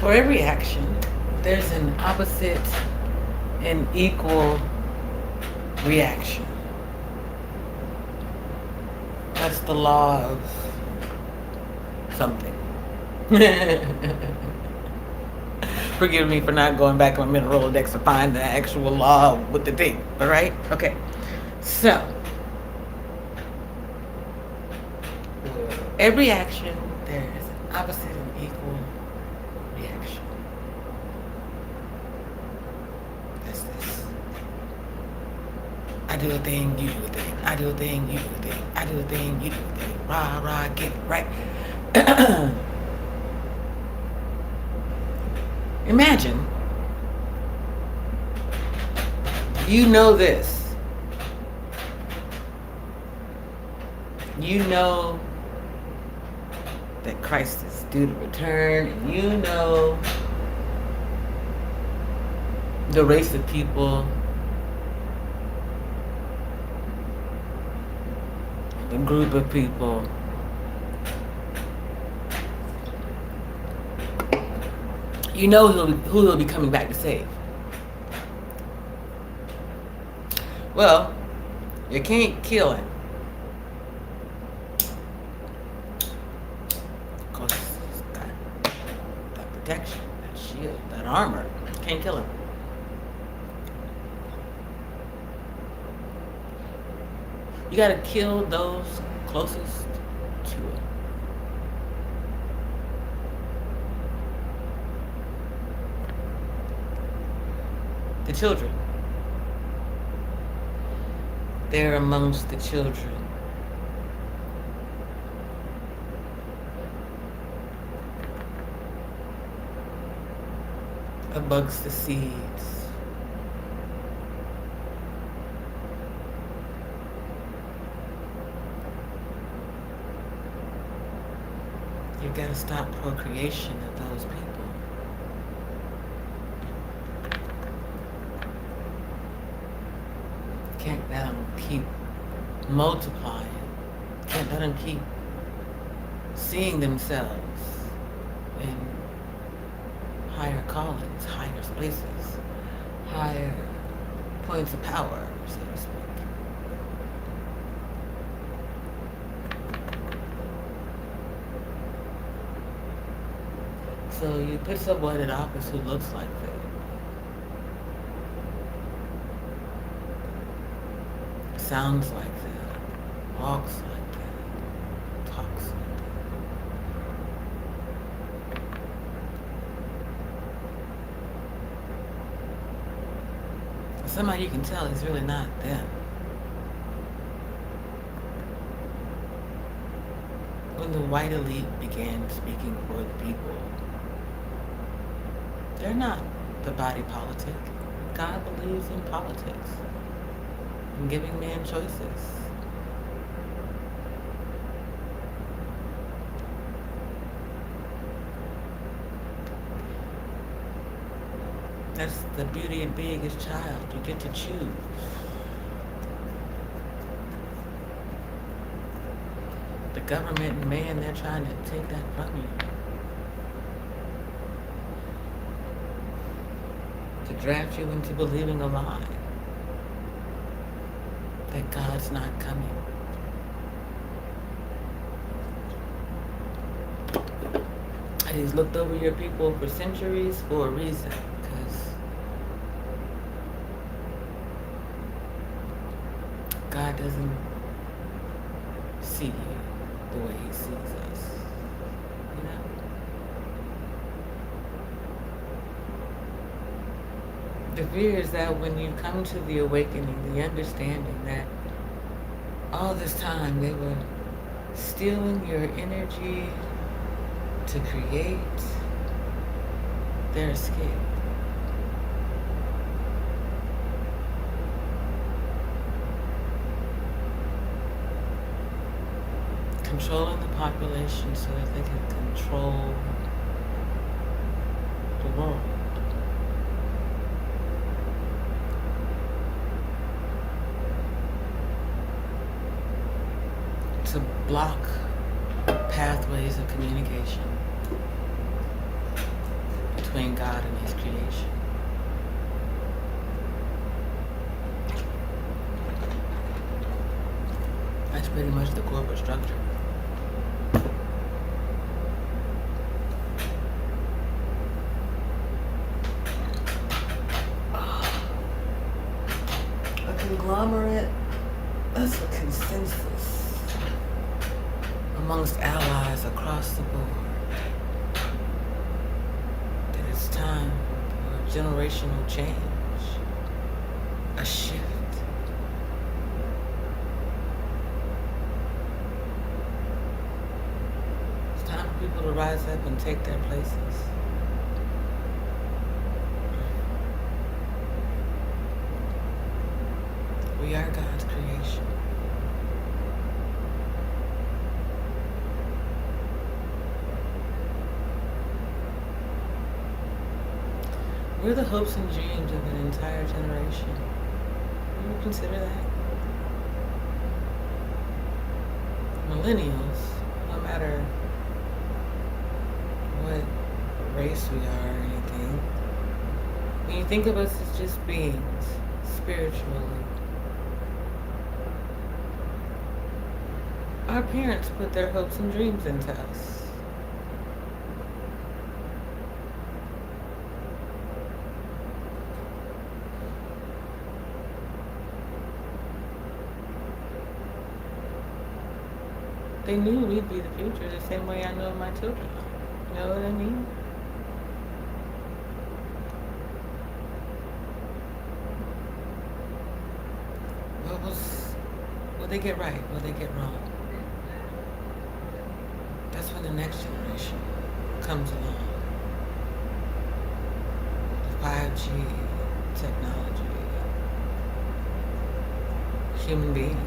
For every action, there's an opposite and equal reaction. That's the law of something. Forgive me for not going back on my mental Rolodex to find the actual law with the thing. All right? Okay. So, every action, there is an opposite and equal reaction. That's this. I do a thing, you do a thing. I do a thing, you do a thing. I do a thing, you do a thing. Rah, rah, get it, right? Imagine you know this. You know that Christ is due to return, and you know the race of people, the group of people, you know who he'll be coming back to save. Well, you can't kill him. Because he's got that protection, that shield, that armor. Can't kill him. You gotta kill those closest to him. The children. They're amongst the children. Amongst the seeds. You gotta stop procreation of those people. Can't let them keep multiplying. Can't let them keep seeing themselves in higher callings, higher places, higher points of power, so to speak. So you put someone in office who looks like that. Sounds like that, walks like that, talks like that. Somebody you can tell is really not them. When the white elite began speaking for the people, they're not the body politic. God believes in politics. And giving man choices. That's the beauty of being his child. You get to choose. The government and man, they're trying to take that from you. To draft you into believing a lie. That God's not coming. And he's looked over your people for centuries for a reason, because God doesn't see you the way he sees us. You know? The fear is that when you come to the awakening, the understanding that all this time they were stealing your energy to create their escape. Controlling the population so that they can control the world. To block pathways of communication between God and His creation. That's pretty much the corporate structure. A conglomerate, that's a consensus amongst allies across the board that it's time for a generational change, a shift. It's time for people to rise up and take their places. We are God's creation. We're the hopes and dreams of an entire generation. You ever consider that? Millennials, no matter what race we are or anything, when you think of us as just beings, spiritually, our parents put their hopes and dreams into us. They knew we'd be the future the same way I know my children. You know what I mean? What they get right? What they get wrong? That's when the next generation comes along. The 5G technology, human beings.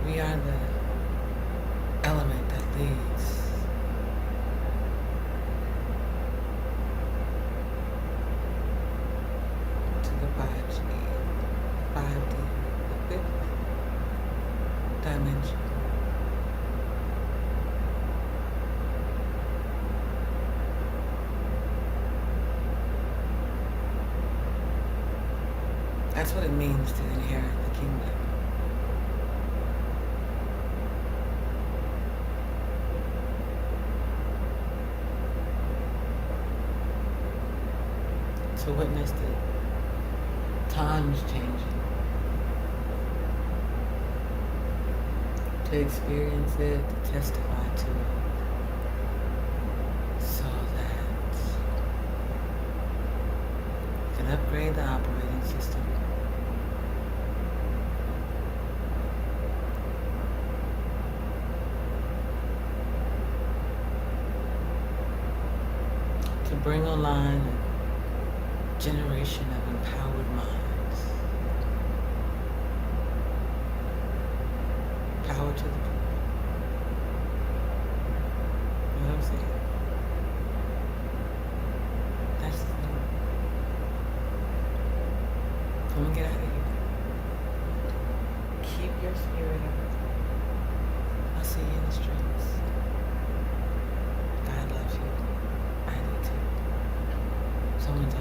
We are the element that leads to the 5G, 5D, the fifth dimension. That's what it means to inherit the kingdom. To witness the times changing, to experience it, to testify to it, so that you can upgrade the operating system, to bring online generation of empowered minds. Power to the people. You know what I'm saying? That's the thing. Come and get out of here. Keep your spirit up. I'll see you in the streets. God loves you. I do too. Someone's